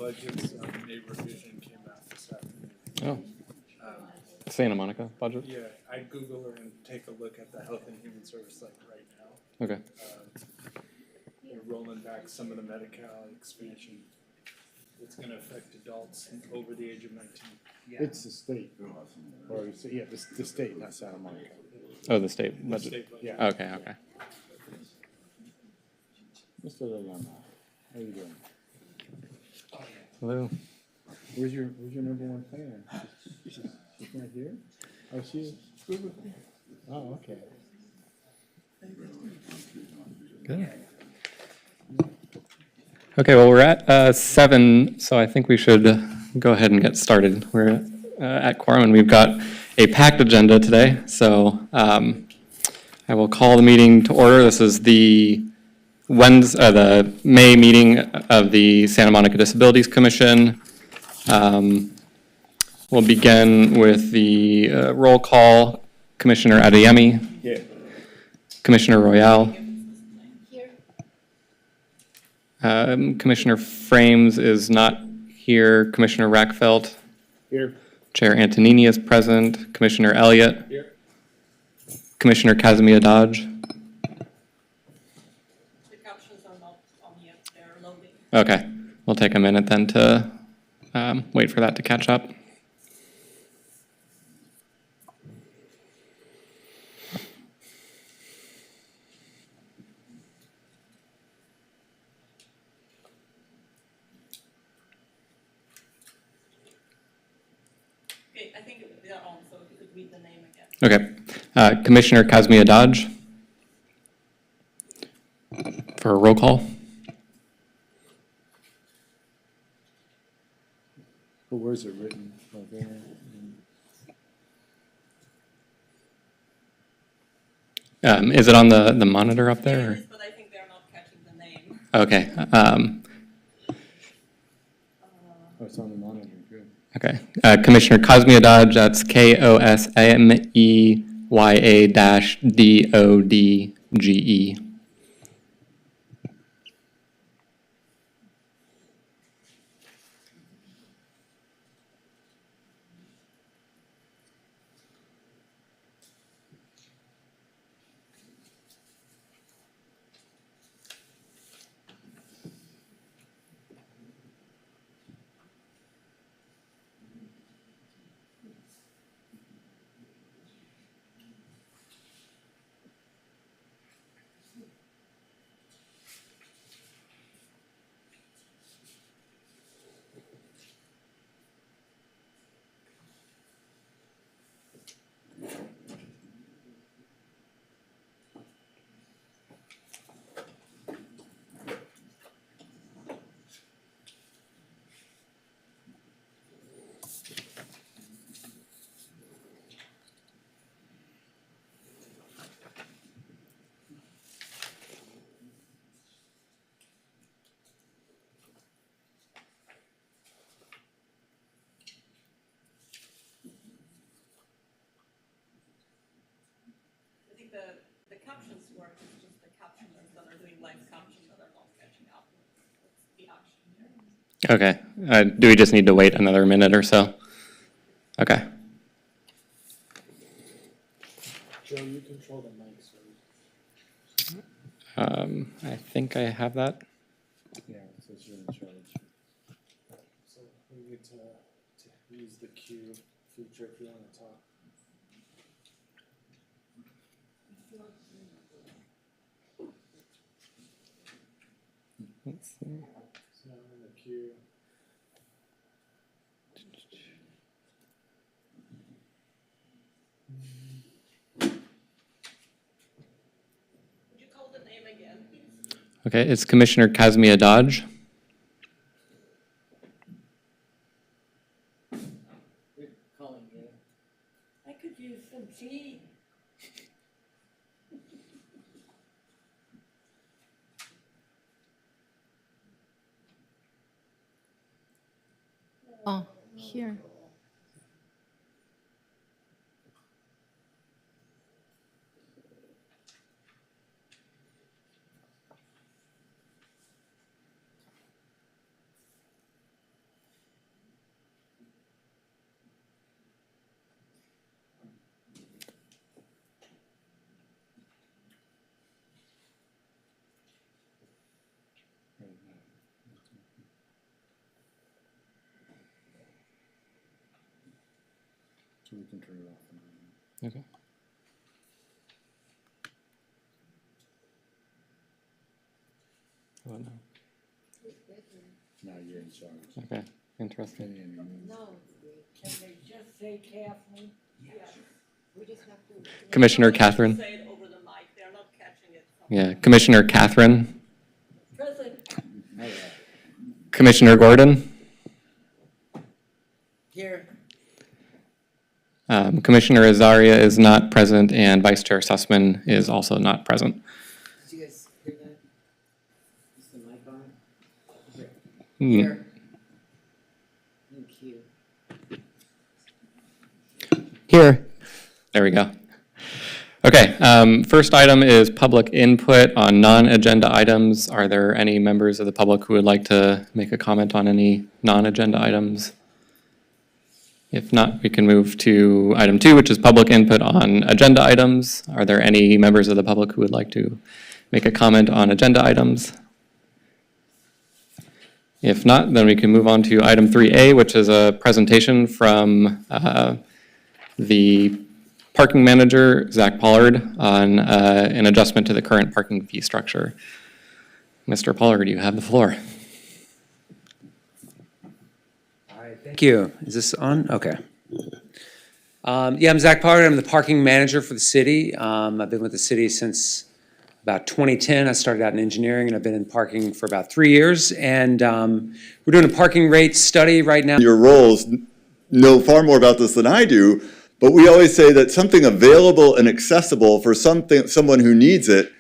budgets, a revision came out this afternoon. Oh, Santa Monica budget? Yeah, I'd Google her and take a look at the Health and Human Service site right now. Okay. They're rolling back some of the Medi-Cal expansion. It's gonna affect adults over the age of 19. It's the state, or yeah, the state, not Santa Monica. Oh, the state The budget. state budget. Yeah. Okay, okay. Mr. Lallana, how you doing? Hello. Where's your number one fan? She's right here. Oh, she is. Oh, okay. Good. Okay, well, we're at 7, so I think we should go ahead and get started. We're at quorum, and we've got a packed agenda today, so I will call the meeting to order. This is the May meeting of the Santa Monica Disabilities Commission. We'll begin with the roll call. Commissioner Adeyemi. Yeah. Commissioner Royale. Commissioner Frames is not here. Commissioner Rackfelt. Here. Chair Antonini is present. Commissioner Elliott. Here. Commissioner Kazimia Dodge. The captions are not on yet, they're loading. Okay, we'll take a minute then to wait for that to catch up. Okay, I think they're on, so if you could read the name again. Okay, Commissioner Kazimia Dodge. For a roll call. But where's it written? Right there. Is it on the monitor up There there? it is, but I think they're not catching the name. Okay, Oh, it's on the monitor. Good. okay. Commissioner Kazimia Dodge, that's KOSMEYA-DODGE. I think the captions work, it's just the captioners that are doing live caption that are not catching up. That's the action here. Okay, do we just need to wait another minute or so? Okay. Joe, you control the mic, so. I think I have that. Yeah, it says you're in charge. So we need to use the cue feature if you want to talk. Let's see. It's not in the queue. Would you call the name again, please? Okay, it's Commissioner Kazimia Dodge. I could use some tea. Oh, here. So we can turn it off. Okay. Oh, no. Now you're in charge. Okay, interesting. Penny and you. No, can they just say Kathleen? We just have to. Commissioner Catherine. Say it over the mic, they're not catching it. Yeah, Commissioner Catherine. Present. All right. Commissioner Gordon. Here. Commissioner Azaria is not present, and Vice Chair Sussman is also not present. Did you guys hear that? Is the mic on? Mm, Here. Thank you. Here. There we go. Okay, first item is public input on non-agenda items. Are there any members of the public who would like to make a comment on any non-agenda items? If not, we can move to item 2, which is public input on agenda items. Are there any members of the public who would like to make a comment on agenda items? If not, then we can move on to item 3A, which is a presentation from the parking manager, Zach Pollard, on an adjustment to the current parking fee structure. Mr. Pollard, you have the floor. Thank you. Is this on? Okay. Yeah, I'm Zach Pollard. I'm the parking manager for the city. I've been with the city since about 2010. I started out in engineering, and I've been in parking for about 3 years. And we're doing a parking rate study right now. Your roles know far more about this than I do, but we always say that something available and accessible for someone who needs it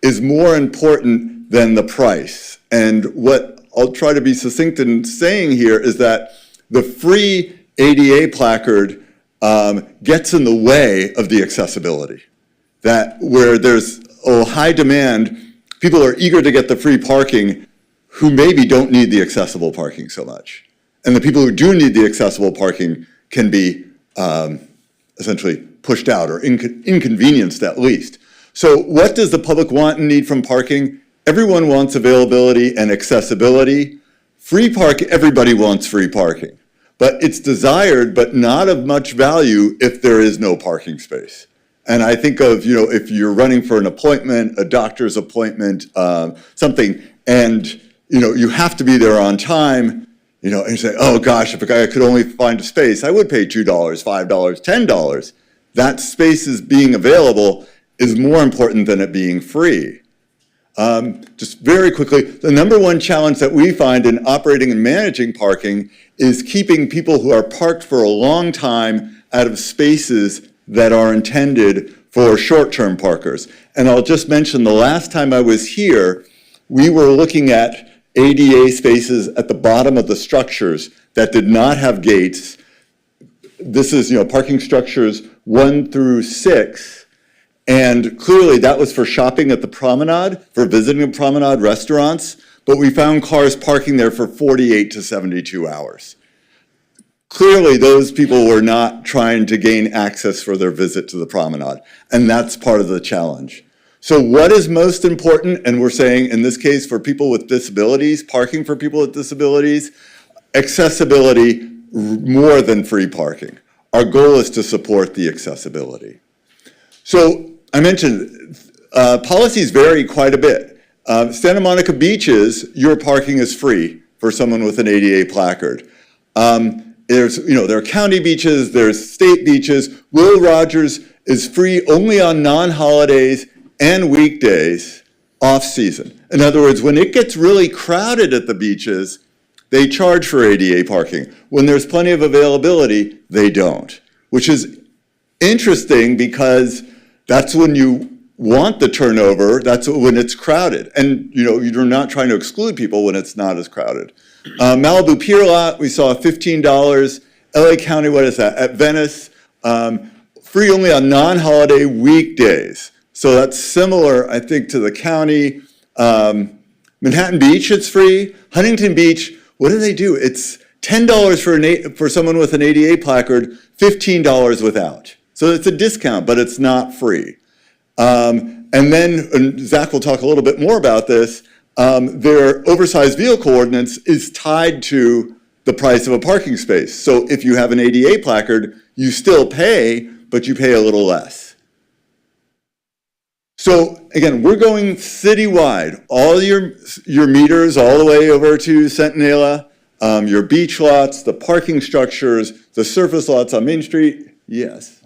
is more important than the price. And what I'll try to be succinct in saying here is that the free ADA placard gets in the way of the accessibility. That where there's a high demand, people are eager to get the free parking who maybe don't need the accessible parking so much. And the people who do need the accessible parking can be essentially pushed out or inconvenienced at least. So what does the public want and need from parking? Everyone wants availability and accessibility. Free parking, everybody wants free parking. But it's desired, but not of much value if there is no parking space. And I think of, if you're running for an appointment, a doctor's appointment, something, and, you have to be there on time, and you say, oh gosh, if I could only find a space, I would pay $2, $5, $10. That space is being available is more important than it being free. Just very quickly, the number one challenge that we find in operating and managing parking is keeping people who are parked for a long time out of spaces that are intended for short-term parkers. And I'll just mention the last time I was here, we were looking at ADA spaces at the bottom of the structures that did not have gates. This is, parking structures 1 through 6. And clearly that was for shopping at the promenade, for visiting the promenade restaurants, but we found cars parking there for 48 to 72 hours. Clearly those people were not trying to gain access for their visit to the promenade, and that's part of the challenge. So what is most important, and we're saying in this case for people with disabilities, parking for people with disabilities, accessibility more than free parking. Our goal is to support the accessibility. So I mentioned policies vary quite a bit. Santa Monica beaches, your parking is free for someone with an ADA placard. There are county beaches, there's state beaches. Will Rogers is free only on non-holidays and weekdays, off-season. In other words, when it gets really crowded at the beaches, they charge for ADA parking. When there's plenty of availability, they don't, which is interesting because that's when you want the turnover, that's when it's crowded. And you're not trying to exclude people when it's not as crowded. Malibu Pier Lot, we saw $15. LA County, what is that? At Venice, free only on non-holiday weekdays. So that's similar, I think, to the county. Manhattan Beach, it's free. Huntington Beach, what do they do? It's $10 for someone with an ADA placard, $15 without. So it's a discount, but it's not free. And then Zach will talk a little bit more about this. Their oversized vehicle ordinance is tied to the price of a parking space. So if you have an ADA placard, you still pay, but you pay a little less. So again, we're going citywide. All your meters all the way over to Centinela, your beach lots, the parking structures, the surface lots on Main Street. Yes.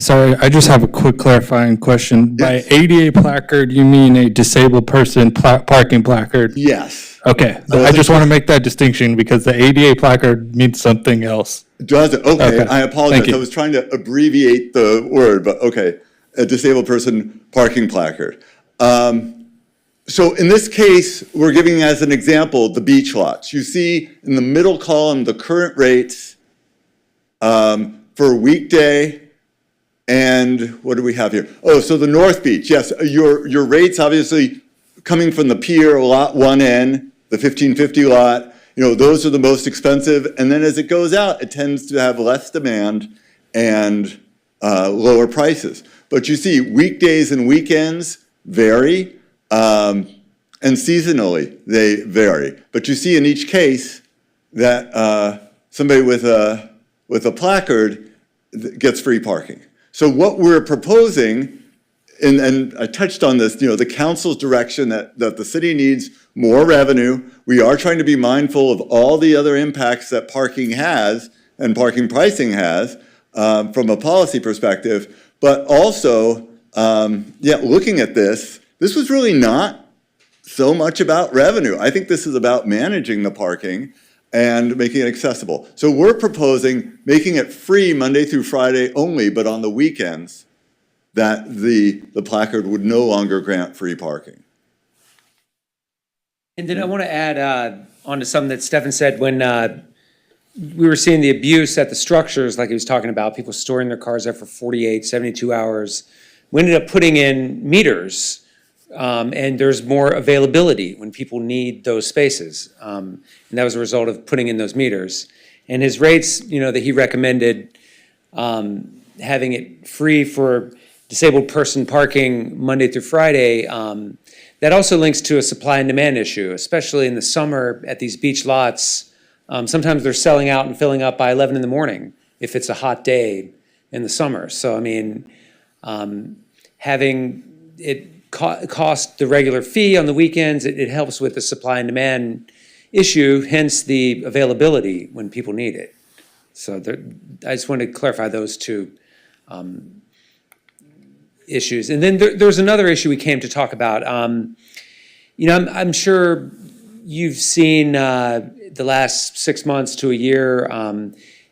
Sorry, I just have a quick clarifying question. Yes. By ADA placard, you mean a disabled person parking placard? Yes. Okay, I just want to make that distinction because the ADA placard means something else. Does it? Okay, Okay. I apologize. Thank you. I was trying to abbreviate the word, but okay. A disabled person parking placard. So in this case, we're giving as an example the beach lots. You see in the middle column the current rates for weekday. And what do we have here? Oh, so the North Beach, yes, your rates obviously coming from the pier, lot 1N, the 1550 lot, those are the most expensive. And then as it goes out, it tends to have less demand and lower prices. But you see, weekdays and weekends vary, and seasonally they vary. But you see in each case that somebody with a placard gets free parking. So what we're proposing, and I touched on this, the council's direction that the city needs more revenue. We are trying to be mindful of all the other impacts that parking has and parking pricing has from a policy perspective. But also, looking at this was really not so much about revenue. I think this is about managing the parking and making it accessible. So we're proposing making it free Monday through Friday only, but on the weekends, that the placard would no longer grant free parking. And then I want to add on to something that Stefan said when we were seeing the abuse at the structures, like he was talking about, people storing their cars there for 48, 72 hours. We ended up putting in meters, and there's more availability when people need those spaces. And that was a result of putting in those meters. And his rates, that he recommended having it free for disabled person parking Monday through Friday, that also links to a supply and demand issue, especially in the summer at these beach lots. Sometimes they're selling out and filling up by 11 in the morning if it's a hot day in the summer. So, I mean, having it cost the regular fee on the weekends, it helps with the supply and demand issue, hence the availability when people need it. So I just wanted to clarify those two issues. And then there's another issue we came to talk about. I'm sure you've seen the last 6 months to a year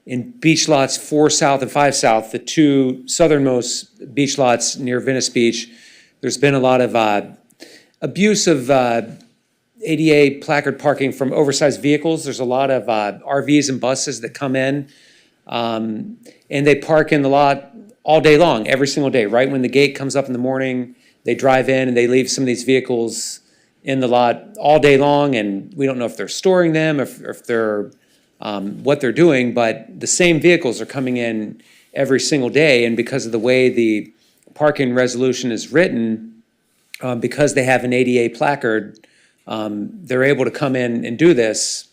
in beach lots 4 South and 5 South, the two southernmost beach lots near Venice Beach. There's been a lot of abuse of ADA placard parking from oversized vehicles. There's a lot of RVs and buses that come in, and they park in the lot all day long, every single day. Right when the gate comes up in the morning, they drive in and they leave some of these vehicles in the lot all day long, and we don't know if they're storing them, if they're what they're doing, but the same vehicles are coming in every single day, and because of the way the parking resolution is written, because they have an ADA placard, they're able to come in and do this,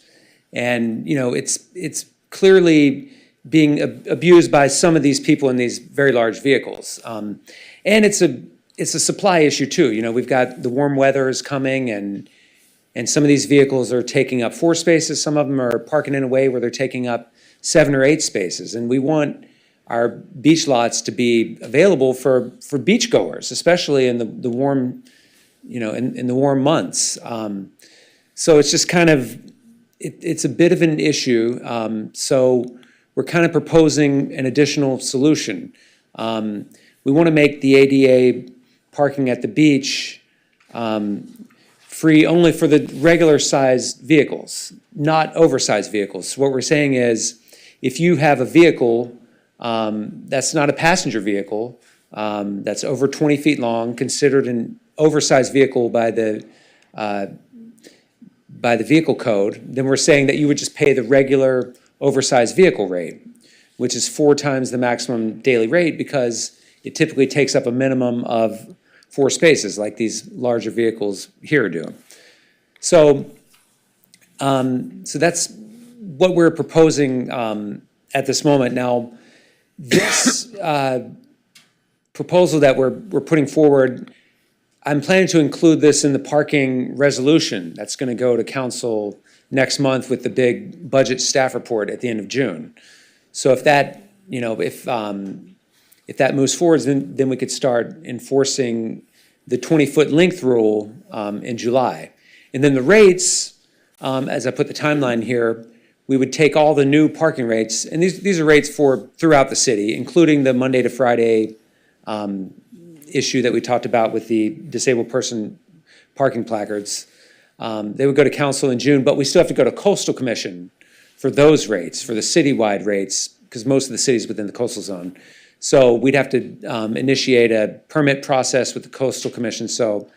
and it's clearly being abused by some of these people in these very large vehicles, and it's a supply issue too. We've got the warm weather is coming, and some of these vehicles are taking up 4 spaces. Some of them are parking in a way where they're taking up 7 or 8 spaces, and we want our beach lots to be available for beachgoers, especially in the warm, in the warm months. So it's just kind of, it's a bit of an issue. So we're kind of proposing an additional solution. We want to make the ADA parking at the beach free only for the regular sized vehicles, not oversized vehicles. So what we're saying is, if you have a vehicle that's not a passenger vehicle, that's over 20 feet long, considered an oversized vehicle by the vehicle code, then we're saying that you would just pay the regular oversized vehicle rate, which is 4 times the maximum daily rate, because it typically takes up a minimum of 4 spaces, like these larger vehicles here do. So So that's what we're proposing at this moment. Now, this proposal that we're putting forward, I'm planning to include this in the parking resolution that's going to go to council next month with the big budget staff report at the end of June. So if that, if that moves forward, then we could start enforcing the 20-foot length rule in July. And then the rates, as I put the timeline here, we would take all the new parking rates, and these are rates for throughout the city, including the Monday to Friday issue that we talked about with the disabled person parking placards. They would go to council in June, but we still have to go to coastal commission for those rates, for the citywide rates, because most of the city's within the coastal zone. So we'd have to initiate a permit process with the coastal commission. So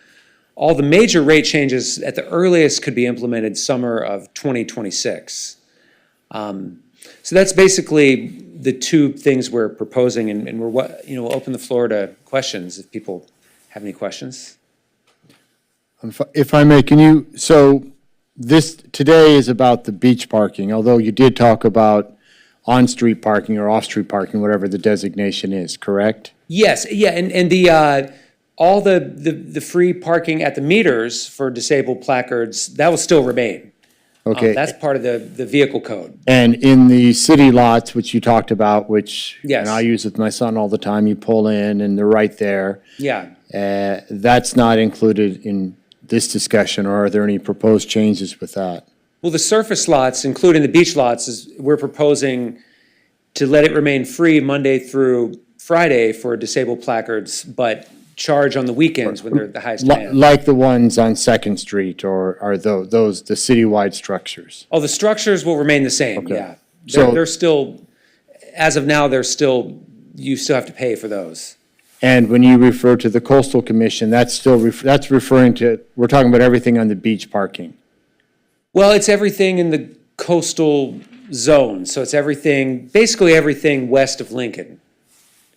all the major rate changes at the earliest could be implemented summer of 2026. So that's basically the two things we're proposing, and we'll open the floor to questions if people have any questions. If I may, so this today is about the beach parking, although you did talk about on-street parking or off-street parking, whatever the designation is, correct? Yes, yeah, and the, all the free parking at the meters for disabled placards, that will still remain. Okay. That's part of the vehicle code. And in the city lots, which you talked about, which, Yes. and I use with my son all the time, you pull in and they're right there. Yeah. That's not included in this discussion, or are there any proposed changes with that? Well, the surface lots, including the beach lots, we're proposing to let it remain free Monday through Friday for disabled placards, but charge on the weekends when they're the highest demand. Like the ones on Second Street, or are those the citywide structures? Oh, the structures will remain the same, Okay. yeah. So- They're still, as of now, you still have to pay for those. And when you refer to the coastal commission, that's still, that's referring to, we're talking about everything on the beach parking. Well, it's everything in the coastal zone, so it's everything, basically everything west of Lincoln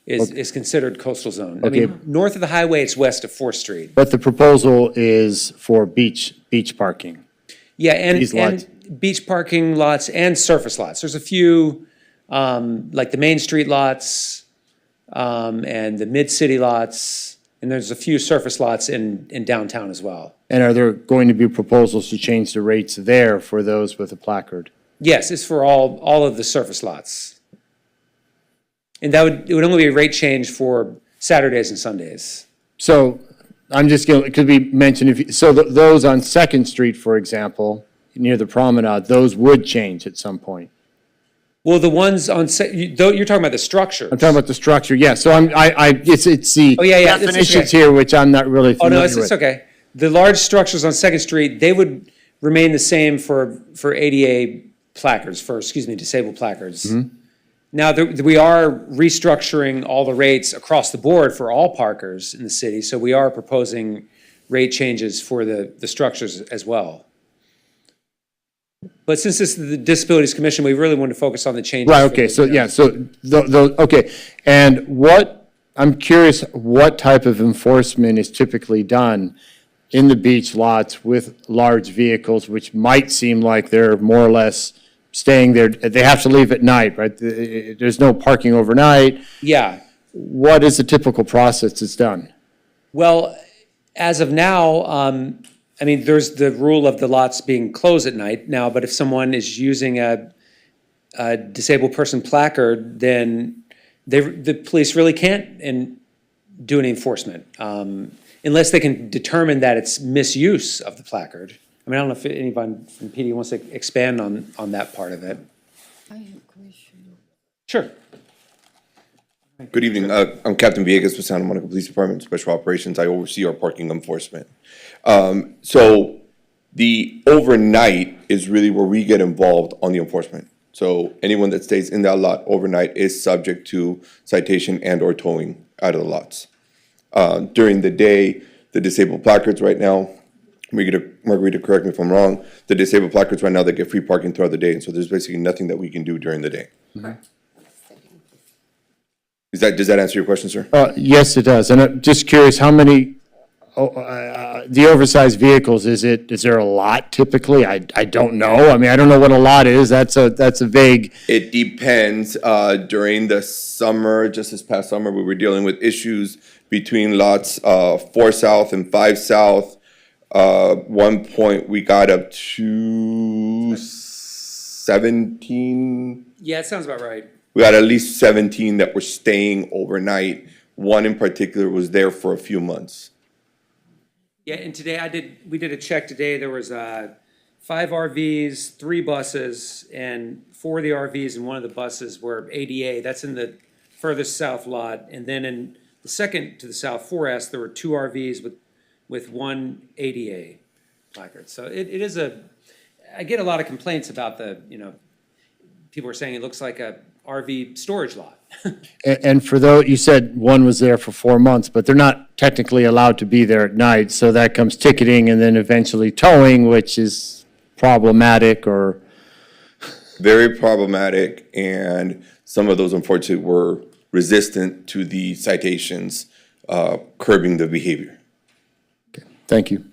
is considered coastal zone. I Okay. mean, north of the highway, it's west of 4th Street. But the proposal is for beach parking. Yeah, These lots. and beach parking lots and surface lots. There's a few, like the Main Street lots, and the mid-city lots, and there's a few surface lots in downtown as well. And are there going to be proposals to change the rates there for those with a placard? Yes, it's for all of the surface lots. And it would only be a rate change for Saturdays and Sundays. So I'm just going, it could be mentioned, those on Second Street, for example, near the promenade, those would change at some point. Well, the ones on, you're talking about the structure. I'm talking about the structure, yeah, so it's the Oh, yeah, it's definitions okay. here, which I'm not really Oh, no, familiar with. it's okay. The large structures on Second Street, they would remain the same for ADA placards, disabled placards. Mm-hmm. Now, we are restructuring all the rates across the board for all parkers in the city, so we are proposing rate changes for the structures as well. But since this is the Disabilities Commission, we really want to focus on the changes. Right, for okay, the- so, yeah, so, okay, and I'm curious, what type of enforcement is typically done in the beach lots with large vehicles, which might seem like they're more or less staying there, they have to leave at night, right? There's no parking overnight. Yeah. What is the typical process that's done? Well, as of now, I mean, there's the rule of the lots being closed at night now, but if someone is using a disabled person placard, then the police really can't do any enforcement, unless they can determine that it's misuse of the placard. I mean, I don't know if anyone from PD wants to expand on that part of it. I have a question. Sure. Good evening. I'm Captain Villegas with Santa Monica Police Department, Special Operations. I oversee our parking enforcement. So the overnight is really where we get involved on the enforcement. So anyone that stays in that lot overnight is subject to citation and or towing out of the lots. During the day, the disabled placards right now, Margarita, correct me if I'm wrong, the disabled placards right now, they get free parking throughout the day. And so there's basically nothing that we can do during the day. Does that answer your question, sir? Yes, it does, and I'm just curious, how many the oversized vehicles, is there a lot typically? I don't know. I mean, I don't know what a lot is. That's a vague. It depends. During the summer, just this past summer, we were dealing with issues between lots 4 South and 5 South. One point, we got up to 17. Yeah, it sounds about right. We had at least 17 that were staying overnight. One in particular was there for a few months. Yeah, and today we did a check today. There was 5 RVs, 3 buses, and 4 of the RVs and 1 of the buses were ADA. That's in the furthest south lot. And then in the second to the south, 4S, there were 2 RVs with 1 ADA placard. So it is I get a lot of complaints about people are saying it looks like a RV storage lot. And for those, you said one was there for 4 months, but they're not technically allowed to be there at night. So that comes ticketing and then eventually towing, which is problematic or. Very problematic, and some of those unfortunately were resistant to the citations, curbing the behavior. Thank you.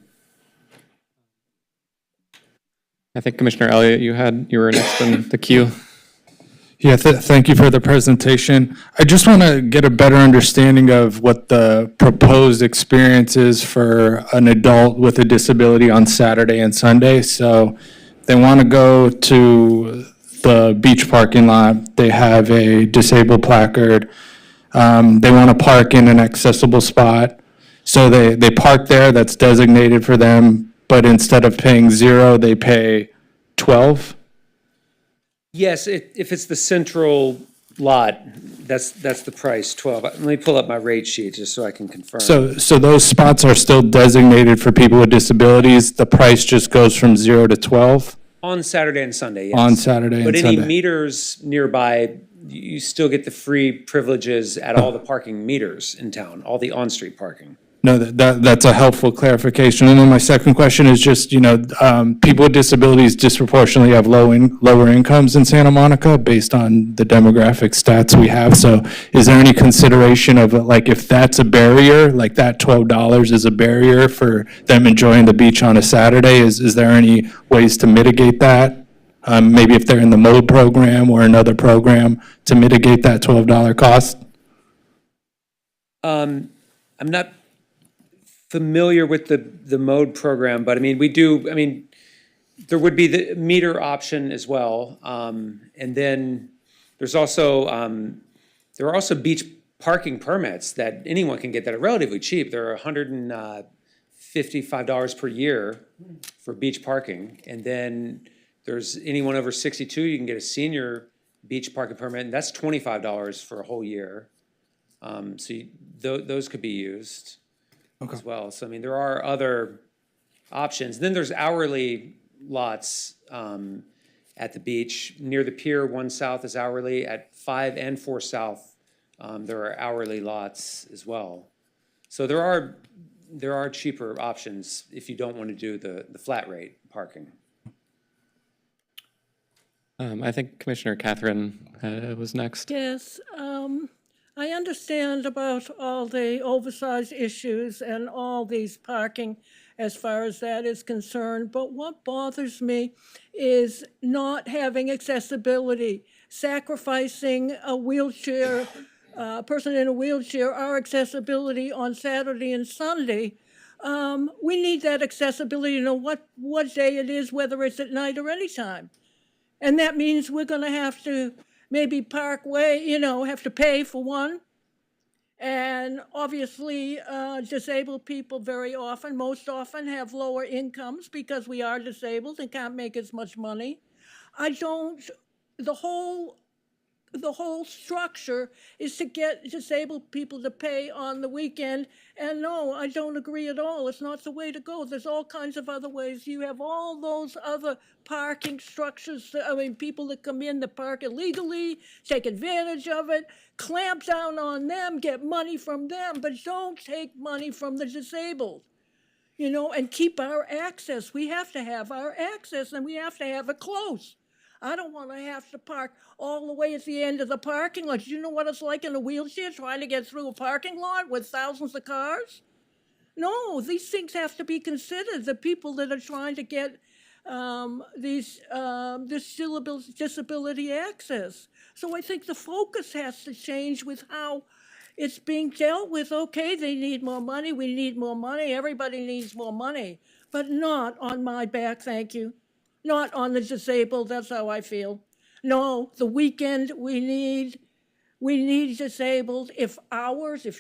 I think Commissioner Elliott, you were next in the queue. Yeah, thank you for the presentation. I just want to get a better understanding of what the proposed experience is for an adult with a disability on Saturday and Sunday. So they want to go to the beach parking lot. They have a disabled placard. They want to park in an accessible spot. So they park there, that's designated for them, but instead of paying 0, they pay 12. Yes, if it's the central lot, that's the price, 12. Let me pull up my rate sheet just so I can confirm. So those spots are still designated for people with disabilities. The price just goes from 0 to 12 On Saturday and Sunday, yes. on Saturday and But Sunday. any meters nearby, you still get the free privileges at all the parking meters in town, all the on-street parking. No, that's a helpful clarification. And then my second question is just, people with disabilities disproportionately have lower incomes in Santa Monica based on the demographic stats we have. So is there any consideration of, like, if that's a barrier, like that $12 is a barrier for them enjoying the beach on a Saturday, is there any ways to mitigate that? Maybe if they're in the MODE program or another program to mitigate that $12 cost? I'm not familiar with the MODE program, but I mean, there would be the meter option as well. And then there are also beach parking permits that anyone can get that are relatively cheap. They're $155 per year for beach parking. And then there's anyone over 62, you can get a senior beach parking permit, and that's $25 for a whole year. Those could be used as well. So, I mean, there are other options. Then there's hourly lots at the beach. Near the pier, 1 South is hourly. At 5 and 4 South, there are hourly lots as well. So there are cheaper options if you don't want to do the flat rate parking. I think Commissioner Catherine was next. Yes, I understand about all the oversized issues and all these parking as far as that is concerned, but what bothers me is not having accessibility, sacrificing a wheelchair, person in a wheelchair, our accessibility on Saturday and Sunday. We need that accessibility to know what day it is, whether it's at night or anytime. And that means we're gonna have to maybe parkway, have to pay for one. And obviously, disabled people most often have lower incomes because we are disabled and can't make as much money. The whole structure is to get disabled people to pay on the weekend. And no, I don't agree at all. It's not the way to go. There's all kinds of other ways. You have all those other parking structures. People that come in that park illegally, take advantage of it, clamp down on them, get money from them, but don't take money from the disabled. And keep our access. We have to have our access, and we have to have it close. I don't want to have to park all the way at the end of the parking lot. Do you know what it's like in a wheelchair trying to get through a parking lot with thousands of cars? No, these things have to be considered. The people that are trying to get these disability access. So I think the focus has to change with how it's being dealt with. Okay, they need more money. We need more money. Everybody needs more money, but not on my back. Thank you. Not on the disabled. That's how I feel. No, the weekend we need disabled, if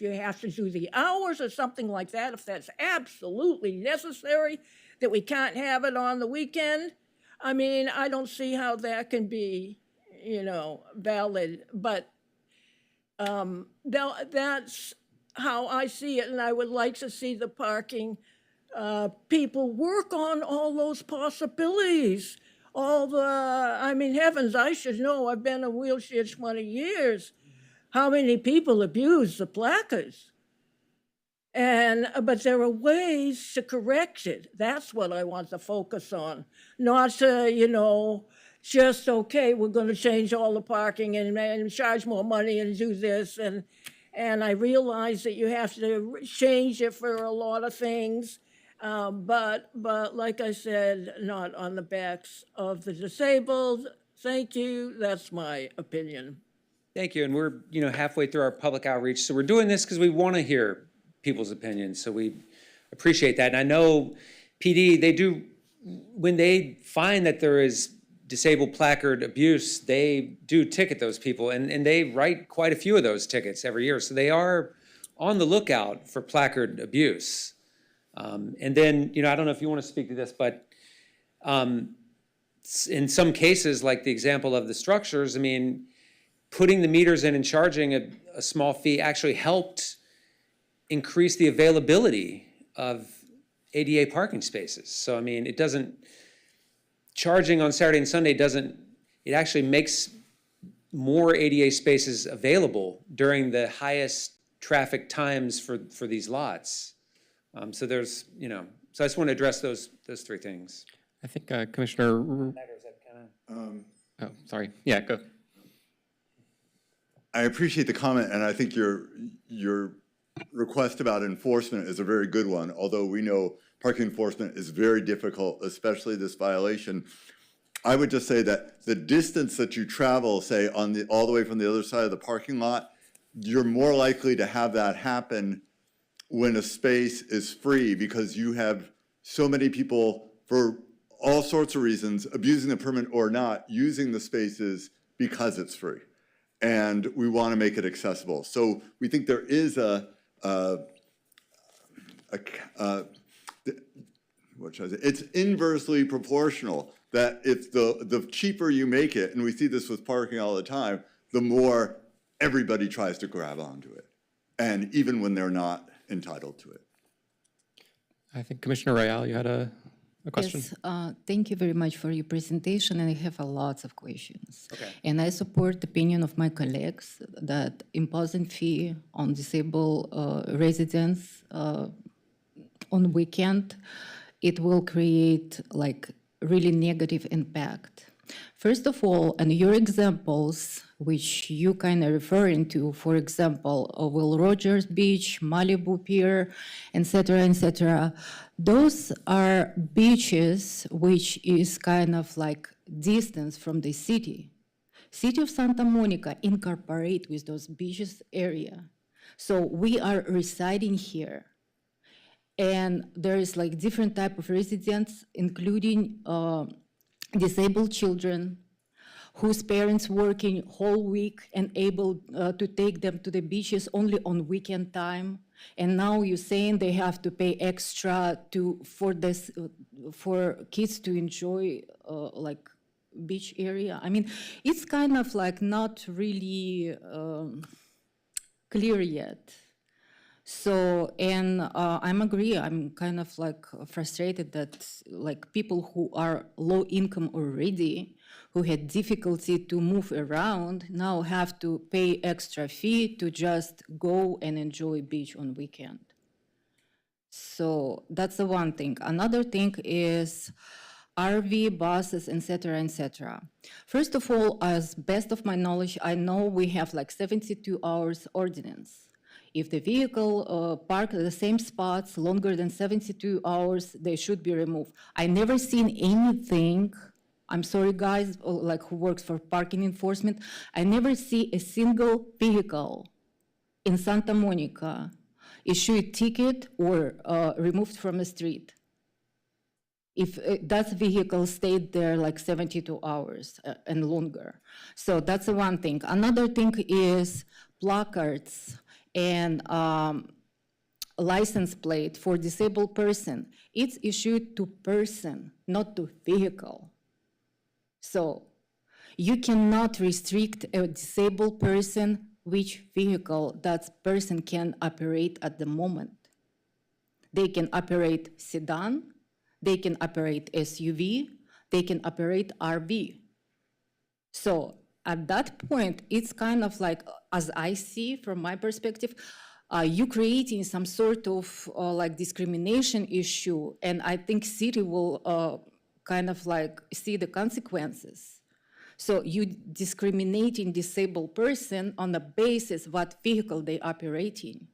you have to do the hours or something like that, if that's absolutely necessary, that we can't have it on the weekend. I mean, I don't see how that can be, valid, but that's how I see it, and I would like to see the parking people work on all those possibilities. Heavens, I should know, I've been in a wheelchair 20 years. How many people abuse the placards? But there are ways to correct it. That's what I want to focus on, not to, just, okay, we're going to change all the parking and charge more money and do this. And I realize that you have to change it for a lot of things. But like I said, not on the backs of the disabled. Thank you. That's my opinion. Thank you, and we're, halfway through our public outreach, so we're doing this because we want to hear people's opinions, so we appreciate that. And I know PD, when they find that there is disabled placard abuse, they do ticket those people, and they write quite a few of those tickets every year, so they are on the lookout for placard abuse. And then, I don't know if you want to speak to this, but in some cases, like the example of the structures, putting the meters in and charging a small fee actually helped increase the availability of ADA parking spaces. So, charging on Saturday and Sunday it actually makes more ADA spaces available during the highest traffic times for these lots. So I just want to address those three things. I think Commissioner, oh, sorry. Yeah, go. I appreciate the comment, and I think your request about enforcement is a very good one, although we know parking enforcement is very difficult, especially this violation. I would just say that the distance that you travel, say, all the way from the other side of the parking lot, you're more likely to have that happen when a space is free, because you have so many people, for all sorts of reasons, abusing the permit or not, using the spaces because it's free. And we want to make it accessible. So we think there is it's inversely proportional, that if the cheaper you make it, and we see this with parking all the time, the more everybody tries to grab onto it, and even when they're not entitled to it. I think Commissioner Royale, you had a question? Yes, thank you very much for your presentation, and I have lots of questions. Okay. And I support the opinion of my colleagues that imposing fee on disabled residents on weekend, it will create really negative impact. First of all, and your examples, which you kind of referring to, for example, Will Rogers Beach, Malibu Pier, etc., those are beaches which is kind of distance from the city. City of Santa Monica incorporate with those beaches area. So we are residing here. And there is different type of residents, including disabled children whose parents working whole week and able to take them to the beaches only on weekend time. And now you're saying they have to pay extra for kids to enjoy beach area. It's kind of not really clear yet. So, and I'm agree, I'm kind of frustrated that people who are low income already, who had difficulty to move around, now have to pay extra fee to just go and enjoy beach on weekend. So that's the one thing. Another thing is RV, buses, etc. First of all, as best of my knowledge, I know we have 72 hours ordinance. If the vehicle parked at the same spots longer than 72 hours, they should be removed. I never seen anything, I'm sorry guys, like who works for parking enforcement, I never see a single vehicle in Santa Monica issue a ticket or removed from the street if that vehicle stayed there like 72 hours and longer. So that's the one thing. Another thing is placards and license plate for disabled person. It's issued to person, not to vehicle. So you cannot restrict a disabled person which vehicle that person can operate at the moment. They can operate sedan, they can operate SUV, they can operate RV. So at that point, it's kind of like, as I see from my perspective, you creating some sort of like discrimination issue, and I think city will kind of like see the consequences. So you discriminating disabled person on the basis what vehicle they operating.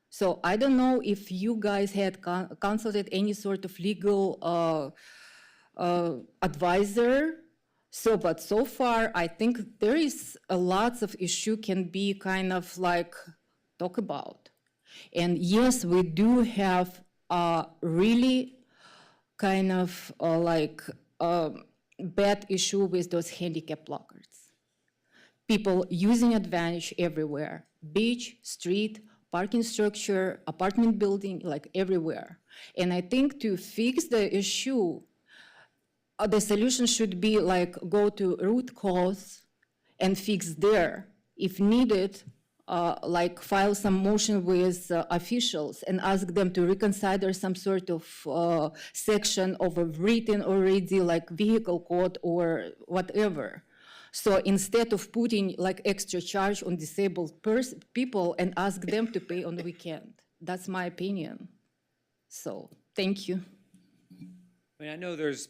So I don't know if you guys had consulted any sort of legal advisor. But so far, I think there is lots of issue can be kind of like talk about. And yes, we do have really kind of bad issue with those handicap placards. People using advantage everywhere, beach, street, parking structure, apartment building, like everywhere. And I think to fix the issue, the solution should be like go to root cause and fix there. If needed, like file some motion with officials and ask them to reconsider some sort of section of a written already like vehicle code or whatever. So instead of putting like extra charge on disabled people and ask them to pay on the weekend. That's my opinion. So, thank you. I mean, I know there's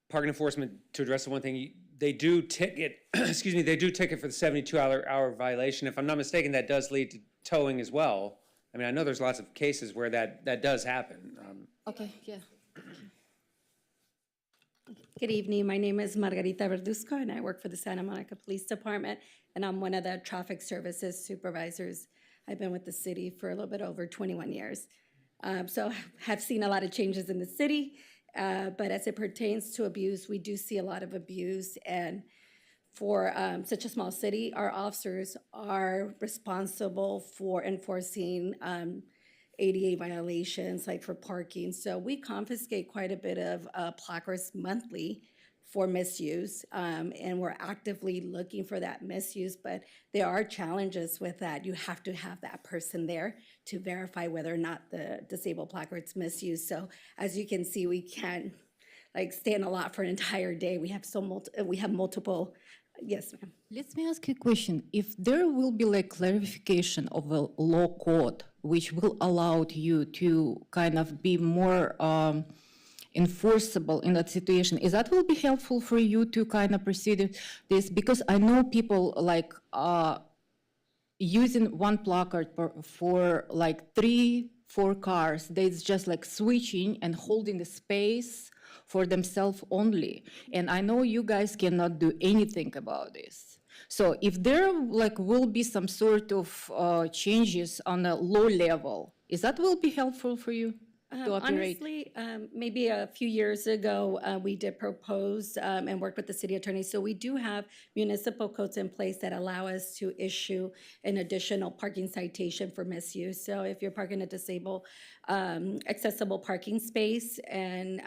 parking enforcement to address the one thing, they do ticket, excuse me, they do ticket for the 72-hour violation. If I'm not mistaken, that does lead to towing as well. I mean, I know there's lots of cases where that does happen. Okay, yeah. Good evening. My name is Margarita Verduzco, and I work for the Santa Monica Police Department, and I'm one of the traffic services supervisors. I've been with the city for a little bit over 21 years. So have seen a lot of changes in the city, but as it pertains to abuse, we do see a lot of abuse, and for such a small city, our officers are responsible for enforcing ADA violations, like for parking. So we confiscate quite a bit of placards monthly for misuse, and we're actively looking for that misuse, but there are challenges with that. You have to have that person there to verify whether or not the disabled placard's misused. So as you can see, we can't like stand a lot for an entire day. We have multiple. Yes, ma'am. Let me ask you a question. If there will be like clarification of a law code, which will allow you to kind of be more enforceable in that situation, is that will be helpful for you to kind of proceed this? Because I know people like using one placard for like 3-4 cars, they're just like switching and holding the space for themselves only. And I know you guys cannot do anything about this. So if there like will be some sort of changes on a low level, is that will be helpful for you to operate? Honestly, maybe a few years ago, we did propose and work with the city attorney. So we do have municipal codes in place that allow us to issue an additional parking citation for misuse. So if you're parking a disabled accessible parking space and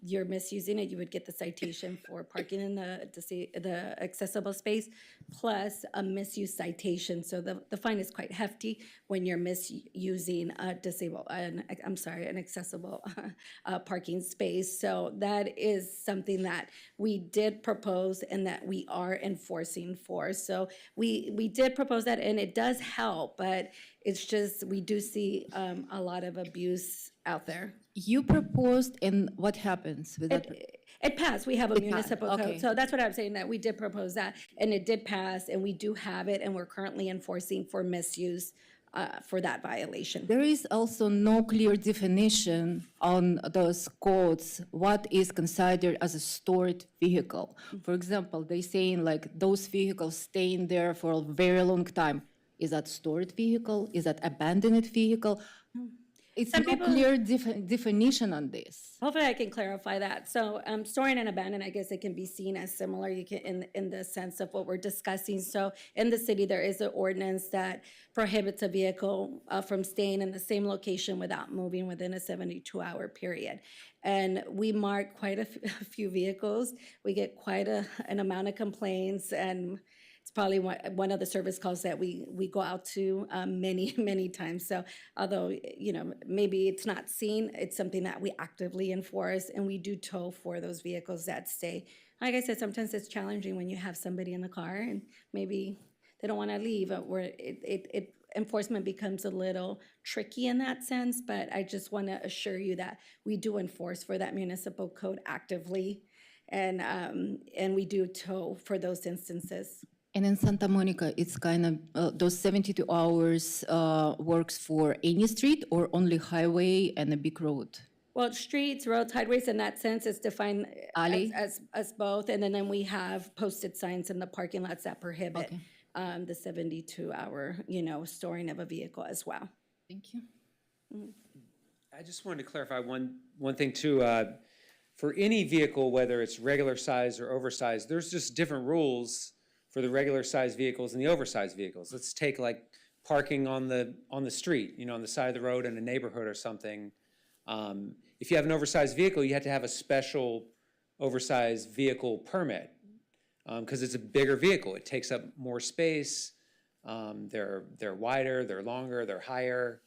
you're misusing it, you would get the citation for parking in the accessible space plus a misuse citation. So the fine is quite hefty when you're misusing an accessible parking space. So that is something that we did propose and that we are enforcing for. So we did propose that, and it does help, but it's just we do see a lot of abuse out there. You proposed, and what happens with that? It passed. We have a It passed, municipal okay. code. So that's what I'm saying, that we did propose that, and it did pass, and we do have it, and we're currently enforcing for misuse for that violation. There is also no clear definition on those codes, what is considered as a stored vehicle. For example, they saying like those vehicles staying there for a very long time. Is that stored vehicle? Is that abandoned vehicle? It's Some no people- clear definition on this. Hopefully I can clarify that. So storing and abandoned, I guess it can be seen as similar. You can in the sense of what we're discussing. So in the city, there is an ordinance that prohibits a vehicle from staying in the same location without moving within a 72-hour period. And we mark quite a few vehicles. We get quite an amount of complaints, and it's probably one of the service calls that we go out to many times. So although, maybe it's not seen, it's something that we actively enforce, and we do tow for those vehicles that stay. Like I said, sometimes it's challenging when you have somebody in the car and maybe they don't want to leave, where enforcement becomes a little tricky in that sense. But I just want to assure you that we do enforce for that municipal code actively, and we do tow for those instances. And in Santa Monica, it's kind of, those 72 hours works for any street or only highway and a big road? Well, streets, roads, highways, in that sense, is defined Alley? as both. And then we have posted signs in the parking lots that prohibit Okay. the 72-hour, storing of a vehicle as well. Thank you. I just wanted to clarify one thing too. For any vehicle, whether it's regular size or oversized, there's just different rules for the regular size vehicles and the oversized vehicles. Let's take like parking on the street, on the side of the road in a neighborhood or something. If you have an oversized vehicle, you have to have a special oversized vehicle permit because it's a bigger vehicle. It takes up more space. They're wider, they're longer, they're higher.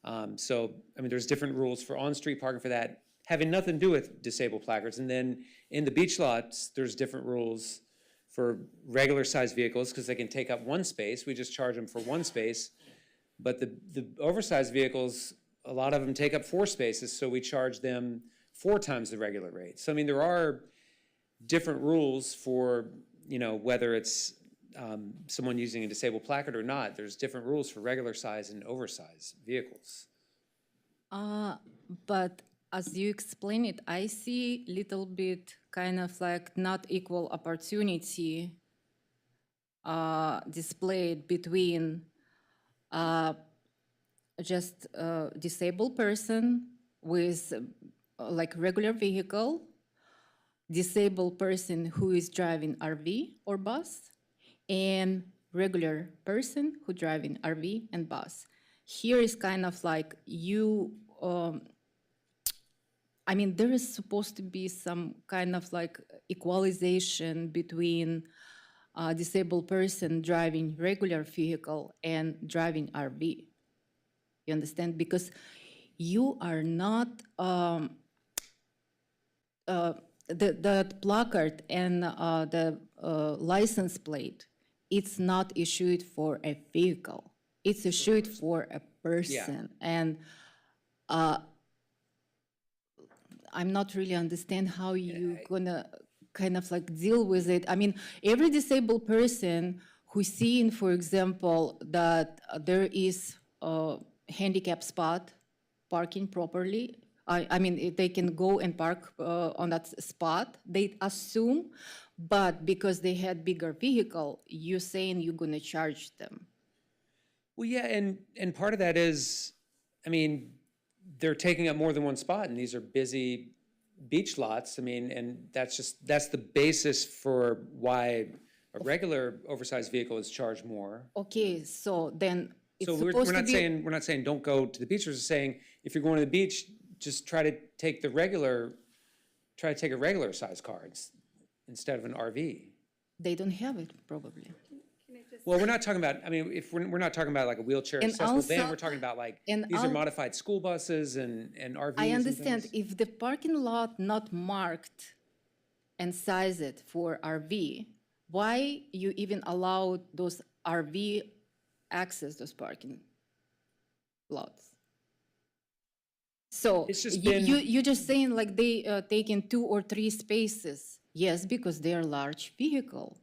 There's different rules for on-street parking for that, having nothing to do with disabled placards. And then in the beach lots, there's different rules for regular sized vehicles because they can take up one space. We just charge them for one space. But the oversized vehicles, a lot of them take up 4 spaces, so we charge them 4 times the regular rate. So, there are different rules for, whether it's someone using a disabled placard or not. There's different rules for regular size and oversized vehicles. But as you explain it, I see little bit kind of like not equal opportunity displayed between just a disabled person with like regular vehicle, disabled person who is driving RV or bus, and regular person who driving RV and bus. Here is kind of like you. There is supposed to be some kind of like equalization between a disabled person driving regular vehicle and driving RV. You understand? Because you are not, the placard and the license plate, it's not issued for a vehicle. It's issued for a person. And I'm not really understand how you gonna kind of like deal with it. Every disabled person who's seeing, for example, that there is a handicap spot parking properly. If they can go and park on that spot, they assume, but because they had bigger vehicle, you're saying you're gonna charge them. Well, yeah, and part of that is, they're taking up more than one spot, and these are busy beach lots. And that's the basis for why a regular oversized vehicle is charged more. Okay, so then it's So supposed we're to not be. saying don't go to the beach. We're just saying if you're going to the beach, just try to take a regular size car instead of an RV. They don't have it probably. Well, we're not talking about, if we're not talking about like a wheelchair And accessible van, also- we're talking about like, and these are al- modified school buses and RVs I and understand things. if the parking lot not marked and sized for RV, why you even allow those RV access those parking lots? So It's just you're just saying like they taking 2 or 3 spaces. Yes, because they are large vehicle.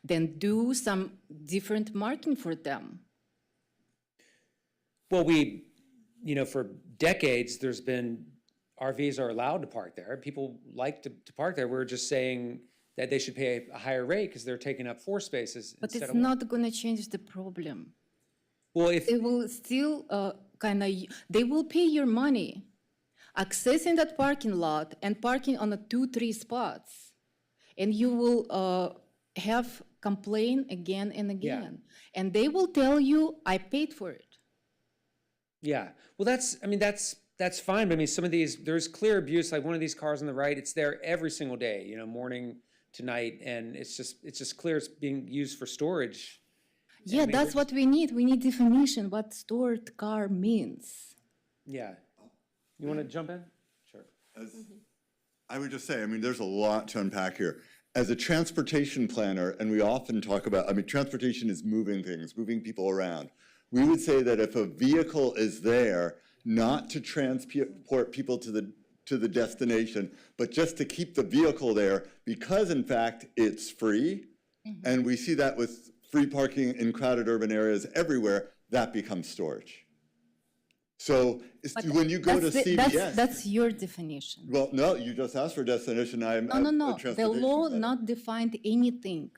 Then do some different marking for them. Well, for decades, there's been, RVs are allowed to park there. People like to park there. We're just saying that they should pay a higher rate because they're taking up 4 spaces But instead it's of one. not going to change the problem. Well, if, They will still they will pay your money, accessing that parking lot and parking on a 2-3 spots, and you will have complain again and again, and they will tell you, "I paid for it." yeah, well, that's fine, but I mean, some of these, there's clear abuse, like one of these cars on the right, it's there every single day, morning to night, and it's just clear it's being used for storage. Yeah, I mean, that's what we need. We need definition what stored car means. Yeah. You want to jump in? Sure. I would just say, I mean, there's a lot to unpack here. As a transportation planner, and we often talk about, I mean, transportation is moving things, moving people around. We would say that if a vehicle is there, not to transport people to the destination, but just to keep the vehicle there, because in fact, it's free. And we see that with free parking in crowded urban areas everywhere, that becomes storage. So when you go to CVS. That's your definition. Well, no, you just asked for a definition. No. The law not defined anything.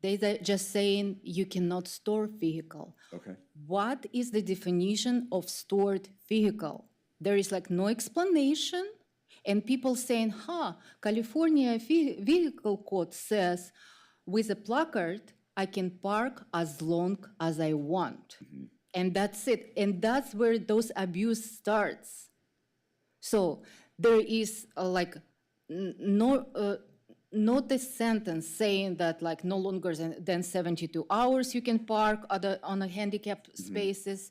They're just saying you cannot store vehicle. Okay. What is the definition of stored vehicle? There is like no explanation, and people saying, California vehicle code says with a placard, I can park as long as I want. And that's it. And that's where those abuse starts. So there is not a sentence saying that like no longer than 72 hours you can park on a handicapped spaces,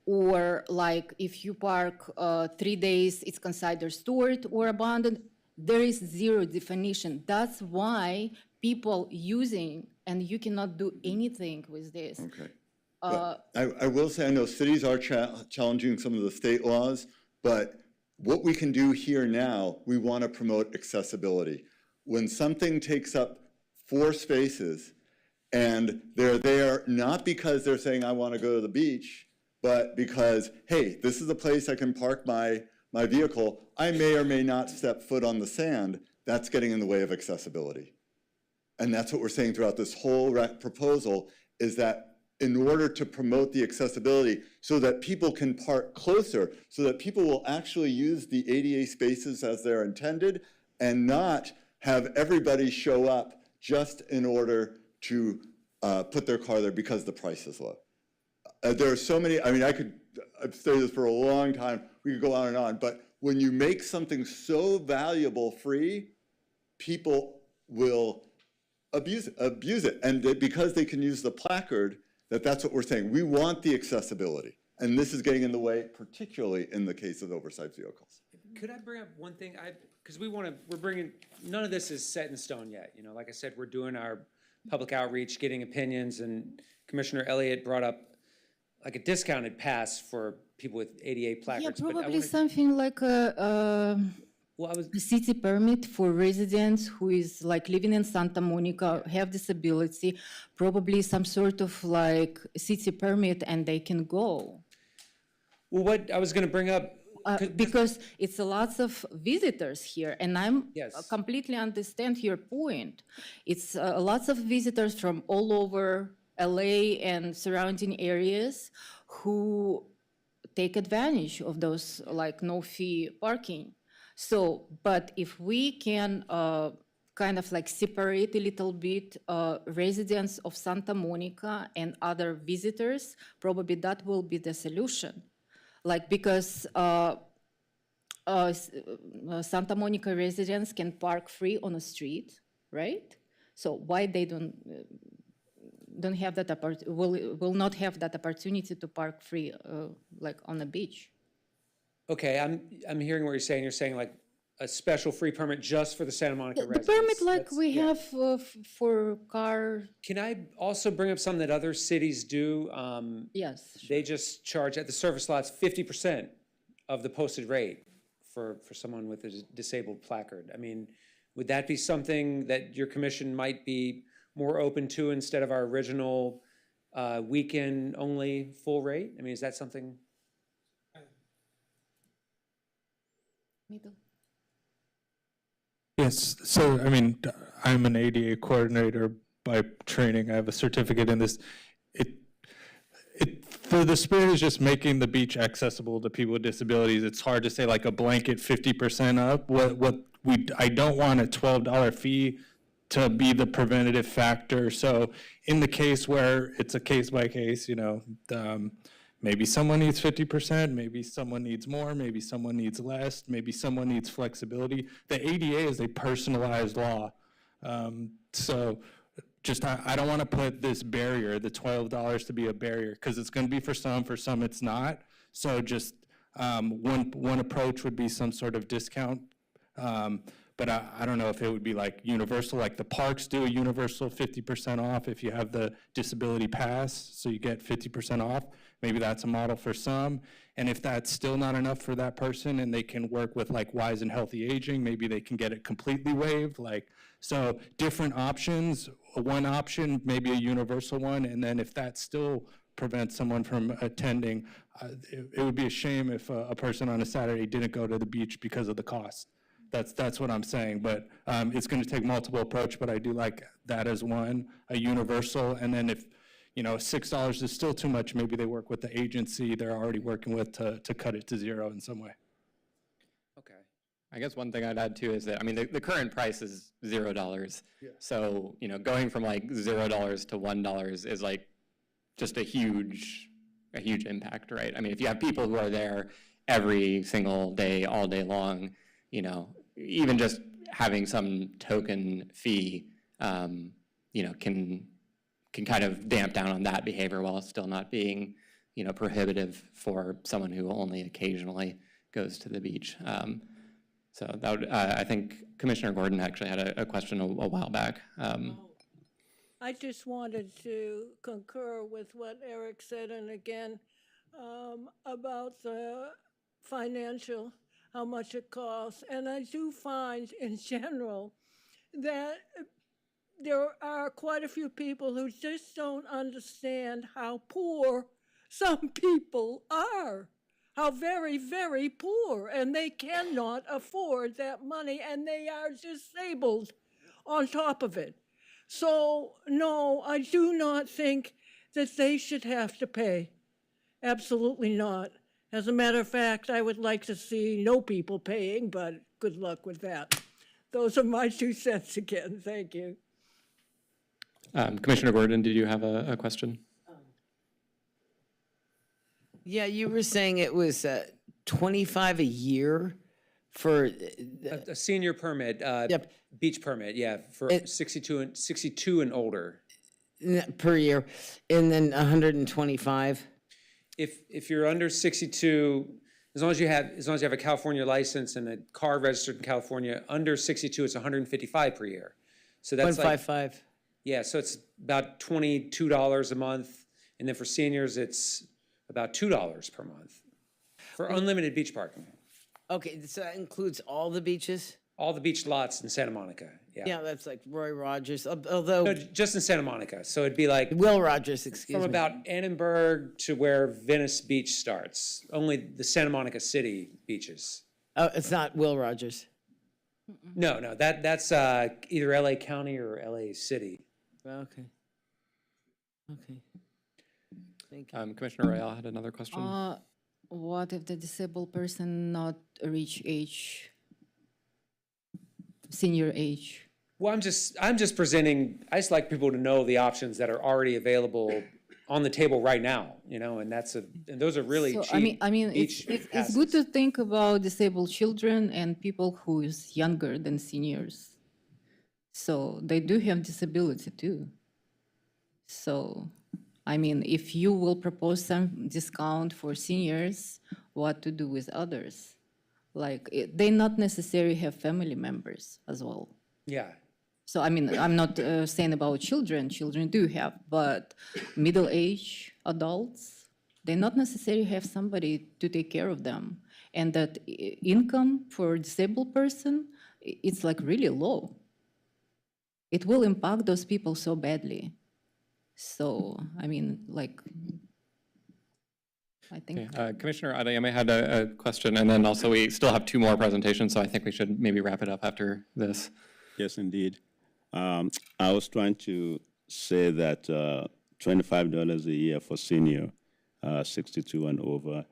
or like if you park 3 days, it's considered stored or abandoned. There is zero definition. That's why people using, and you cannot do anything with this. Okay. I will say, I know cities are challenging some of the state laws, but what we can do here now, we want to promote accessibility. When something takes up 4 spaces and they're there not because they're saying, I want to go to the beach, but because, hey, this is a place I can park my vehicle, I may or may not step foot on the sand, that's getting in the way of accessibility. And that's what we're saying throughout this whole proposal, is that in order to promote the accessibility so that people can park closer, so that people will actually use the ADA spaces as they're intended and not have everybody show up just in order to put their car there because the price is low. There are so many, I mean, I've studied this for a long time, we could go on and on, but when you make something so valuable free, people will abuse it. And because they can use the placard, that's what we're saying. We want the accessibility. And this is getting in the way, particularly in the case of oversized vehicles. Could I bring up one thing? Because we're bringing, none of this is set in stone yet. Like I said, we're doing our public outreach, getting opinions, and Commissioner Elliott brought up like a discounted pass for people with ADA placards. Yeah, but I probably wanna- something like a city permit for residents who is like living in Santa Monica, have disability, probably some sort of like city permit, and they can go. Well, what I was going to bring up, Because it's lots of visitors here, and Yes. completely understand your point. It's lots of visitors from all over LA and surrounding areas who take advantage of those like no fee parking. So, but if we can kind of like separate a little bit residents of Santa Monica and other visitors, probably that will be the solution. Like, because Santa Monica residents can park free on the street, right? So why they don't have that will not have that opportunity to park free like on the beach? okay, I'm hearing what you're saying. You're saying like a special free permit just for the Santa Monica The residents. permit like we Yeah. have for car, Can I also bring up something that other cities do? yes. They just charge at the service lots 50% of the posted rate for someone with a disabled placard. I mean, would that be something that your commission might be more open to instead of our original weekend only full rate? I mean, is that something? Middle. Yes, so, I mean, I'm an ADA coordinator by training. I have a certificate in this. The spirit is just making the beach accessible to people with disabilities. It's hard to say like a blanket 50% up. I don't want a $12 fee to be the preventative factor. So in the case where it's a case by case, maybe someone needs 50%, maybe someone needs more, maybe someone needs less, maybe someone needs flexibility. The ADA is a personalized law. So just, I don't want to put this barrier, the $12 to be a barrier, because it's going to be for some it's not. So just one approach would be some sort of discount. But I don't know if it would be like universal, like the parks do a universal 50% off if you have the disability pass, so you get 50% off. Maybe that's a model for some. And if that's still not enough for that person and they can work with like Wise and Healthy Aging, maybe they can get it completely waived. So different options, one option, maybe a universal one, and then if that still prevents someone from attending, it would be a shame if a person on a Saturday didn't go to the beach because of the cost. That's what I'm saying, but it's going to take multiple approach, but I do like that as one, a universal, and then if, $6 is still too much, maybe they work with the agency they're already working with to cut it to zero in some way. Okay. I guess one thing I'd add too is that, I mean, the current price is $0. So, going from like $0 to $1 is like just a huge impact, right? I mean, if you have people who are there every single day, all day long, even just having some token fee, can kind of damp down on that behavior while still not being, prohibitive for someone who only occasionally goes to the beach. So that would, I think Commissioner Gordon actually had a question a while back. I just wanted to concur with what Eric said, and again, about the financial, how much it costs. And I do find in general that there are quite a few people who just don't understand how poor some people are, how very, very poor, and they cannot afford that money, and they are disabled on top of it. So, no, I do not think that they should have to pay. Absolutely not. As a matter of fact, I would like to see no people paying, but good luck with that. Those are my 2 cents again. Thank you. Commissioner Gordon, did you have a question? Yeah, you were saying it was $25 a year for, A senior permit, Yep. beach permit, yeah, for 62 and older. per year, and then 125? If you're under 62, as long as you have a California license and a car registered in California, under 62, it's 155 per year. So that's like, 155? yeah, so it's about $22 a month. And then for seniors, it's about $2 per month for unlimited beach parking. Okay, so that includes all the beaches? All the beach lots in Santa Monica, yeah. Yeah, that's like Roy Rogers, No, although, just in Santa Monica. So it'd be like Will Rogers, excuse from me. about Annenberg to where Venice Beach starts. Only the Santa Monica City beaches. Oh, it's not Will Rogers. No, that's either LA County or LA City. Okay. Okay. Thank you. Commissioner Royale had another question. What if the disabled person not reach age, senior age? Well, I'm just presenting, I just like people to know the options that are already available on the table right now, and and those are really So, cheap. I mean, beach it's good to passes. think about disabled children and people who is younger than seniors. So they do have disability too. So, I mean, if you will propose some discount for seniors, what to do with others? Like, they not necessarily have family members as well. Yeah, So, I mean, I'm not saying about children. Children do have, but middle-aged adults, they not necessarily have somebody to take care of them. And that income for a disabled person, it's like really low. It will impact those people so badly. So, I mean, like, I think. Commissioner Adeyemi had a question, and then also we still have two more presentations, so I think we should maybe wrap it up after this. Yes, indeed. I was trying to say that $25 a year for senior, 62 and over,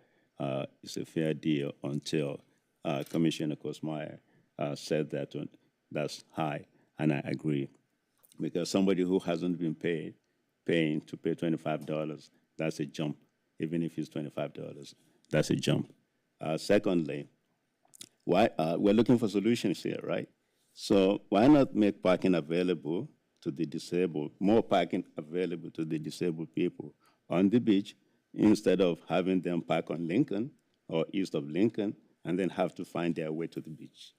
is a fair deal until Commissioner Kosmaier said that that's high, and I agree. Because somebody who hasn't been paying to pay $25, that's a jump. Even if it's $25, that's a jump. Secondly, we're looking for solutions here, right? So why not make parking available to the disabled, more parking available to the disabled people on the beach instead of having them park on Lincoln or east of Lincoln and then have to find their way to the beach?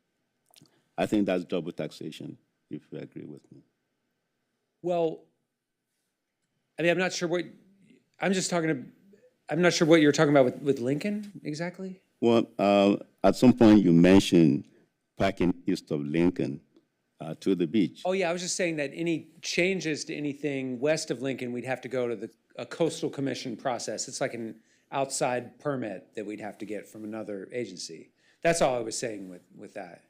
I think that's double taxation, if you agree with me. Well, I mean, I'm not sure what you're talking about with Lincoln exactly. Well, at some point you mentioned parking east of Lincoln to the beach. Oh, yeah, I was just saying that any changes to anything west of Lincoln, we'd have to go to a coastal commission process. It's like an outside permit that we'd have to get from another agency. That's all I was saying with that.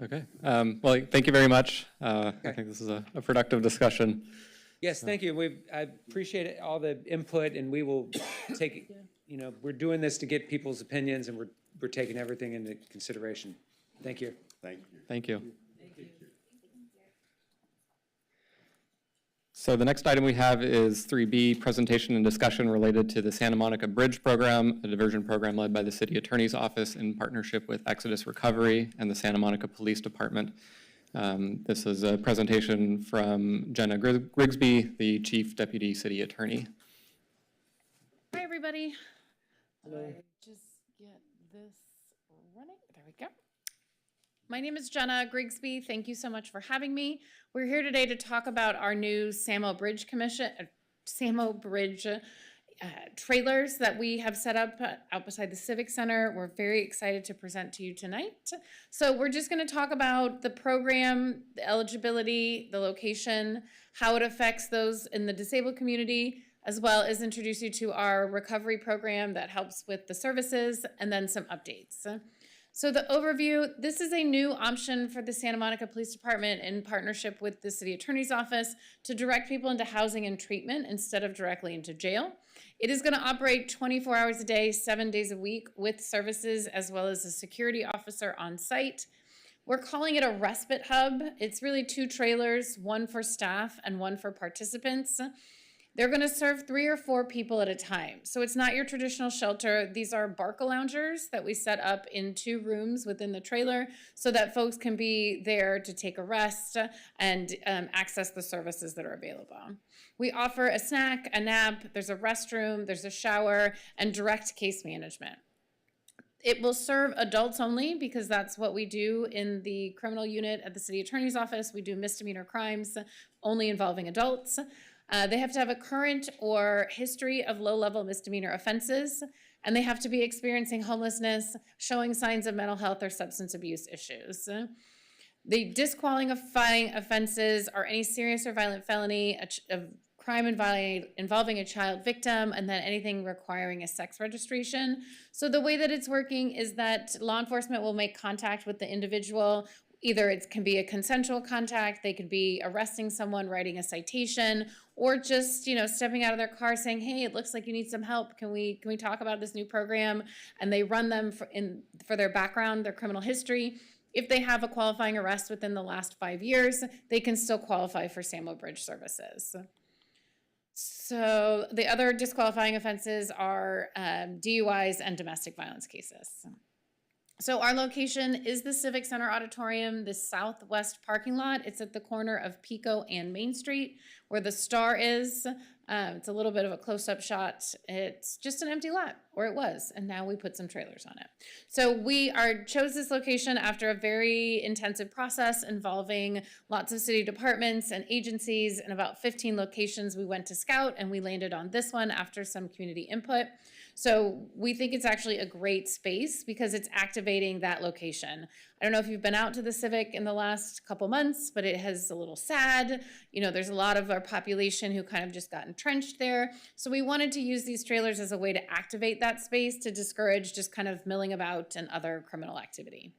Okay. Well, thank you very much. I think this is a productive discussion. Yes, thank you. I appreciate all the input, and we will take, we're doing this to get people's opinions, and we're taking everything into consideration. Thank you. Thank you. Thank you. So the next item we have is 3B, presentation and discussion related to the Santa Monica Bridge Program, a diversion program led by the City Attorney's Office in partnership with Exodus Recovery and the Santa Monica Police Department. This is a presentation from Jenna Grigsby, the Chief Deputy City Attorney. Hi, everybody. Hello. Just get this running. There we go. My name is Jenna Grigsby. Thank you so much for having me. We're here today to talk about our new Samo Bridge trailers that we have set up out beside the Civic Center. We're very excited to present to you tonight. So we're just going to talk about the program, the eligibility, the location, how it affects those in the disabled community, as well as introduce you to our recovery program that helps with the services, and then some updates. So the overview, this is a new option for the Santa Monica Police Department in partnership with the City Attorney's Office to direct people into housing and treatment instead of directly into jail. It is going to operate 24 hours a day, 7 days a week with services as well as a security officer on site. We're calling it a respite hub. It's really 2 trailers, one for staff and one for participants. They're going to serve 3 or 4 people at a time. So it's not your traditional shelter. These are Barca loungers that we set up in 2 rooms within the trailer so that folks can be there to take a rest and access the services that are available. We offer a snack, a nap, there's a restroom, there's a shower, and direct case management. It will serve adults only because that's what we do in the criminal unit at the City Attorney's Office. We do misdemeanor crimes only involving adults. They have to have a current or history of low-level misdemeanor offenses, and they have to be experiencing homelessness, showing signs of mental health or substance abuse issues. The disqualifying offenses are any serious or violent felony, a crime involving a child victim, and then anything requiring a sex registration. So the way that it's working is that law enforcement will make contact with the individual. Either it can be a consensual contact, they could be arresting someone, writing a citation, or just, stepping out of their car saying, hey, it looks like you need some help. Can we talk about this new program? And they run them for their background, their criminal history. If they have a qualifying arrest within the last 5 years, they can still qualify for Samo Bridge services. So the other disqualifying offenses are DUIs and domestic violence cases. So our location is the Civic Center Auditorium, the southwest parking lot. It's at the corner of Pico and Main Street where the Star is. It's a little bit of a close-up shot. It's just an empty lot, or it was, and now we put some trailers on it. So we chose this location after a very intensive process involving lots of city departments and agencies and about 15 locations we went to scout, and we landed on this one after some community input. So we think it's actually a great space because it's activating that location. I don't know if you've been out to the Civic in the last couple months, but it has a little sad. You know, there's a lot of our population who kind of just got entrenched there. So we wanted to use these trailers as a way to activate that space to discourage just kind of milling about and other criminal activity.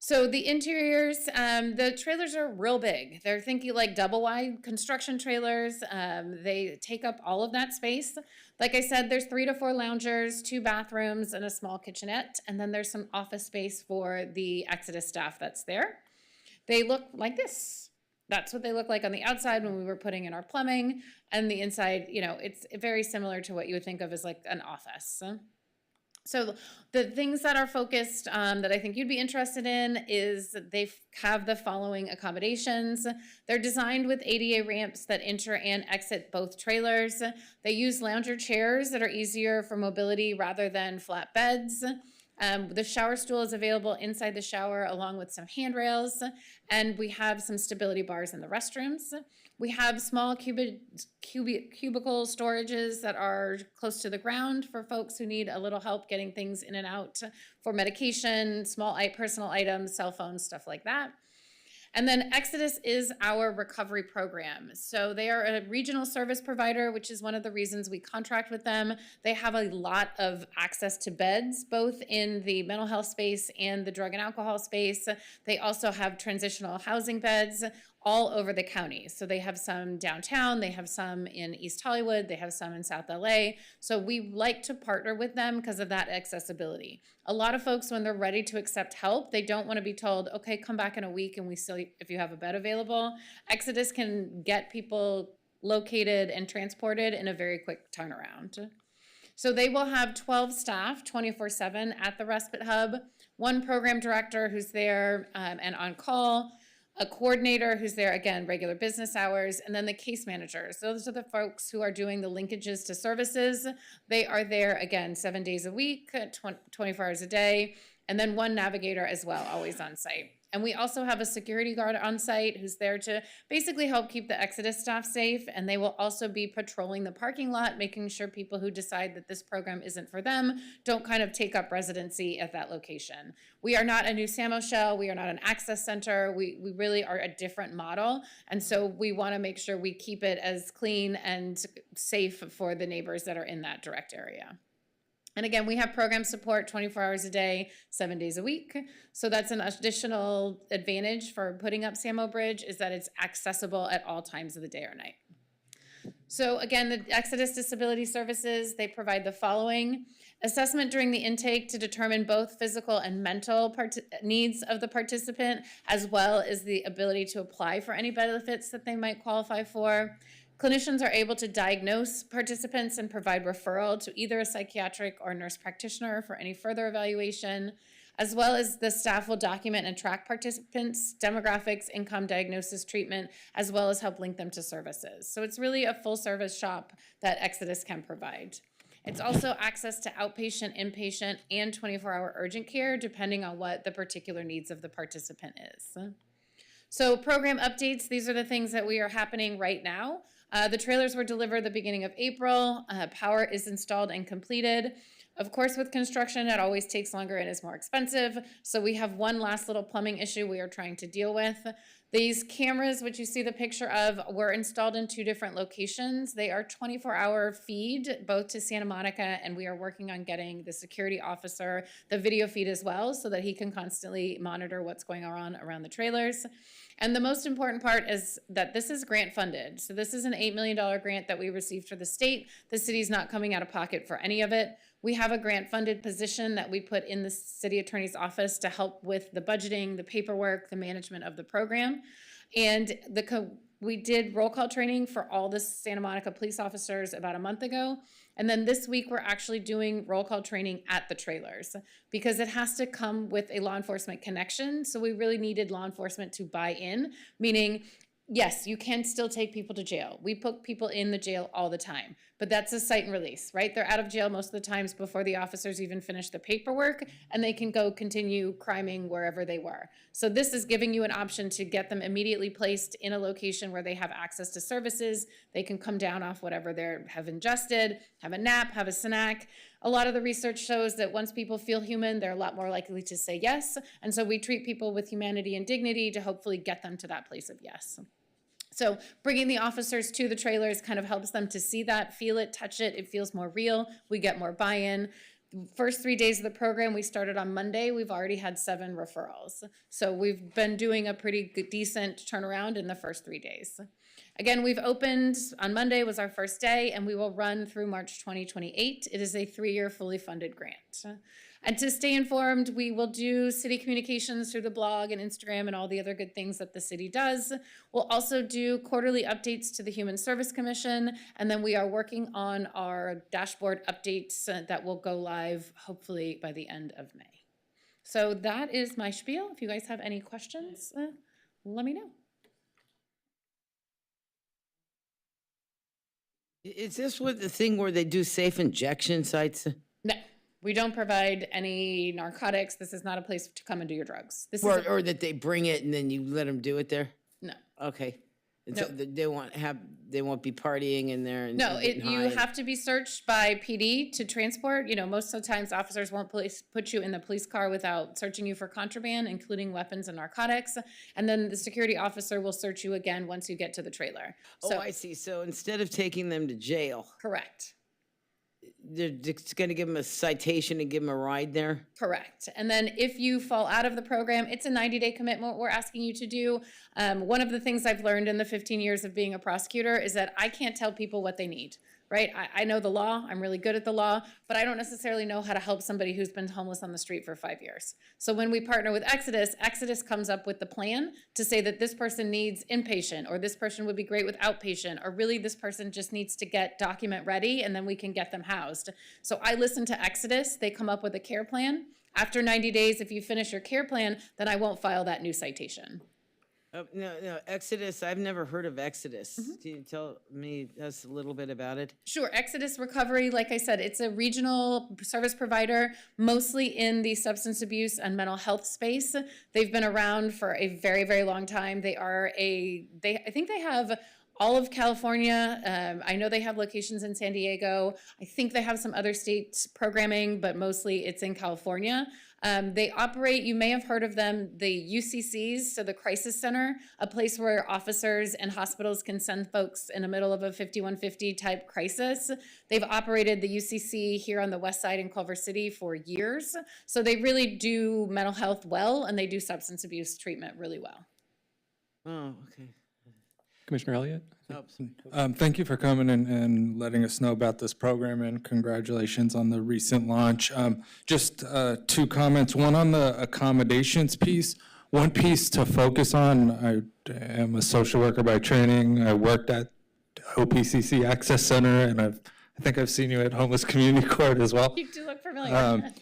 So the interiors, the trailers are real big. They're thinking like double wide construction trailers. They take up all of that space. Like I said, there's 3 to 4 loungers, 2 bathrooms, and a small kitchenette. And then there's some office space for the Exodus staff that's there. They look like this. That's what they look like on the outside when we were putting in our plumbing. And the inside, you know, it's very similar to what you would think of as like an office. So the things that are focused that I think you'd be interested in is they have the following accommodations. They're designed with ADA ramps that enter and exit both trailers. They use lounger chairs that are easier for mobility rather than flat beds. The shower stool is available inside the shower along with some handrails, and we have some stability bars in the restrooms. We have small cubicle storages that are close to the ground for folks who need a little help getting things in and out for medication, small personal items, cell phones, stuff like that. And then Exodus is our recovery program. So they are a regional service provider, which is one of the reasons we contract with them. They have a lot of access to beds, both in the mental health space and the drug and alcohol space. They also have transitional housing beds all over the county. So they have some downtown, they have some in East Hollywood, they have some in South LA. So we like to partner with them because of that accessibility. A lot of folks, when they're ready to accept help, they don't want to be told, okay, come back in a week and we still, if you have a bed available. Exodus can get people located and transported in a very quick turnaround. So they will have 12 staff 24/7 at the Respite Hub, 1 program director who's there and on call, a coordinator who's there, again, regular business hours, and then the case managers. Those are the folks who are doing the linkages to services. They are there, again, 7 days a week, 24 hours a day, and then 1 navigator as well, always on site. And we also have a security guard on site who's there to basically help keep the Exodus staff safe, and they will also be patrolling the parking lot, making sure people who decide that this program isn't for them don't kind of take up residency at that location. We are not a new Samo Shell, we are not an access center, we really are a different model, and so we want to make sure we keep it as clean and safe for the neighbors that are in that direct area. And again, we have program support 24 hours a day, 7 days a week. So that's an additional advantage for putting up Samo Bridge is that it's accessible at all times of the day or night. So again, the Exodus Disability Services, they provide the following: assessment during the intake to determine both physical and mental needs of the participant, as well as the ability to apply for any benefits that they might qualify for. Clinicians are able to diagnose participants and provide referral to either a psychiatric or nurse practitioner for any further evaluation, as well as the staff will document and track participants' demographics, income, diagnosis, treatment, as well as help link them to services. So it's really a full service shop that Exodus can provide. It's also access to outpatient, inpatient, and 24-hour urgent care, depending on what the particular needs of the participant is. So program updates, these are the things that we are happening right now. The trailers were delivered the beginning of April. Power is installed and completed. Of course, with construction, it always takes longer and is more expensive. So we have one last little plumbing issue we are trying to deal with. These cameras, which you see the picture of, were installed in 2 different locations. They are 24-hour feed, both to Santa Monica, and we are working on getting the security officer the video feed as well so that he can constantly monitor what's going on around the trailers. And the most important part is that this is grant funded. So this is an $8 million grant that we received for the state. The city's not coming out of pocket for any of it. We have a grant funded position that we put in the city attorney's office to help with the budgeting, the paperwork, the management of the program. And we did roll call training for all the Santa Monica police officers about a month ago. And then this week, we're actually doing roll call training at the trailers because it has to come with a law enforcement connection. So we really needed law enforcement to buy in, meaning, yes, you can still take people to jail. We put people in the jail all the time, but that's a cite and release, right? They're out of jail most of the times before the officers even finish the paperwork, and they can go continue criming wherever they were. So this is giving you an option to get them immediately placed in a location where they have access to services. They can come down off whatever they have ingested, have a nap, have a snack. a lot of the research shows that once people feel human, they're a lot more likely to say yes. And so we treat people with humanity and dignity to hopefully get them to that place of yes. So bringing the officers to the trailers kind of helps them to see that, feel it, touch it. It feels more real. We get more buy-in. First 3 days of the program, we started on Monday. We've already had 7 referrals. So we've been doing a pretty good, decent turnaround in the first 3 days. Again, we've opened, on Monday was our first day, and we will run through March 2028. It is a 3-year fully funded grant. And to stay informed, we will do city communications through the blog and Instagram and all the other good things that the city does. We'll also do quarterly updates to the Human Service Commission, and then we are working on our dashboard updates that will go live hopefully by the end of May. So that is my spiel. If you guys have any questions, let me know. Is this what the thing where they do safe injection sites? No, we don't provide any narcotics. This is not a place to come and do your drugs. This is Or that they bring it and then you let them do it there? no. Okay. And No. so they won't be partying in there and No, getting you high? have to be searched by PD to transport. You know, most of the times officers won't put you in the police car without searching you for contraband, including weapons and narcotics. And then the security officer will search you again once you get to the trailer. Oh, So, I see. So instead of taking them to jail, correct. they're just gonna give them a citation and give them a ride there? Correct. And then if you fall out of the program, it's a 90-day commitment we're asking you to do. One of the things I've learned in the 15 years of being a prosecutor is that I can't tell people what they need, right? I know the law, I'm really good at the law, but I don't necessarily know how to help somebody who's been homeless on the street for 5 years. So when we partner with Exodus, Exodus comes up with the plan to say that this person needs inpatient, or this person would be great with outpatient, or really this person just needs to get document ready and then we can get them housed. So I listen to Exodus, they come up with a care plan. After 90 days, if you finish your care plan, then I won't file that new citation. No, Exodus, I've never heard of Exodus. Mm-hmm. Can you tell me us a little bit about it? Sure. Exodus Recovery, like I said, it's a regional service provider, mostly in the substance abuse and mental health space. They've been around for a very, very long time. I think they have all of California. I know they have locations in San Diego. I think they have some other state programming, but mostly it's in California. They operate, you may have heard of them, the UCCs, so the Crisis Center, a place where officers and hospitals can send folks in the middle of a 5150 type crisis. They've operated the UCC here on the west side in Culver City for years. So they really do mental health well, and they do substance abuse treatment really well. Oh, okay. Commissioner Elliott? Thank you for coming and letting us know about this program, and congratulations on the recent launch. Just 2 comments, one on the accommodations piece. One piece to focus on, I am a social worker by training. I worked at OPCC Access Center, and I think I've seen you at Homeless Community Court as well. You do look familiar.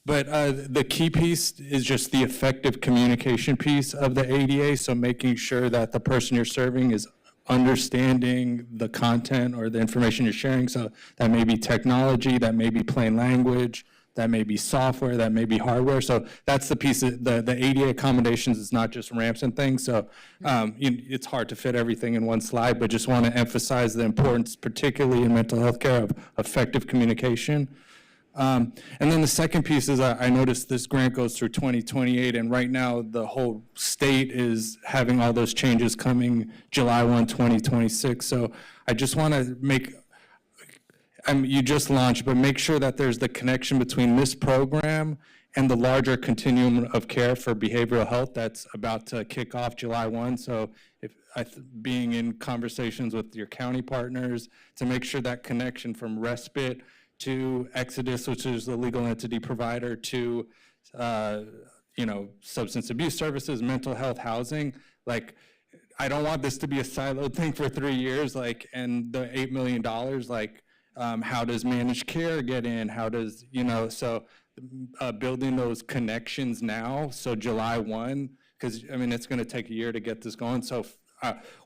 But the key piece is just the effective communication piece of the ADA, so making sure that the person you're serving is understanding the content or the information you're sharing. So that may be technology, that may be plain language, that may be software, that may be hardware. So that's the piece of the ADA accommodations is not just ramps and things. So it's hard to fit everything in one slide, but just want to emphasize the importance, particularly in mental health care, of effective communication. And then the second piece is I noticed this grant goes through 2028, and right now the whole state is having all those changes coming July 1, 2026. So I just want to you just launched, but make sure that there's the connection between this program and the larger continuum of care for behavioral health that's about to kick off July 1. So being in conversations with your county partners to make sure that connection from respite to Exodus, which is the legal entity provider, to substance abuse services, mental health, housing. Like, I don't want this to be a siloed thing for 3 years. And the $8 million. How does managed care get in? How does building those connections now? So July 1, because it's going to take a year to get this going. So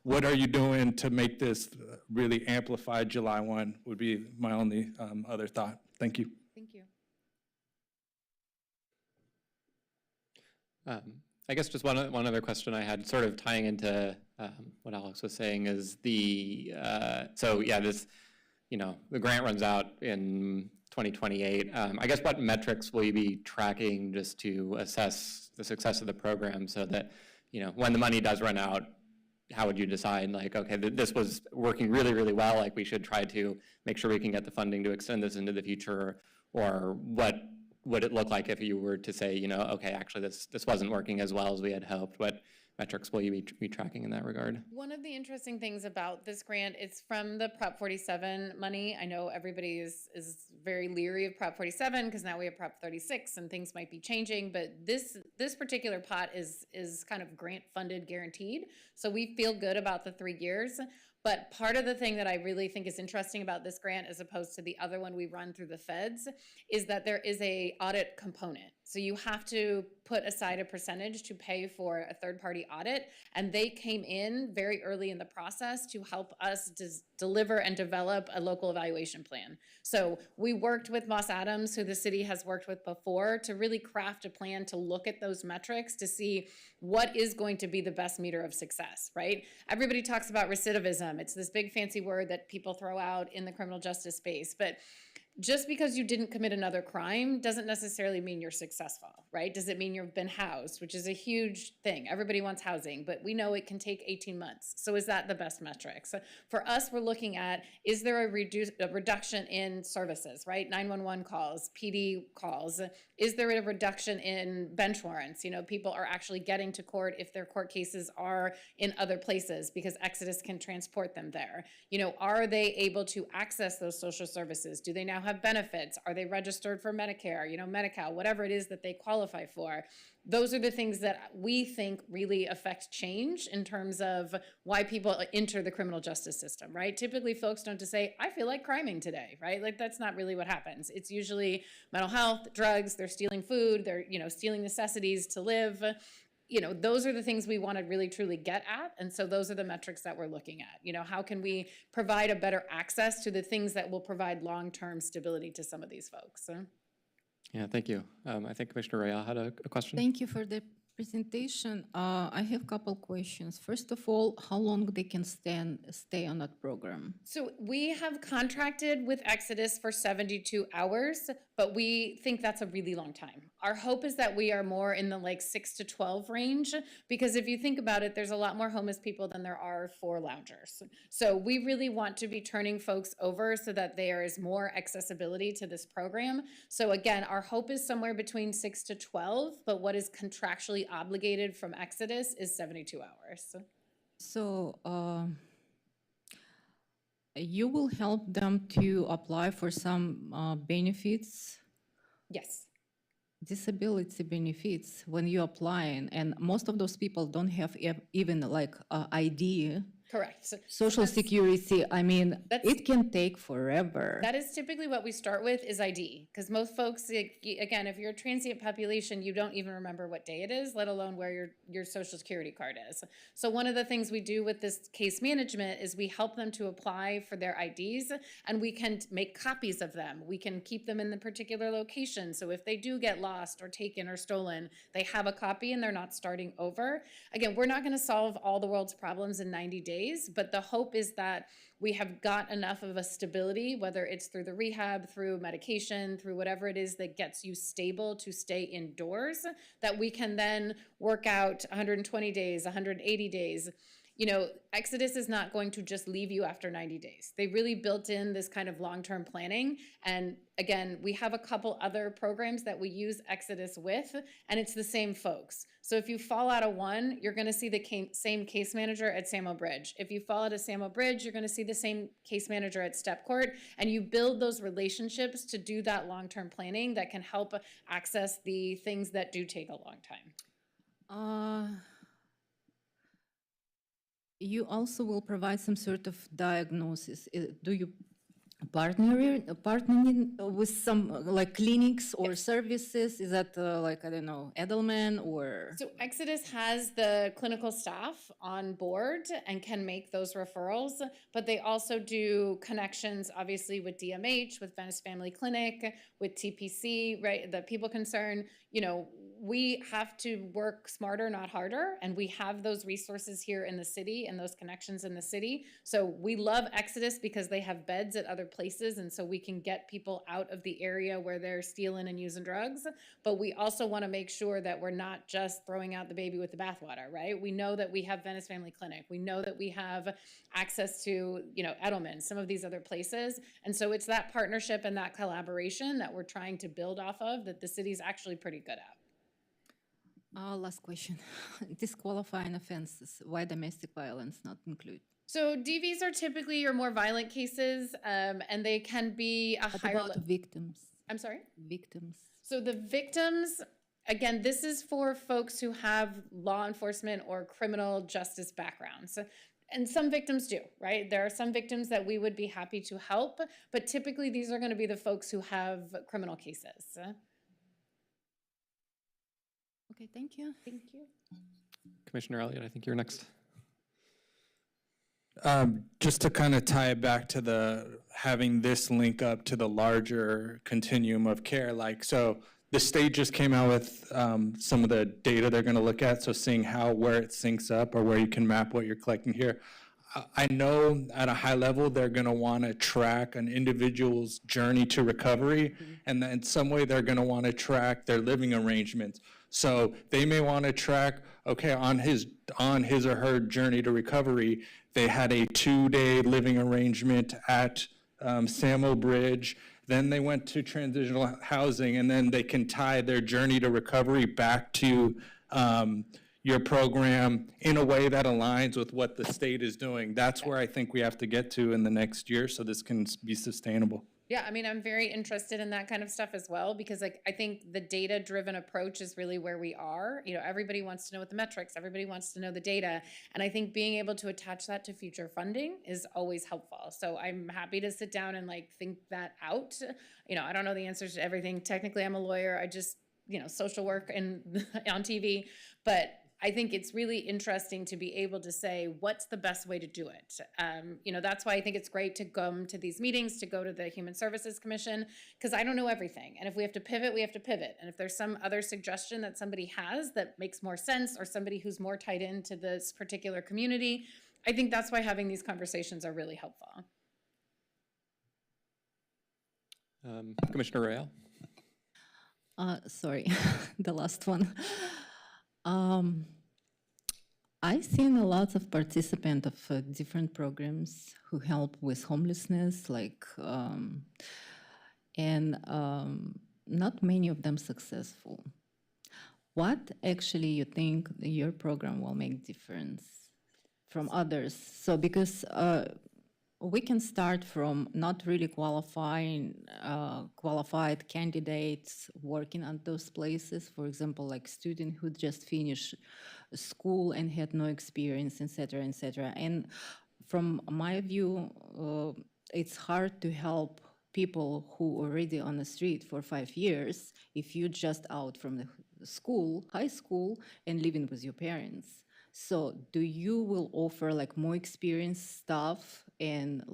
what are you doing to make this really amplified July 1 would be my only other thought. Thank you. Thank you. I guess just one other question I had, sort of tying into what Alex was saying, is this the grant runs out in 2028. I guess what metrics will you be tracking just to assess the success of the program so that, when the money does run out, how would you decide, like, okay, this was working really, really well, like we should try to make sure we can get the funding to extend this into the future, or what would it look like if you were to say, okay, actually this wasn't working as well as we had hoped? What metrics will you be tracking in that regard? One of the interesting things about this grant, it's from the Prop 47 money. I know everybody is very leery of Prop 47 because now we have Prop 36 and things might be changing, but this particular pot is kind of grant funded, guaranteed. So we feel good about the 3 years. But part of the thing that I really think is interesting about this grant, as opposed to the other one we run through the feds, is that there is a audit component. So you have to put aside a percentage to pay for a third-party audit, and they came in very early in the process to help us deliver and develop a local evaluation plan. So we worked with Moss Adams, who the city has worked with before, to really craft a plan to look at those metrics to see what is going to be the best meter of success, right? Everybody talks about recidivism. It's this big fancy word that people throw out in the criminal justice space, but just because you didn't commit another crime doesn't necessarily mean you're successful, right? Does it mean you've been housed, which is a huge thing. Everybody wants housing, but we know it can take 18 months. So is that the best metric? So for us, we're looking at, is there a reduction in services, right? 911 calls, PD calls. Is there a reduction in bench warrants? People are actually getting to court if their court cases are in other places because Exodus can transport them there. Are they able to access those social services? Do they now have benefits? Are they registered for Medicare, Medi-Cal, whatever it is that they qualify for? Those are the things that we think really affect change in terms of why people enter the criminal justice system, right? Typically, folks don't just say, I feel like criming today, right? Like, that's not really what happens. It's usually mental health, drugs, they're stealing food, they're, stealing necessities to live. Those are the things we want to really truly get at. And so those are the metrics that we're looking at. How can we provide a better access to the things that will provide long-term stability to some of these folks? Yeah, thank you. I think Commissioner Real had a question. Thank you for the presentation. I have a couple questions. First of all, how long they can stay on that program? So we have contracted with Exodus for 72 hours, but we think that's a really long time. Our hope is that we are more in the 6 to 12 range, because if you think about it, there's a lot more homeless people than there are for loungers. So we really want to be turning folks over so that there is more accessibility to this program. So again, our hope is somewhere between 6 to 12, but what is contractually obligated from Exodus is 72 hours. So you will help them to apply for some benefits? Yes. Disability benefits when you apply, and most of those people don't have even ID. Correct. Social security, it can take forever. That is typically what we start with is ID, because most folks, again, if you're a transient population, you don't even remember what day it is, let alone where your social security card is. So one of the things we do with this case management is we help them to apply for their IDs, and we can make copies of them. We can keep them in the particular location. So if they do get lost or taken or stolen, they have a copy and they're not starting over. Again, we're not going to solve all the world's problems in 90 days. But the hope is that we have got enough of a stability, whether it's through the rehab, through medication, through whatever it is that gets you stable to stay indoors, that we can then work out 120 days, 180 days. Exodus is not going to just leave you after 90 days. They really built in this kind of long-term planning. And again, we have a couple other programs that we use Exodus with, and it's the same folks. So if you fall out of one, you're going to see the same case manager at Samo Bridge. If you fall out of Samo Bridge, you're going to see the same case manager at Step Court, and you build those relationships to do that long-term planning that can help access the things that do take a long time. You also will provide some sort of diagnosis. Do you partnering with some clinics or services? Is that Edelman or? So Exodus has the clinical staff on board and can make those referrals, but they also do connections, obviously, with DMH, with Venice Family Clinic, with TPC, right? The People Concern. we have to work smarter, not harder, and we have those resources here in the city and those connections in the city. So we love Exodus because they have beds at other places, and so we can get people out of the area where they're stealing and using drugs. But we also want to make sure that we're not just throwing out the baby with the bathwater, right? We know that we have Venice Family Clinic. We know that we have access to, Edelman, some of these other places. And so it's that partnership and that collaboration that we're trying to build off of that the city's actually pretty good at. Last question. Disqualifying offenses, why domestic violence not included? So DVs are typically your more violent cases, and they can be a What higher. about victims? I'm sorry? Victims. So the victims, again, this is for folks who have law enforcement or criminal justice backgrounds. And some victims do, right? There are some victims that we would be happy to help, but typically these are going to be the folks who have criminal cases. Okay, thank you. Thank you. Commissioner Elliott, I think you're next. Just to kind of tie it back to the having this link up to the larger continuum of care, so the state just came out with some of the data they're going to look at, so seeing where it syncs up or where you can map what you're collecting here. I know at a high level they're going to want to track an individual's journey to recovery, and then in some way they're going to want to track their living arrangements. So they may want to track, okay, on his or her journey to recovery, they had a 2-day living arrangement at Samo Bridge, then they went to transitional housing, and then they can tie their journey to recovery back to your program in a way that aligns with what the state is doing. That's where I think we have to get to in the next year so this can be sustainable. Yeah, I mean, I'm very interested in that kind of stuff as well, because I think the data-driven approach is really where we are. Everybody wants to know what the metrics, everybody wants to know the data. And I think being able to attach that to future funding is always helpful. So I'm happy to sit down and think that out. I don't know the answers to everything. Technically, I'm a lawyer. I just, social work and on TV, but I think it's really interesting to be able to say, what's the best way to do it? That's why I think it's great to come to these meetings, to go to the Human Services Commission, because I don't know everything. And if we have to pivot, we have to pivot. And if there's some other suggestion that somebody has that makes more sense, or somebody who's more tied into this particular community, I think that's why having these conversations are really helpful. Commissioner Royale? Sorry, the last one. I've seen a lot of participants of different programs who help with homelessness, and not many of them successful. What actually you think your program will make difference from others? So because we can start from not really qualified candidates working at those places. For example, like student who just finished school and had no experience, et cetera, et cetera. And from my view, it's hard to help people who are already on the street for 5 years if you're just out from the high school, and living with your parents. So do you will offer more experienced staff, and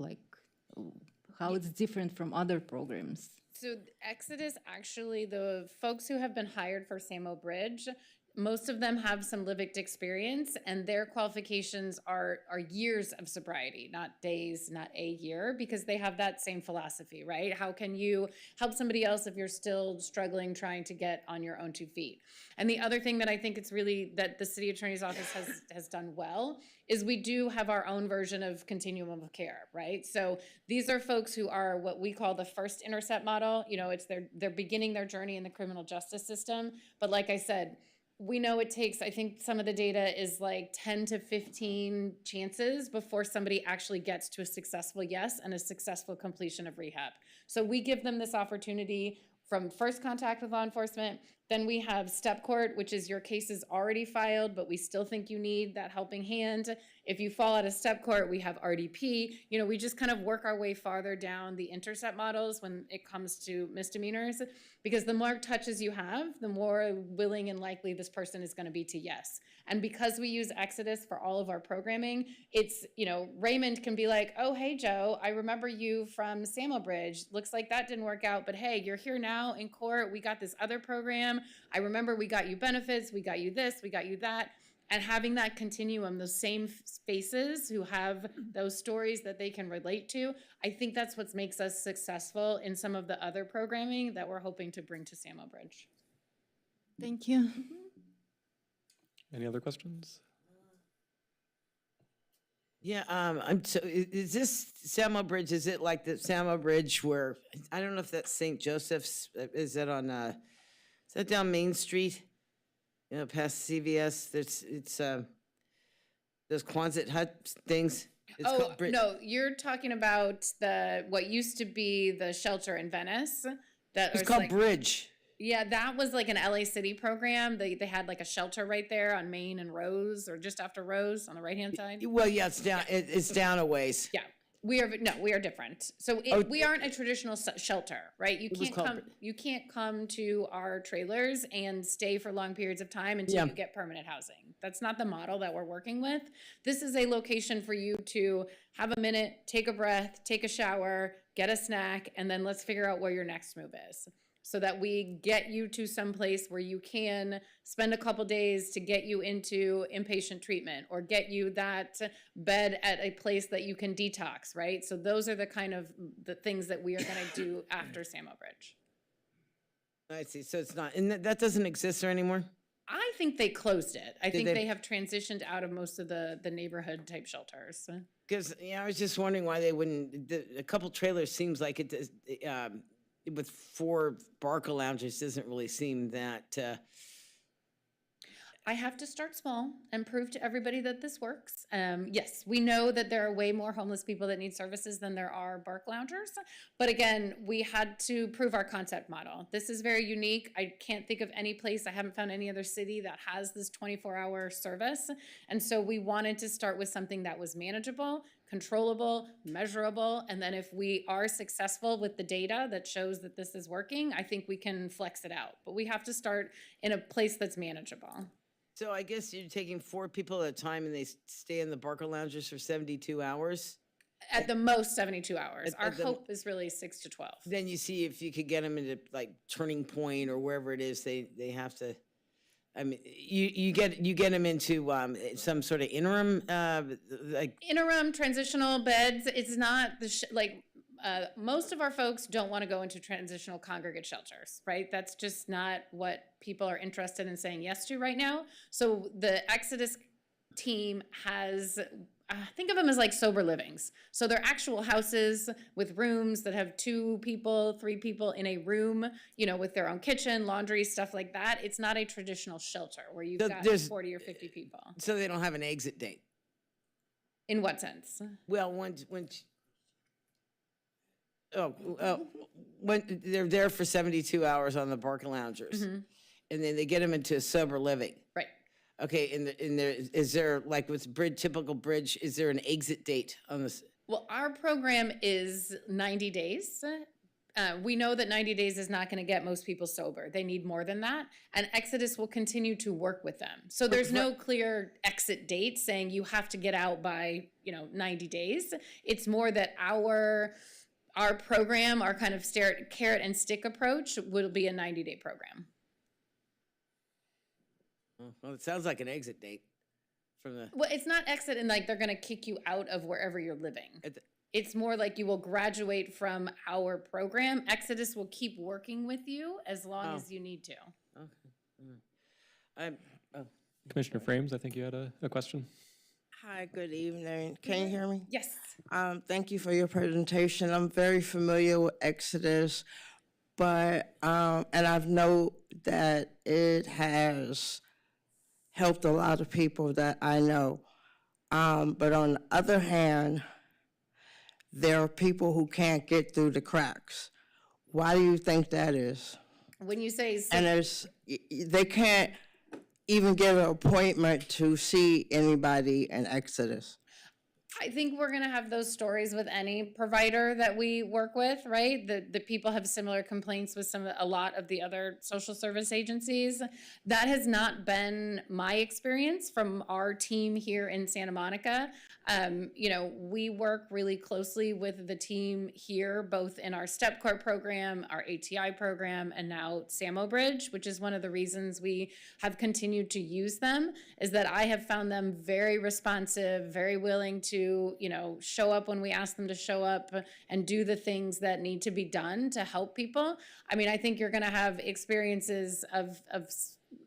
how it's different from other programs? So Exodus, actually, the folks who have been hired for Samo Bridge, most of them have some lived experience, and their qualifications are years of sobriety, not days, not a year, because they have that same philosophy, right? How can you help somebody else if you're still struggling, trying to get on your own 2 feet? And the other thing that I think it's really that the city attorney's office has done well is we do have our own version of continuum of care, right? So these are folks who are what we call the first intercept model. It's they're beginning their journey in the criminal justice system. But like I said, we know it takes, I think some of the data is 10 to 15 chances before somebody actually gets to a successful yes and a successful completion of rehab. So we give them this opportunity from first contact with law enforcement. Then we have step court, which is your case is already filed, but we still think you need that helping hand. If you fall out of step court, we have RDP. We just kind of work our way farther down the intercept models when it comes to misdemeanors, because the more touches you have, the more willing and likely this person is going to be to yes. And because we use Exodus for all of our programming, it's, Raymond can be like, oh, hey, Joe, I remember you from Samo Bridge. Looks like that didn't work out, but hey, you're here now in court. We got this other program. program. I remember we got you benefits, we got you this, we got you that. And having that continuum, those same spaces who have those stories that they can relate to, I think that's what makes us successful in some of the other programming that we're hoping to bring to Samo Bridge. Thank you. Any other questions? Yeah, is this Samo Bridge, is it like the Samo Bridge where, I don't know if that's St. Joseph's, is that on, is that down Main Street? You know, past CVS, those Quonset hut things? It's Oh, called Bridge. no, you're talking about what used to be the shelter in Venice. That It's was called like, Bridge. yeah, that was like an LA City program. They had like a shelter right there on Main and Rose, or just after Rose on the right-hand side. Well, yeah, it's down, it's down a ways. Yeah, we are different. So we aren't a traditional shelter, right? You can't come to our trailers and stay for long periods of time until you get permanent housing. That's not the model that we're working with. This is a location for you to have a minute, take a breath, take a shower, get a snack, and then let's figure out where your next move is, so that we get you to some place where you can spend a couple days to get you into inpatient treatment, or get you that bed at a place that you can detox, right? So those are the kind of the things that we are going to do after Samo Bridge. I see, so it's not, and that doesn't exist there anymore? I think they closed it. I think they- they have transitioned out of most of the neighborhood type shelters. Because, I was just wondering why they wouldn't, a couple trailers seems like it does, with 4 Barca lounges doesn't really seem that, I have to start small and prove to everybody that this works. Yes, we know that there are way more homeless people that need services than there are bark loungers. But again, we had to prove our concept model. This is very unique. I can't think of any place, I haven't found any other city that has this 24-hour service. And so we wanted to start with something that was manageable, controllable, measurable. And then if we are successful with the data that shows that this is working, I think we can flex it out. But we have to start in a place that's manageable. so I guess you're taking 4 people at a time and they stay in the Barca lounges for 72 hours? At the most 72 hours. Our At the- hope is really 6 to 12. Then you see if you could get them into like Turning Point or wherever it is they have to, I mean, you get them into some sort of interim, like, Interim transitional beds, it's not most of our folks don't want to go into transitional congregate shelters, right? That's just not what people are interested in saying yes to right now. So the Exodus team has, think of them as like sober livings. So they're actual houses with rooms that have 2 people, 3 people in a room, with their own kitchen, laundry, stuff like that. It's not a traditional shelter where you've got 40 or 50 people. so they don't have an exit date. In what sense? Well, when they're there for 72 hours on the Barca loungers, and then they get them into sober living. Right. Okay, and there is there, like with typical Bridge, is there an exit date on this? Well, our program is 90 days. We know that 90 days is not going to get most people sober. They need more than that. And Exodus will continue to work with them. So there's no clear exit date saying you have to get out by, 90 days. It's more that our program, our kind of carrot and stick approach will be a 90-day program. Well, it sounds like an exit date from the. Well, it's not exit and like they're going to kick you out of wherever you're living. It's more like you will graduate from our program. Exodus will keep working with you as long as you need to. Okay. Commissioner Frames, I think you had a question. Hi, good evening. Can you hear me? Yes. Thank you for your presentation. I'm very familiar with Exodus, but, and I've known that it has helped a lot of people that I know. But on the other hand, there are people who can't get through the cracks. Why do you think that is? When you say... And they can't even get an appointment to see anybody in Exodus. I think we're gonna have those stories with any provider that we work with, right? The people have similar complaints with a lot of the other social service agencies. That has not been my experience from our team here in Santa Monica. We work really closely with the team here, both in our STEP Corps program, our ATI program, and now SAMO Bridge, which is one of the reasons we have continued to use them, is that I have found them very responsive, very willing to, show up when we ask them to show up and do the things that need to be done to help people. I mean, I think you're going to have experiences of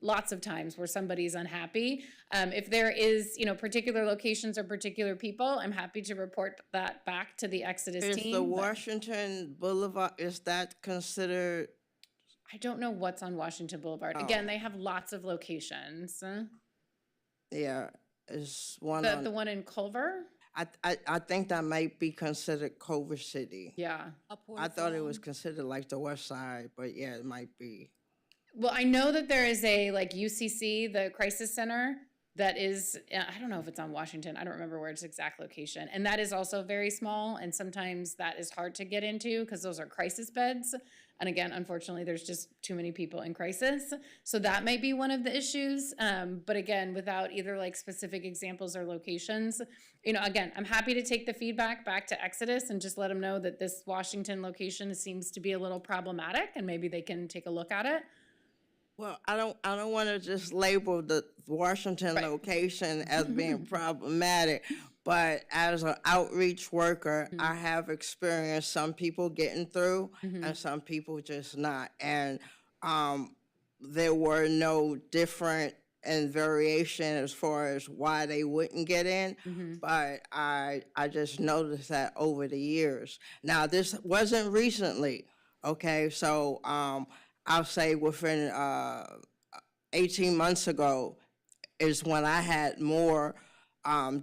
lots of times where somebody's unhappy. If there is, particular locations or particular people, I'm happy to report that back to the Exodus Is team. the but Washington Boulevard, is that considered? I don't know what's on Washington Boulevard. Again, they have lots of locations. Yeah, is one The one in Culver? I think that might be considered Culver City. Yeah. I thought it was considered like the west side, but yeah, it might be. Well, I know that there is a UCC, the crisis center, that is, I don't know if it's on Washington. I don't remember where its exact location. And that is also very small. And sometimes that is hard to get into because those are crisis beds. And again, unfortunately, there's just too many people in crisis. So that might be one of the issues. But again, without either specific examples or locations, again, I'm happy to take the feedback back to Exodus and just let them know that this Washington location seems to be a little problematic and maybe they can take a look at it. Well, I don't want to just label the Washington location as being problematic, but as an outreach worker, I have experienced some people getting through and some people just not. And there were no different and variation as far as why they wouldn't get in, but I just noticed that over the years. Now, this wasn't recently, okay? So I'll say within 18 months ago is when I had more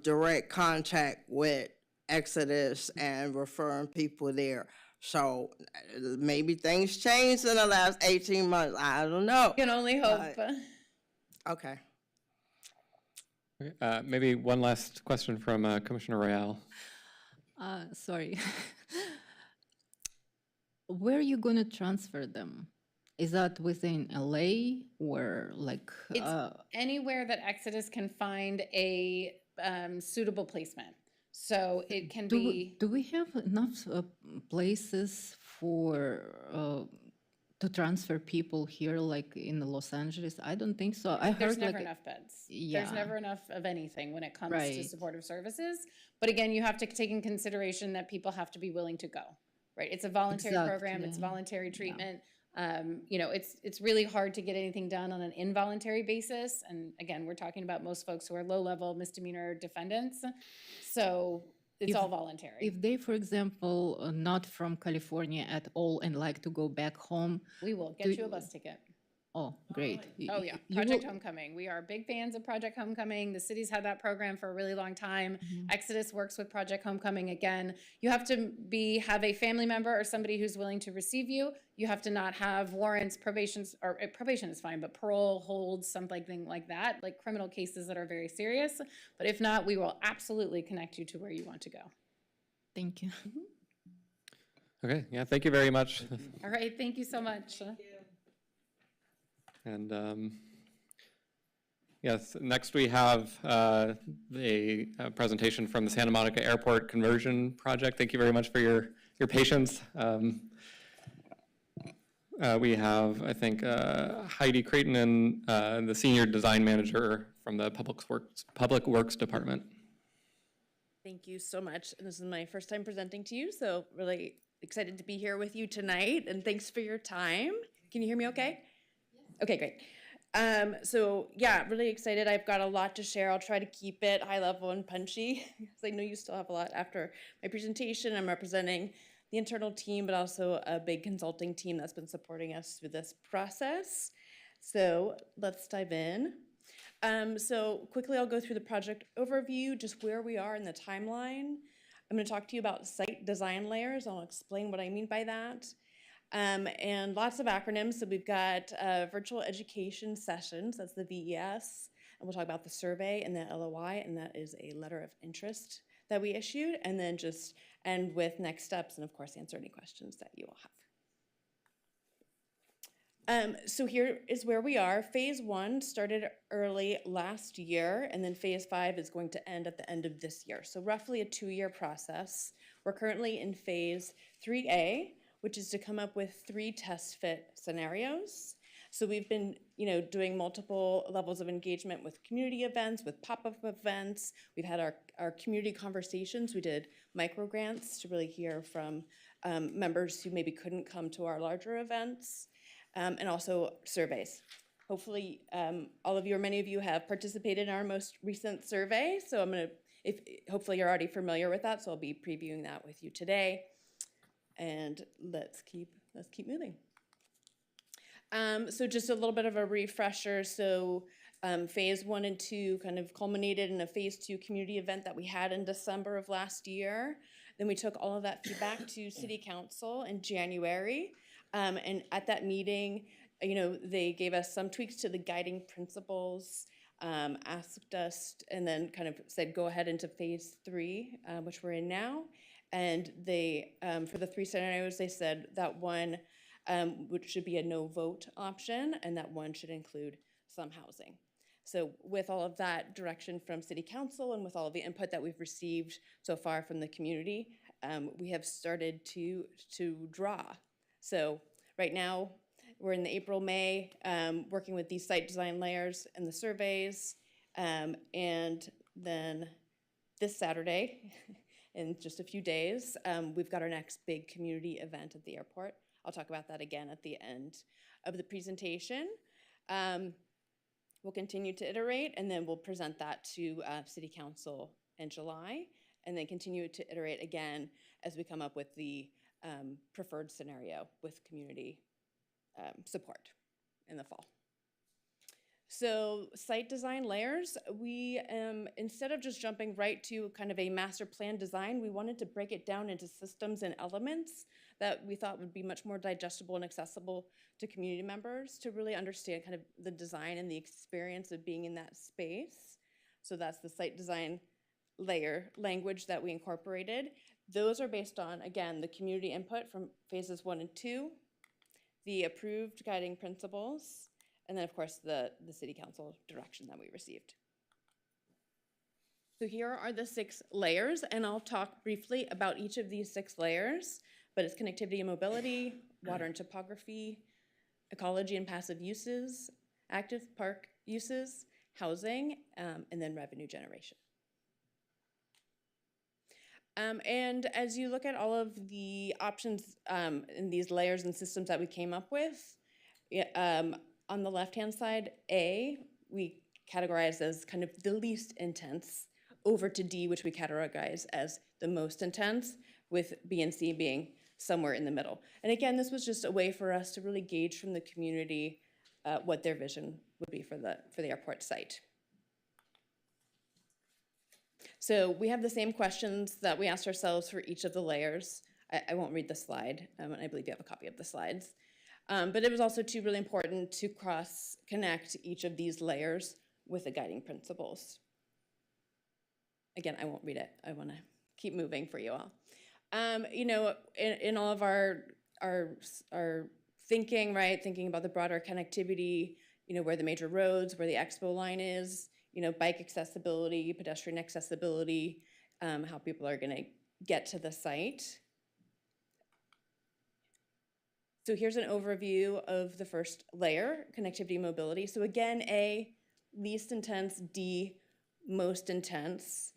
direct contact with Exodus and referring people there. So maybe things changed in the last 18 months. I don't know. You can only hope. Okay. Maybe one last question from Commissioner Royale. Sorry. Where are you going to transfer them? Is that within LA or It's anywhere that Exodus can find a suitable placement. So it can be. Do we have enough places for to transfer people here, like in Los Angeles? I don't think so. I There's heard never enough beds. Yeah. There's never enough of anything when it comes to Right. supportive services. But again, you have to take in consideration that people have to be willing to go, right? It's a voluntary program. It's Exactly. voluntary treatment. It's really hard to get anything done on an involuntary basis. And again, we're talking about most folks who are low-level misdemeanor defendants. So it's all voluntary. If they, for example, are not from California at all and like to go back home, We will get you a bus ticket. oh, great. Oh, yeah. You Project will- Homecoming. We are big fans of Project Homecoming. The city's had that program for a really long time. Exodus works with Project Homecoming again. You have to have a family member or somebody who's willing to receive you. You have to not have warrants, probation is fine, but parole, holds, something like that, like criminal cases that are very serious. But if not, we will absolutely connect you to where you want to go. Thank you. Okay, yeah, thank you very much. All right, thank you so much. And yes, next we have the presentation from the Santa Monica Airport Conversion Project. Thank you very much for your patience. We have, I think, Heidi Creighton and the Senior Design Manager from the Public Works Department. Thank you so much. And this is my first time presenting to you, so really excited to be here with you tonight, and thanks for your time. Can you hear me okay? Okay, great. So yeah, really excited. I've got a lot to share. I'll try to keep it high level and punchy, because I know you still have a lot after my presentation. I'm representing the internal team, but also a big consulting team that's been supporting us through this process. So let's dive in. So quickly, I'll go through the project overview, just where we are in the timeline. I'm going to talk to you about site design layers. I'll explain what I mean by that. And lots of acronyms. So we've got virtual education sessions, that's the VES. And we'll talk about the survey and the LOI, and that is a letter of interest that we issued, and then just end with next steps and of course answer any questions that you all have. So here is where we are. Phase 1 started early last year, and then phase 5 is going to end at the end of this year. So roughly a 2-year process. We're currently in phase 3A, which is to come up with 3 test fit scenarios. So we've been, doing multiple levels of engagement with community events, with pop-up events. We've had our community conversations. We did micro grants to really hear from members who maybe couldn't come to our larger events. And also surveys. Hopefully, all of you or many of you have participated in our most recent survey. So hopefully you're already familiar with that. So I'll be previewing that with you today. And let's keep moving. So just a little bit of a refresher. So phase 1 and 2 kind of culminated in a phase 2 community event that we had in December of last year. Then we took all of that feedback to City Council in January. And at that meeting, they gave us some tweaks to the guiding principles, asked us, and then kind of said, go ahead into phase 3, which we're in now. And they, for the 3 scenarios, they said that one which should be a no vote option, and that one should include some housing. So with all of that direction from City Council and with all of the input that we've received so far from the community, we have started to draw. So right now, we're in the April, May, working with these site design layers and the surveys. And then this Saturday, in just a few days, we've got our next big community event at the airport. I'll talk about that again at the end of the presentation. We'll continue to iterate, and then we'll present that to City Council in July, and then continue to iterate again as we come up with the preferred scenario with community support in the fall. So site design layers, we, instead of just jumping right to kind of a master plan design, we wanted to break it down into systems and elements that we thought would be much more digestible and accessible to community members to really understand kind of the design and the experience of being in that space. So that's the site design layer language that we incorporated. Those are based on, again, the community input from phases 1 and 2, the approved guiding principles, and then of course the City Council direction that we received. So here are the 6 layers, and I'll talk briefly about each of these 6 layers, but it's connectivity and mobility, water and topography, ecology and passive uses, active park uses, housing, and then revenue generation. And as you look at all of the options in these layers and systems that we came up with, on the left-hand side, A, we categorize as kind of the least intense, over to D, which we categorize as the most intense, with B and C being somewhere in the middle. And again, this was just a way for us to really gauge from the community what their vision would be for the airport site. So we have the same questions that we asked ourselves for each of the layers. I won't read the slide, and I believe you have a copy of the slides. But it was also too really important to cross-connect each of these layers with the guiding principles. Again, I won't read it. I want to keep moving for you all. In all of our thinking, right, thinking about the broader connectivity, where the major roads, where the expo line is, bike accessibility, pedestrian accessibility, how people are going to get to the site. So here's an overview of the first layer, connectivity and mobility. So again, A, least intense, D, most intense.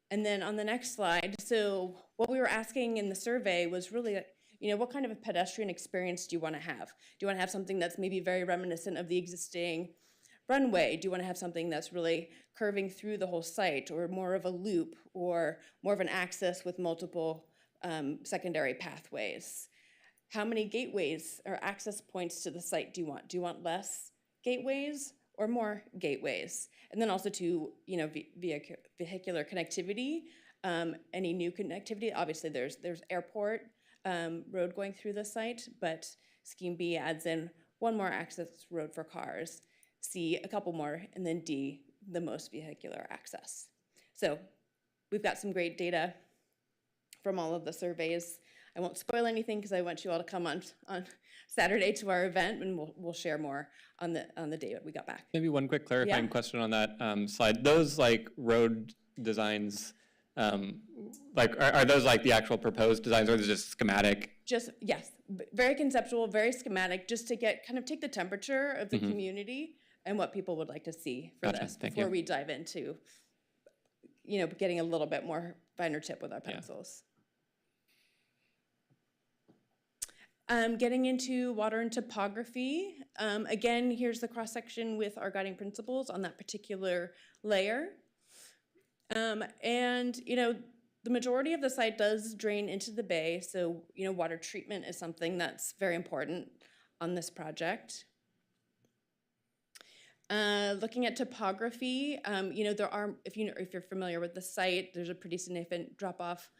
And then on the next slide, so what we were asking in the survey was really, what kind of a pedestrian experience do you want to have? Do you want to have something that's maybe very reminiscent of the existing runway? Do you want to have something that's really curving through the whole site, or more of a loop, or more of an access with multiple secondary pathways? How many gateways or access points to the site do you want? Do you want less gateways or more gateways? And then also to, vehicular connectivity, any new connectivity. Obviously there's airport road going through the site, but Scheme B adds in one more access road for cars, C, a couple more, and then D, the most vehicular access. So we've got some great data from all of the surveys. I won't spoil anything because I want you all to come on Saturday to our event, and we'll share more on the day that we got back. Maybe one quick clarifying Yeah. question on that slide. Those like road designs, like are those like the actual proposed designs, or is it just schematic? Just, yes, very conceptual, very schematic, just to take the temperature of the community and what people would like to see for Gotcha, this thank before you. we dive into, getting a little bit more finer tip with our pencils. Getting into water and topography. Again, here's the cross-section with our guiding principles on that particular layer. And, the majority of the site does drain into the bay, so, water treatment is something that's very important on this project. Looking at topography, there are, if you're familiar with the site, there's a pretty significant drop-off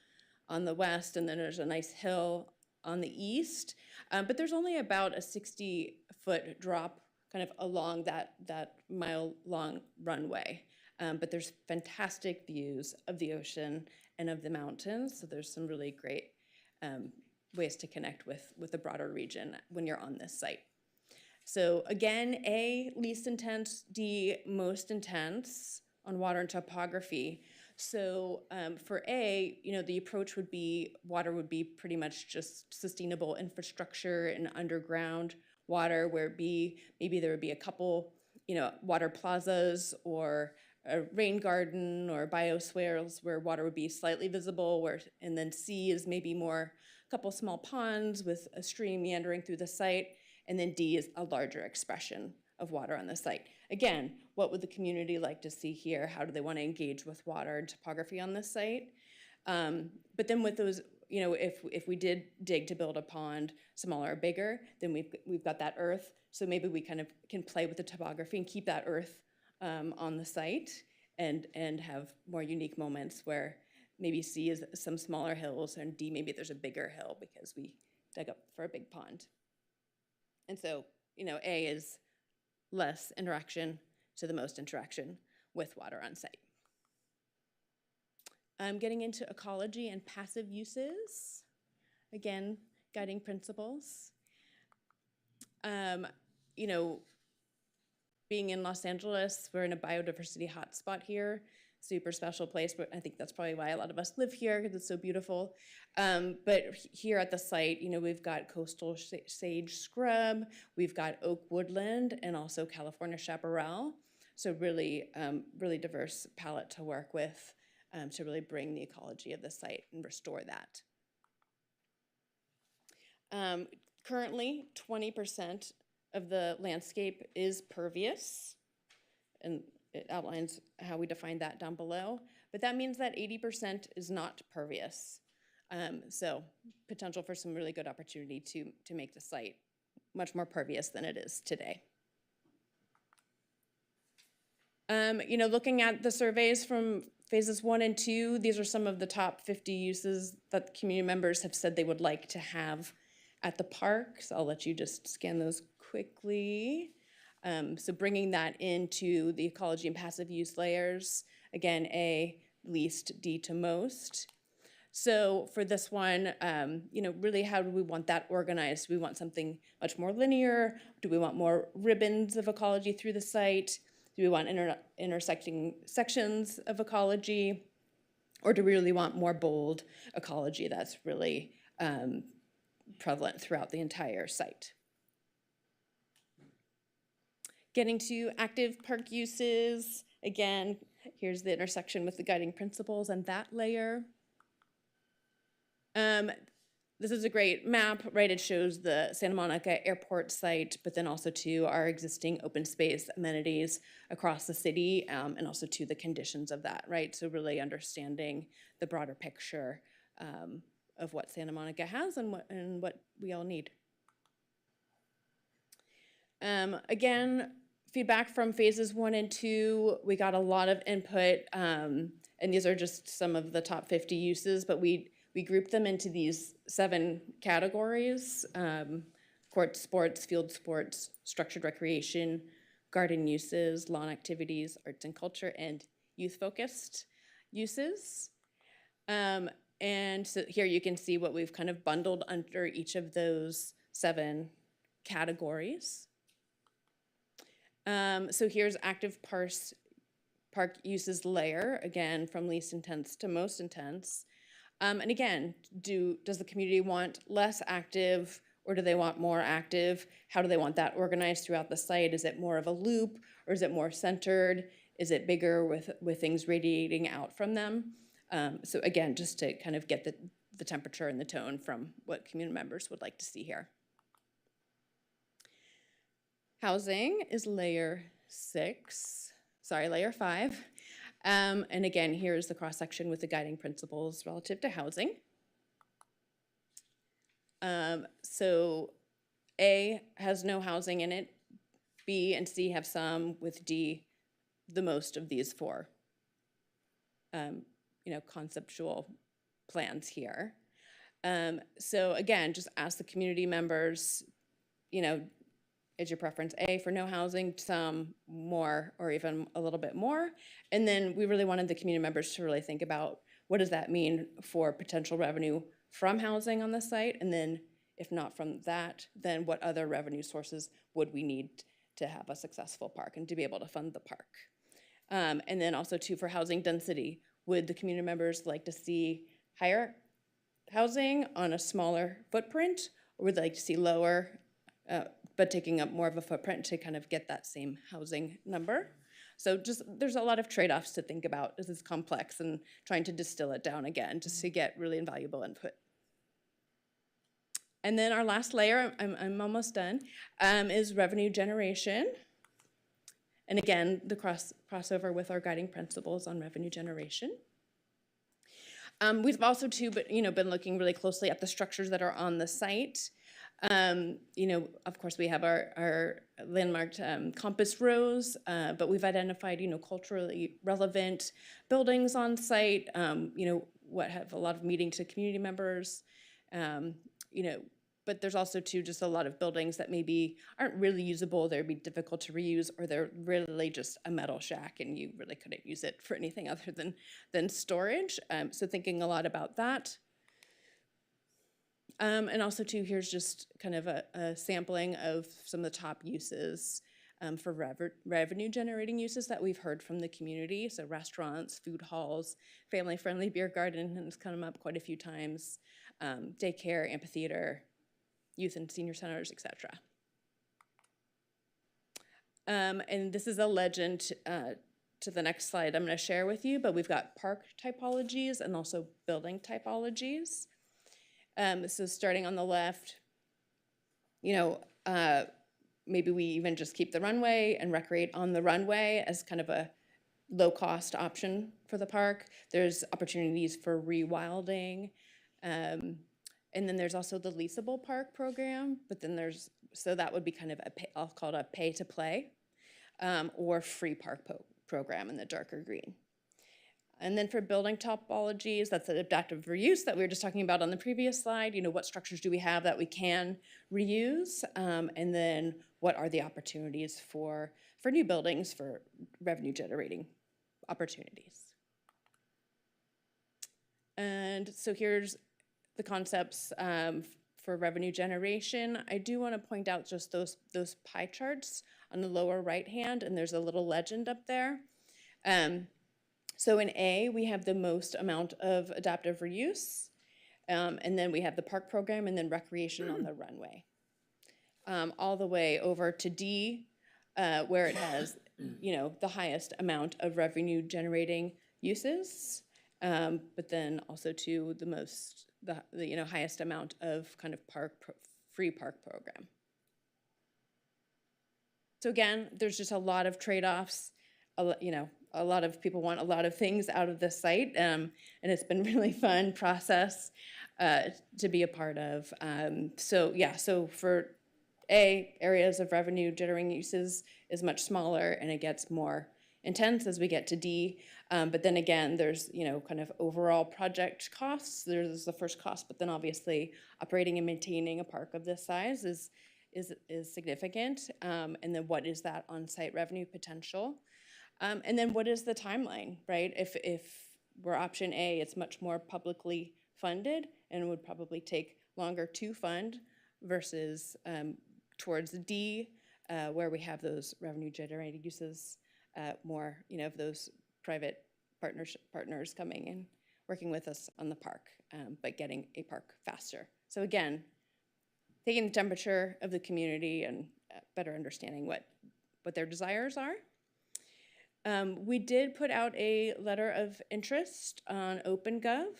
on the west, and then there's a nice hill on the east. But there's only about a 60-foot drop kind of along that mile-long runway. But there's fantastic views of the ocean and of the mountains, so there's some really great ways to connect with the broader region when you're on this site. So again, A, least intense, D, most intense on water and topography. So for A, the approach would be, water would be pretty much just sustainable infrastructure and underground water, where B, maybe there would be a couple, water plazas or a rain garden or bioswales where water would be slightly visible, and then C is maybe more a couple small ponds with a stream meandering through the site, and then D is a larger expression of water on the site. Again, what would the community like to see here? How do they want to engage with water and topography on this site? But then with those, if we did dig to build a pond, smaller or bigger, then we've got that earth. So maybe we kind of can play with the topography and keep that earth on the site, and have more unique moments where maybe C is some smaller hills, and D, maybe there's a bigger hill because we dug up for a big pond. And so, A is less interaction to the most interaction with water on site. Getting into ecology and passive uses. Again, guiding principles. Being in Los Angeles, we're in a biodiversity hotspot here. Super special place, but I think that's probably why a lot of us live here, because it's so beautiful. But here at the site, we've got coastal sage scrub, we've got oak woodland, and also California chaparral. So really, really diverse palette to work with to really bring the ecology of the site and restore that. Currently, 20% of the landscape is pervious, and it outlines how we define that down below. But that means that 80% is not pervious. So potential for some really good opportunity to make the site much more pervious than it is today. Looking at the surveys from phases 1 and 2, these are some of the top 50 uses that the community members have said they would like to have at the park. So I'll let you just scan those quickly. So bringing that into the ecology and passive use layers, again, A, least, D to most. So for this one, really how do we want that organized? Do we want something much more linear? Do we want more ribbons of ecology through the site? Do we want intersecting sections of ecology? Or do we really want more bold ecology that's really prevalent throughout the entire site? Getting to active park uses, again, here's the intersection with the guiding principles and that layer. This is a great map, right? It shows the Santa Monica Airport site, but then also to our existing open space amenities across the city, and also to the conditions of that, right? So really understanding the broader picture of what Santa Monica has and what we all need. Again, feedback from phases 1 and 2, we got a lot of input, and these are just some of the top 50 uses, but we grouped them into these 7 categories: court sports, field sports, structured recreation, garden uses, lawn activities, arts and culture, and youth-focused uses. And so here you can see what we've kind of bundled under each of those 7 categories. So here's active park uses layer, again, from least intense to most intense. And again, does the community want less active or do they want more active? How do they want that organized throughout the site? Is it more of a loop or is it more centered? Is it bigger with things radiating out from them? So again, just to kind of get the temperature and the tone from what community members would like to see here. Housing is layer 5. And again, here's the cross-section with the guiding principles relative to housing. So A has no housing in it, B and C have some, with D the most of these 4, conceptual plans here. So again, just ask the community members, is your preference A for no housing, some, more, or even a little bit more? And then we really wanted the community members to really think about what does that mean for potential revenue from housing on the site? And then if not from that, then what other revenue sources would we need to have a successful park and to be able to fund the park? And then also too, for housing density, would the community members like to see higher housing on a smaller footprint, or would they like to see lower, but taking up more of a footprint to kind of get that same housing number? So just, there's a lot of trade-offs to think about. This is complex and trying to distill it down again just to get really invaluable input. And then our last layer, I'm almost done, is revenue generation. And again, the crossover with our guiding principles on revenue generation. We've also too, been looking really closely at the structures that are on the site. Of course, we have our landmarked compass rose, but we've identified, culturally relevant buildings on site, what have a lot of meeting to community members, but there's also too just a lot of buildings that maybe aren't really usable, they'd be difficult to reuse, or they're really just a metal shack and you really couldn't use it for anything other than storage. So thinking a lot about that. And also too, here's just kind of a sampling of some of the top uses for revenue generating uses that we've heard from the community. So restaurants, food halls, family-friendly beer garden has come up quite a few times, daycare, amphitheater, youth and senior centers, etc. And this is a legend to the next slide I'm going to share with you, but we've got park typologies and also building typologies. So starting on the left, maybe we even just keep the runway and recreate on the runway as kind of a low-cost option for the park. There's opportunities for rewilding. And then there's also the leasable park program, but then so that would be kind of I'll call it a pay-to-play or free park program in the darker green. And then for building topologies, that's an adaptive reuse that we were just talking about on the previous slide. What structures do we have that we can reuse? And then what are the opportunities for new buildings for revenue generating opportunities? And so here's the concepts for revenue generation. I do want to point out just those pie charts on the lower right hand, and there's a little legend up there. So in A, we have the most amount of adaptive reuse, and then we have the park program and then recreation on the runway. All the way over to D, where it has, the highest amount of revenue generating uses, but then also to the highest amount of kind of free park program. So again, there's just a lot of trade-offs. A lot of people want a lot of things out of this site, and it's been a really fun process to be a part of. So for areas of revenue generating uses is much smaller, and it gets more intense as we get to D. But then again, there's kind of overall project costs. There's the first cost, but then obviously operating and maintaining a park of this size is significant. And then what is that on-site revenue potential? And then what is the timeline, right? If where option A, it's much more publicly funded and would probably take longer to fund versus towards D, where we have those revenue generating uses, more, of those private partners coming and working with us on the park, but getting a park faster. So again, taking the temperature of the community and better understanding what their desires are. We did put out a letter of interest on OpenGov,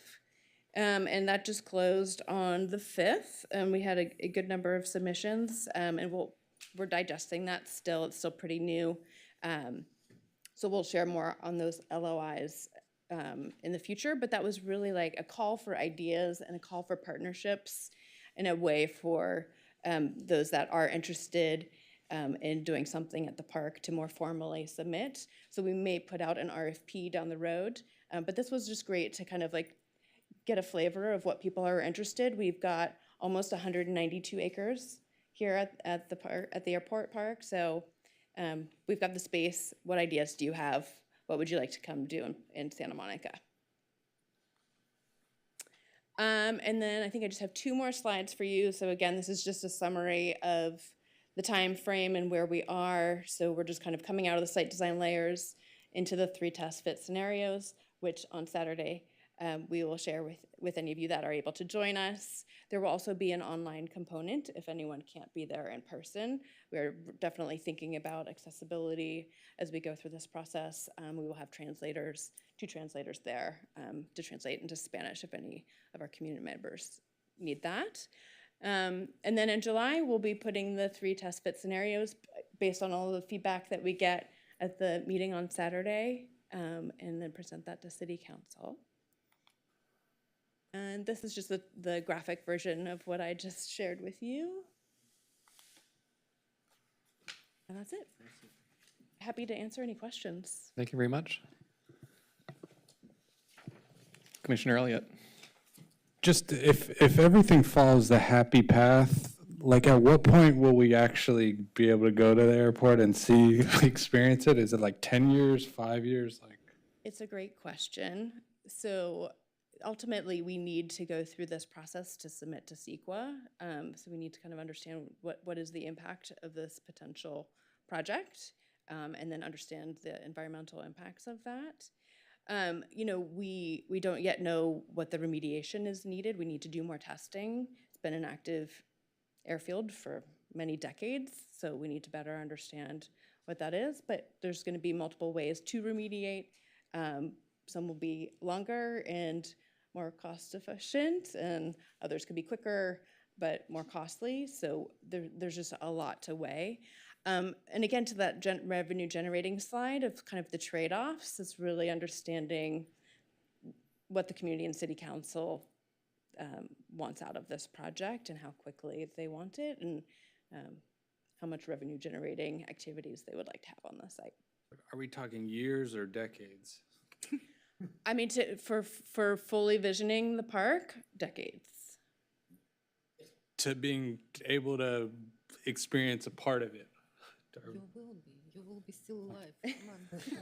and that just closed on the 5th. We had a good number of submissions, and we're digesting that still. It's still pretty new. So we'll share more on those LOIs in the future, but that was really like a call for ideas and a call for partnerships in a way for those that are interested in doing something at the park to more formally submit. So we may put out an RFP down the road, but this was just great to kind of like get a flavor of what people are interested. We've got almost 192 acres here at the airport park. So we've got the space. What ideas do you have? What would you like to come do in Santa Monica? And then I think I just have 2 more slides for you. So again, this is just a summary of the time frame and where we are. So we're just kind of coming out of the site design layers into the 3 test fit scenarios, which on Saturday we will share with any of you that are able to join us. There will also be an online component if anyone can't be there in person. We're definitely thinking about accessibility as we go through this process. We will have 2 translators there to translate into Spanish if any of our community members need that. And then in July, we'll be putting the 3 test fit scenarios based on all the feedback that we get at the meeting on Saturday, and then present that to City Council. And this is just the graphic version of what I just shared with you. And that's it. Happy to answer any questions. Thank you very much. Commissioner Elliott. Just if everything follows the happy path, like at what point will we actually be able to go to the airport and see, experience it? Is it like 10 years, 5 years? It's a great question. So ultimately, we need to go through this process to submit to CEQA. So we need to kind of understand what is the impact of this potential project, and then understand the environmental impacts of that. We don't yet know what the remediation is needed. We need to do more testing. It's been an active airfield for many decades, so we need to better understand what that is. But there's going to be multiple ways to remediate. Some will be longer and more cost efficient, and others could be quicker but more costly. So there's just a lot to weigh. And again, to that revenue generating slide of kind of the trade-offs, it's really understanding what the community and city council wants out of this project and how quickly they want it, and how much revenue generating activities they would like to have on the site. Are we talking years or decades? I mean, for fully visioning the park, decades. To being able to experience a part of it. You will be still alive. Come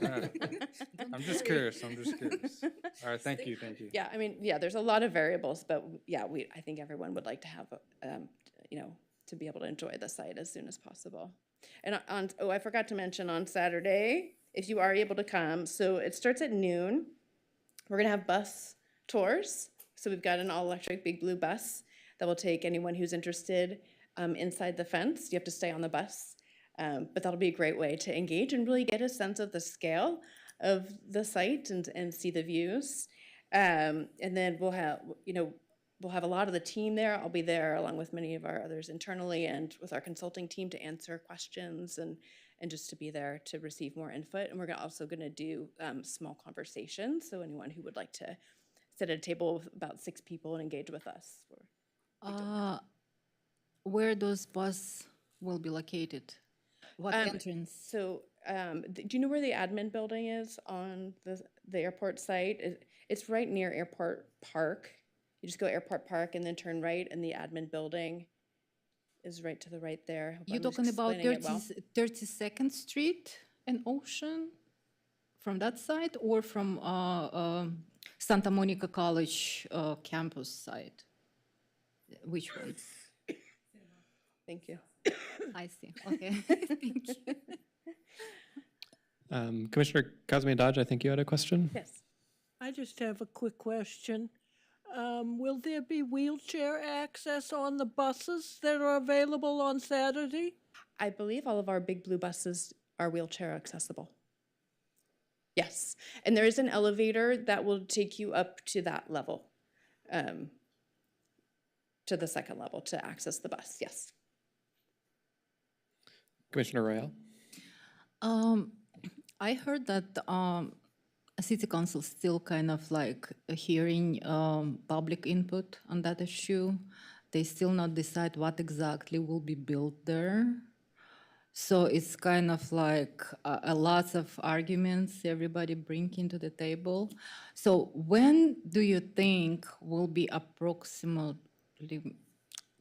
on. All right. I'm just curious. All right, thank you. Yeah, I mean, yeah, there's a lot of variables, but yeah, I think everyone would like to have, to be able to enjoy the site as soon as possible. And I forgot to mention on Saturday, if you are able to come, so it starts at noon. We're gonna have bus tours. So we've got an all-electric big blue bus that will take anyone who's interested inside the fence. You have to stay on the bus. But that'll be a great way to engage and really get a sense of the scale of the site and see the views. And then we'll have a lot of the team there. I'll be there along with many of our others internally and with our consulting team to answer questions and just to be there to receive more input. And we're also gonna do small conversations. So anyone who would like to sit at a table with about 6 people and engage with us. Where those bus will be located? What entrance? So, do you know where the admin building is on the airport site? It's right near Airport Park. You just go Airport Park and then turn right, and the admin building is right to the right there. You're talking about 32nd Street and Ocean? From that side, or from Santa Monica College campus site. Which one? Thank you. I see. Okay. Thank you. Commissioner Cosme Dodge, I think you had a question? Yes. I just have a quick question. Will there be wheelchair access on the buses that are available on Saturday? I believe all of our big blue buses are wheelchair accessible. Yes, and there is an elevator that will take you up to that level, to the second level to access the bus, yes. Commissioner Royale? I heard that city council still kind of like hearing public input on that issue. They still not decide what exactly will be built there. So it's kind of like a lots of arguments everybody bring into the table. So when do you think will be approximately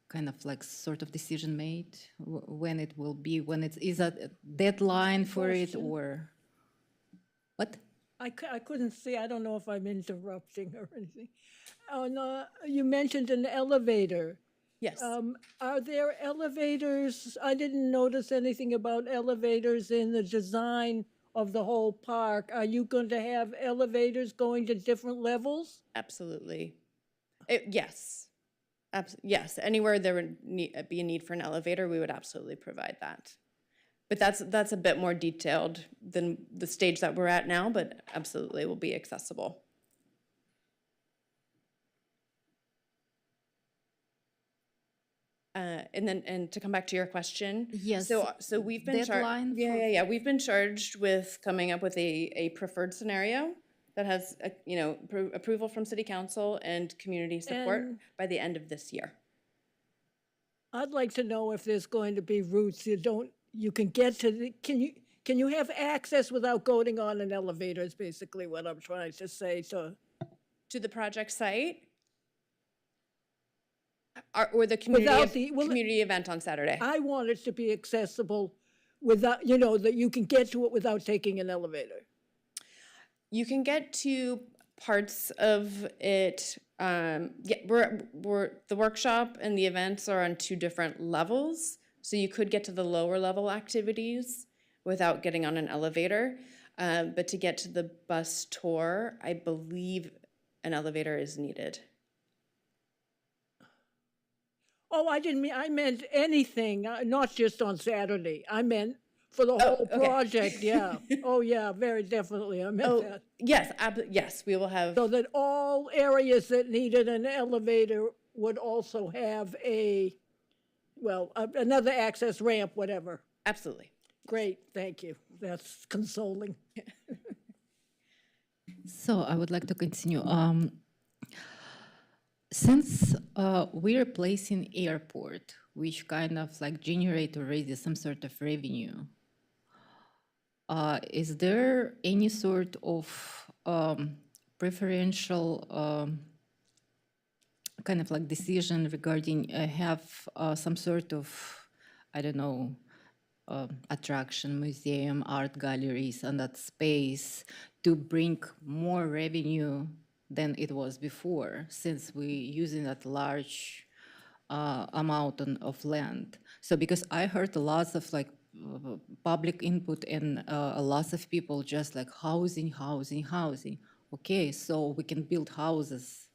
kind of like sort of decision made? When it will be? When it is a deadline for it or what? I couldn't see, I don't know if I'm interrupting or anything. You mentioned an elevator. Yes. Are there elevators? I didn't notice anything about elevators in the design of the whole park. Are you going to have elevators going to different levels? Absolutely. Yes. Yes, anywhere there would be a need for an elevator, we would absolutely provide that. But that's a bit more detailed than the stage that we're at now, but absolutely will be accessible. And to come back to your question. Yes. So we've been Deadline Yeah. We've been charged with coming up with a preferred scenario that has, approval from city council and community support And- by the end of this year. I'd like to know if there's going to be routes you can get to can you have access without going on an elevator is basically what I'm trying to say. So To the project site? Or the community event on Saturday? I want it to be accessible without, that you can get to it without taking an elevator. You can get to parts of it. The workshop and the events are on two different levels, so you could get to the lower level activities without getting on an elevator. But to get to the bus tour, I believe an elevator is needed. Oh, I meant anything, not just on Saturday. I meant for the whole okay. project, yeah. Oh, yeah, very definitely, I meant that. Yes, yes, we will have. So that all areas that needed an elevator would also have another access ramp, whatever. Absolutely. Great, thank you. That's consoling. So I would like to continue. Since we're replacing airport, which kind of like generate already some sort of revenue, is there any sort of preferential kind of like decision regarding have some sort of, I don't know, attraction, museum, art galleries, and that space to bring more revenue than it was before, since we using that large amount of land. So because I heard lots of like public input and lots of people just like housing. Okay, so we can build houses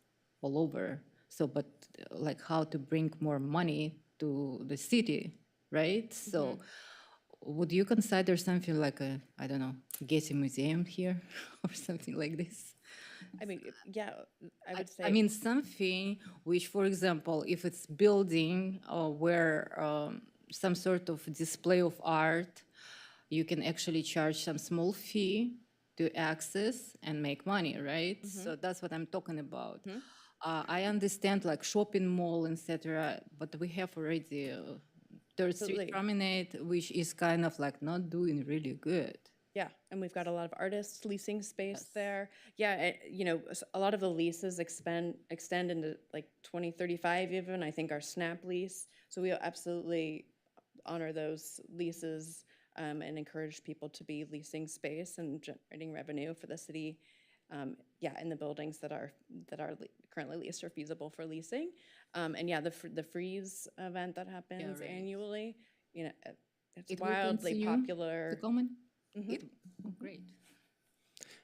all over. So, but like how to bring more money to the city, right? So would you consider something like I don't know, Getty Museum here or something like this? I mean, yeah, I would say. I mean, something which, for example, if it's building where some sort of display of art, you can actually charge some small fee to access and make money, right? So that's what I'm talking about. I understand like shopping mall, etc., but we have already Third Street Promenade, which is kind of like not doing really good. Yeah, and we've got a lot of artists leasing space there. Yeah, a lot of the leases extend into like 2035 even, I think our SNAP lease. So we absolutely honor those leases and encourage people to be leasing space and generating revenue for the city yeah, in the buildings that are currently leased or feasible for leasing. And yeah, the freeze event that happens annually, you know, it's It will wildly continue popular. to come in? Oh, great.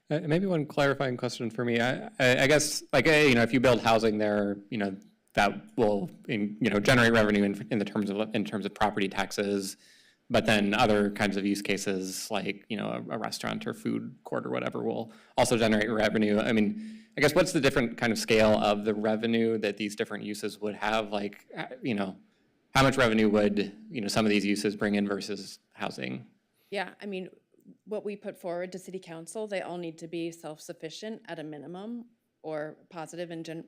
Maybe one clarifying question for me. I guess, like, you know, if you build housing there, you know, that will, you know, generate revenue in terms of property taxes, but then other kinds of use cases, like, you know, a restaurant or food court or whatever, will also generate revenue. I mean, I guess what's the different kind of scale of the revenue that these different uses would have? Like, you know, how much revenue would, you know, some of these uses bring in versus housing? Yeah, I mean, what we put forward to city council, they all need to be self-sufficient at a minimum or positive in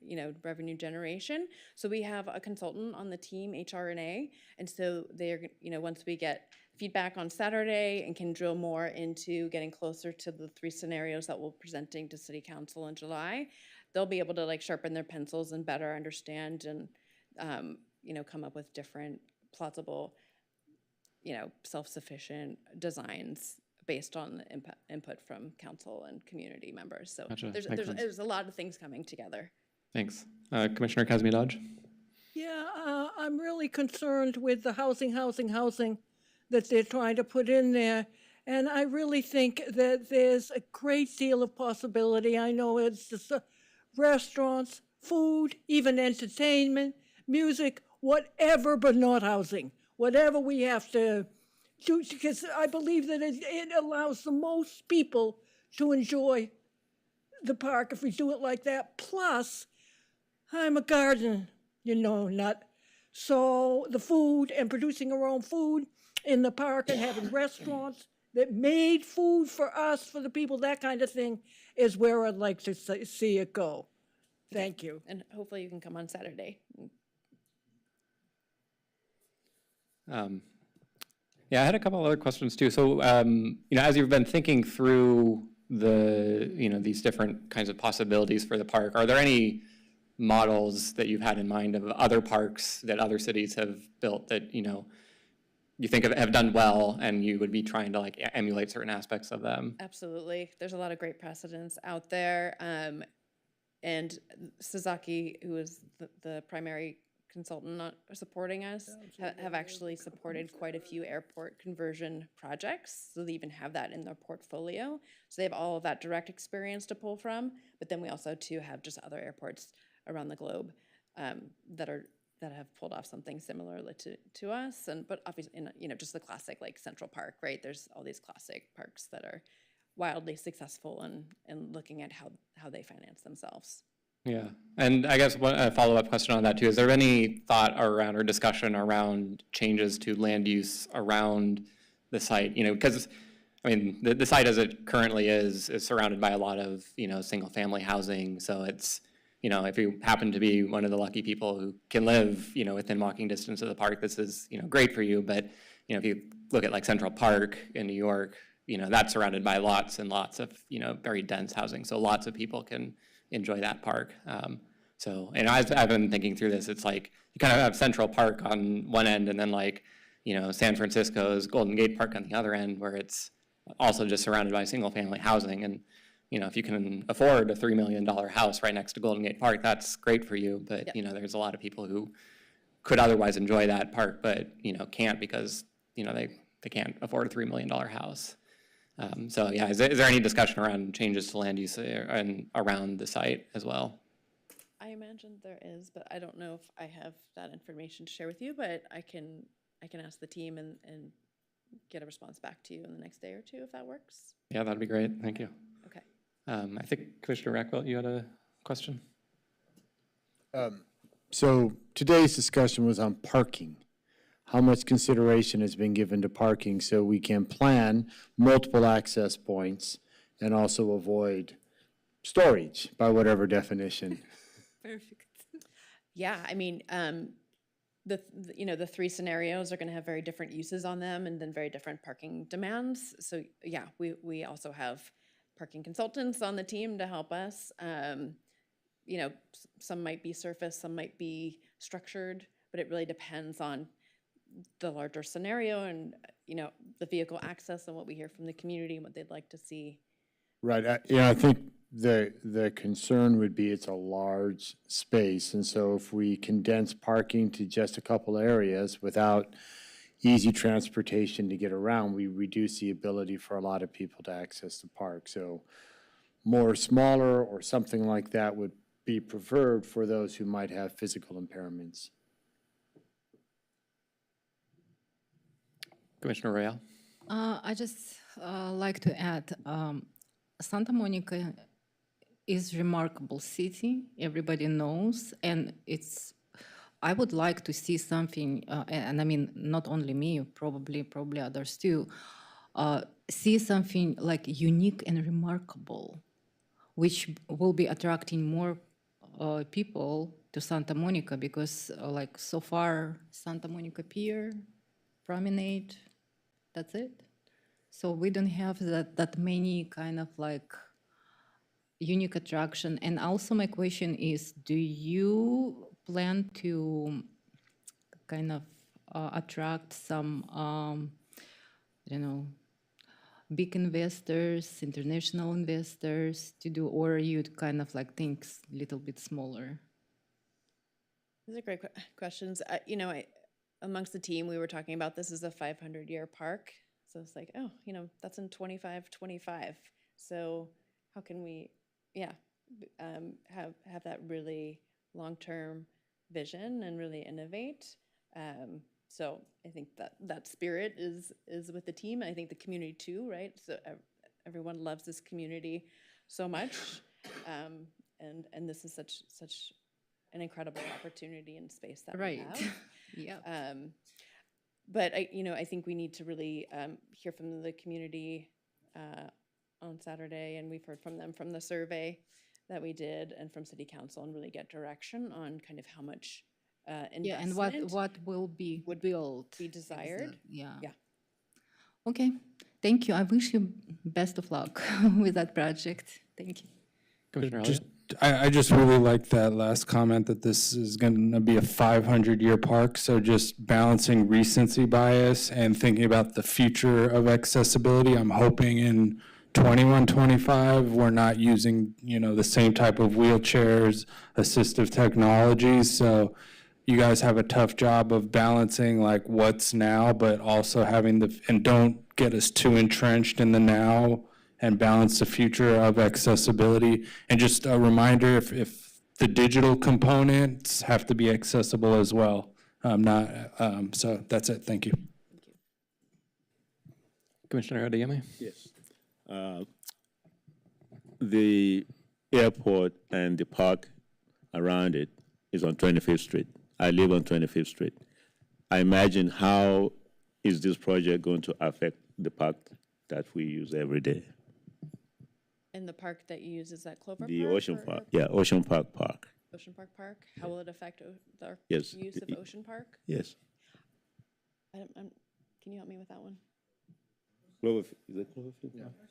you know, revenue generation. So we have a consultant on the team, HR&A, and so they're, you know, once we get feedback on Saturday and can drill more into getting closer to the 3 scenarios that we're presenting to city council in July, they'll be able to like sharpen their pencils and better understand and, you know, come up with different plausible, you know, self-sufficient designs based on the input from council and community members. So Gotcha. Makes sense. there's a lot of things coming together. Thanks. Commissioner Kazmi Dodge? Yeah, I'm really concerned with the housing that they're trying to put in there. And I really think that there's a great deal of possibility. I know it's just restaurants, food, even entertainment, music, whatever, but not housing. Whatever we have to do, because I believe that it allows the most people to enjoy the park if we do it like that. Plus, I'm a garden, you know, nut. So the food and producing our own food in the park and having restaurants that made food for us, for the people, that kind of thing, is where I'd like to see it go. Thank you. And hopefully you can come on Saturday. Yeah, I had a couple other questions too. So, you know, as you've been thinking through you know, these different kinds of possibilities for the park, are there any models that you've had in mind of other parks that other cities have built that, you know, you think have done well and you would be trying to like emulate certain aspects of them? Absolutely. There's a lot of great precedents out there. And Sasaki, who is the primary consultant supporting us, have actually supported quite a few airport conversion projects. So they even have that in their portfolio. So they have all of that direct experience to pull from. But then we also too have just other airports around the globe that have pulled off something similar to us. But obviously, you know, just the classic like Central Park, right? There's all these classic parks that are wildly successful in looking at how they finance themselves. Yeah, and I guess a follow-up question on that too, is there any thought around or discussion around changes to land use around the site? You know, because, I mean, the site as it currently is surrounded by a lot of, you know, single-family housing, so it's, you know, if you happen to be one of the lucky people who can live, you know, within walking distance of the park, this is, you know, great for you, but, you know, if you look at like Central Park in New York, you know, that's surrounded by lots and lots of, you know, very dense housing, so lots of people can enjoy that park. So, and I've been thinking through this, it's like, you kind of have Central Park on one end and then like, you know, San Francisco's Golden Gate Park on the other end, where it's also just surrounded by single family housing. And, you know, if you can afford a $3 million house right next to Golden Gate Park, that's great for you. But, Yep. you know, there's a lot of people who could otherwise enjoy that park, but, you know, can't because, you know, they can't afford a $3 million house. So yeah, is there any discussion around changes to land use and around the site as well? I imagine there is, but I don't know if I have that information to share with you, but I can ask the team and get a response back to you in the next day or two, if that works. Yeah, that'd be great. Thank you. Okay. I think Commissioner Rackwell, you had a question? So today's discussion was on parking. How much consideration has been given to parking so we can plan multiple access points and also avoid storage by whatever definition? Perfect. Yeah, I mean, you know, the 3 scenarios are going to have very different uses on them and then very different parking demands. So yeah, we also have parking consultants on the team to help us. You know, some might be surface, some might be structured, but it really depends on the larger scenario and, you know, the vehicle access and what we hear from the community and what they'd like to see Right, I think the concern would be it's a large space, and so if we condense parking to just a couple areas without easy transportation to get around, we reduce the ability for a lot of people to access the park. So more smaller or something like that would be preferred for those who might have physical impairments. Commissioner Royale? I just like to add, Santa Monica is remarkable city. Everybody knows, and I would like to see something, and I mean not only me, probably others too, see something like unique and remarkable, which will be attracting more people to Santa Monica because, like so far, Santa Monica Pier, Promenade, that's it. So we don't have that many kind of like unique attraction. And also my question is, do you plan to kind of attract some, I don't know, big investors, international investors to do, or you kind of like think a little bit smaller? These are great questions. Amongst the team, we were talking about this as a 500-year park. So it's like, oh, that's in 25. So how can we, have that really long-term vision and really innovate? So I think that spirit is with the team. I think the community too, right? So everyone loves this community so much, and this is such an incredible opportunity and space that we have. Yeah. But I think we need to really hear from the community on Saturday, and we've heard from them from the survey that we did and from City Council, and really get direction on kind of how much investment. Yeah, and what will be built. Be desired. Yeah. Yeah. Okay, thank you. I wish you best of luck with that project. Thank you. Commissioner Elliott? I just really like that last comment that this is going to be a 500-year park. So just balancing recency bias and thinking about the future of accessibility. I'm hoping in 21, 25, we're not using, the same type of wheelchairs, assistive technologies. So you guys have a tough job of balancing like what's now, but also having and don't get us too entrenched in the now and balance the future of accessibility. And just a reminder, if the digital components have to be accessible as well. So that's it, thank you. Commissioner Adeyemi? Yes. The airport and the park around it is on 25th Street. I live on 25th Street. I imagine how is this project going to affect the park that we use every day? And the park that you use, is that Clover Park? The Ocean Park, yeah, Ocean Park Park. Ocean Park Park? How will it affect the Yes. use of Ocean Park? Yes. Can you help me with that one? Cloverfield, is it Cloverfield Park?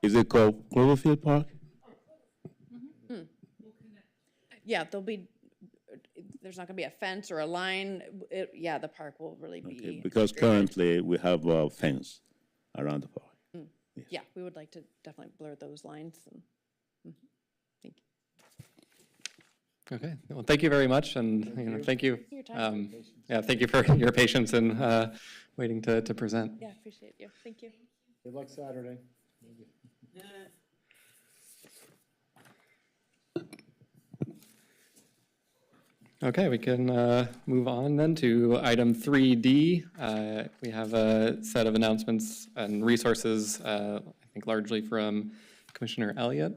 Is it called Cloverfield Park? Yeah, there's not gonna be a fence or a line. The park will really be. Okay, because integrated. currently we have a fence around the park. Yes. Yeah, we would like to definitely blur those lines. Thank you. Okay, well, thank you very much, and thank you. Your time. Thank you for your patience in waiting to present. Yeah, appreciate you. Thank you. Good luck Saturday. Okay, we can move on then to item 3D. We have a set of announcements and resources, I think largely from Commissioner Elliott.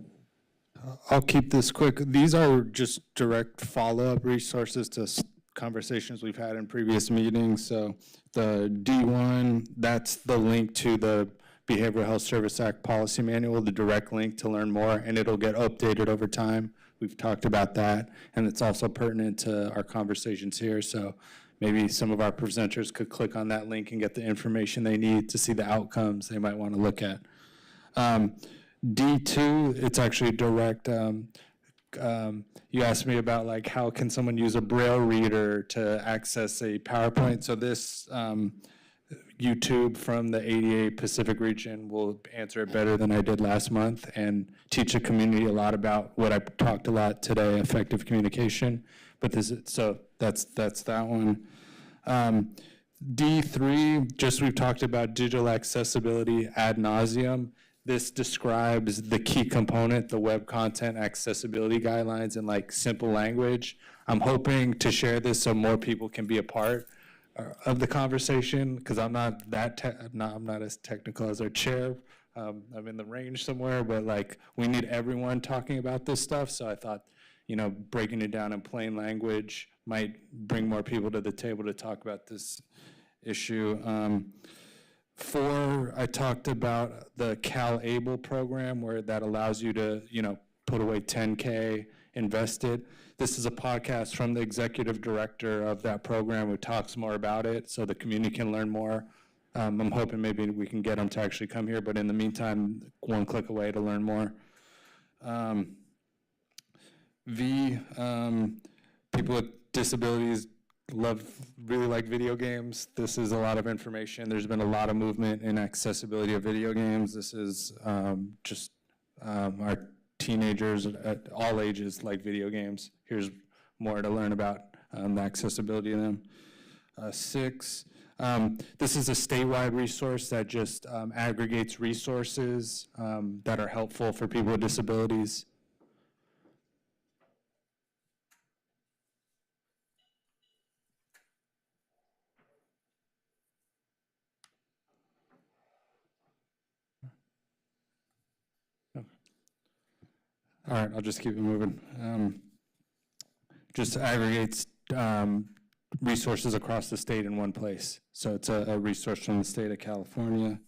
I'll keep this quick. These are just direct follow-up resources to conversations we've had in previous meetings. So the D1, that's the link to the Behavioral Health Service Act Policy Manual, the direct link to learn more, and it'll get updated over time. We've talked about that, and it's also pertinent to our conversations here. So maybe some of our presenters could click on that link and get the information they need to see the outcomes they might want to look at. D2, it's actually direct. You asked me about like how can someone use a Braille reader to access a PowerPoint. So this YouTube from the 88 Pacific region will answer it better than I did last month and teach the community a lot about what I talked a lot today, effective communication. But that's that one. D3, just we've talked about digital accessibility ad nauseum. This describes the key component, the web content accessibility guidelines in like simple language. I'm hoping to share this so more people can be a part of the conversation, because I'm not I'm not as technical as our chair. I'm in the range somewhere, but like we need everyone talking about this stuff. So I thought, breaking it down in plain language might bring more people to the table to talk about this issue. 4, I talked about the Cal Able program where that allows you to, put away $10K, invest it. This is a podcast from the executive director of that program who talks more about it so the community can learn more. I'm hoping maybe we can get them to actually come here, but in the meantime, one click away to learn more. People with disabilities really like video games. This is a lot of information. There's been a lot of movement in accessibility of video games. This is just our teenagers at all ages like video games. Here's more to learn about the accessibility of them. 6, this is a statewide resource that just aggregates resources that are helpful for people with disabilities. All right, I'll just keep it moving. Just aggregates resources across the state in one place. So it's a resource from the state of California.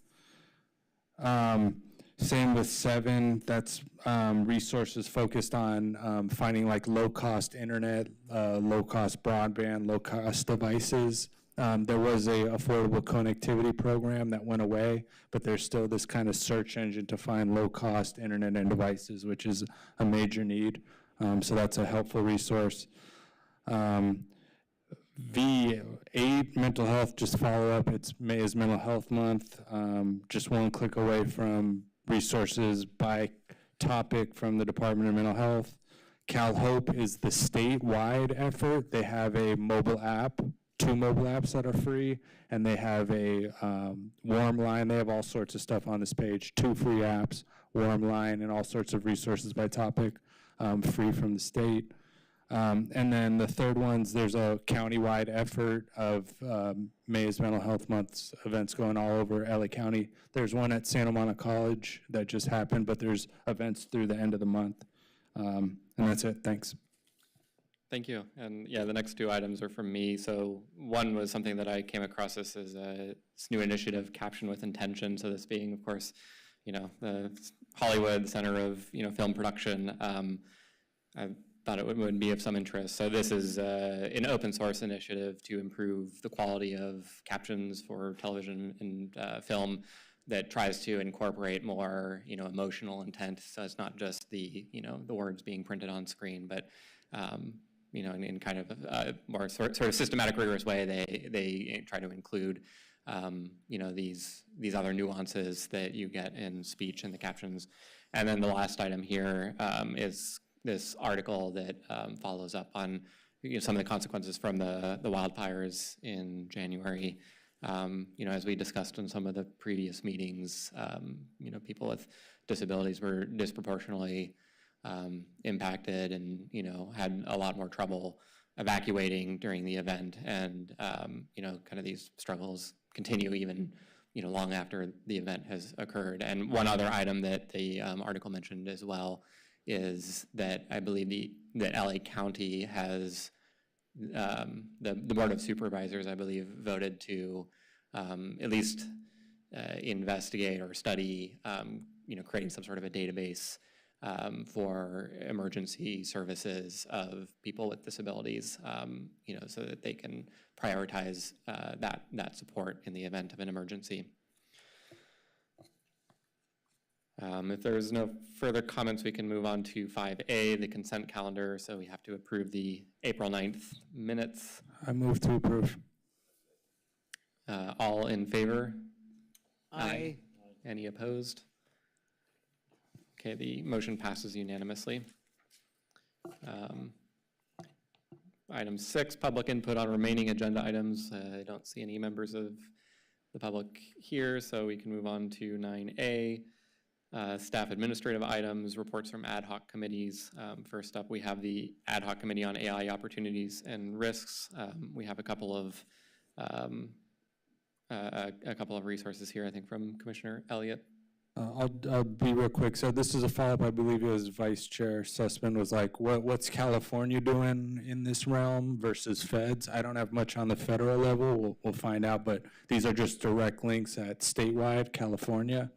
Same with 7, that's resources focused on finding like low-cost internet, low-cost broadband, low-cost devices. There was a affordable connectivity program that went away, but there's still this kind of search engine to find low-cost internet and devices, which is a major need. So that's a helpful resource. 8, mental health, just follow up. It's May is Mental Health Month. Just one click away from resources by topic from the Department of Mental Health. CalHope is the statewide effort. They have a mobile app, 2 mobile apps that are free, and they have a warm line. They have all sorts of stuff on this page, 2 free apps, warm line, and all sorts of resources by topic, free from the state. And then the third one's, there's a countywide effort of May is Mental Health Month's events going all over LA County. There's one at Santa Monica College that just happened, but there's events through the end of the month. And that's it, thanks. Thank you. And yeah, the next 2 items are from me. So one was something that I came across this as this new initiative, Caption with Intention. So this being, of course, the Hollywood Center of, film production. I thought it would be of some interest. So this is an open source initiative to improve the quality of captions for television and film that tries to incorporate more, emotional intent. So it's not just the words being printed on screen, but in kind of a more sort of systematic, rigorous way, they try to include, these other nuances that you get in speech in the captions. And then the last item here is this article that follows up on some of the consequences from the wildfires in January. As we discussed in some of the previous meetings, people with disabilities were disproportionately impacted and, had a lot more trouble evacuating during the event. And, kind of these struggles continue even, long after the event has occurred. And one other item that the article mentioned as well is that I believe that LA County has, the Board of Supervisors, I believe, voted to at least investigate or study, creating some sort of a database for emergency services of people with disabilities, so that they can prioritize that support in the event of an emergency. If there's no further comments, we can move on to 5A, the consent calendar. So we have to approve the April 9th minutes. I move to approve. All in favor? Aye. Any opposed? Okay, the motion passes unanimously. Item 6, public input on remaining agenda items. I don't see any members of the public here, so we can move on to 9A. Staff administrative items, reports from ad hoc committees. First up, we have the ad hoc committee on AI opportunities and risks. We have a couple of resources here, I think, from Commissioner Elliott. I'll be real quick. So this is a follow-up. I believe it was Vice Chair Sussman was like, what's California doing in this realm versus feds? I don't have much on the federal level. We'll find out, but these are just direct links at statewide California.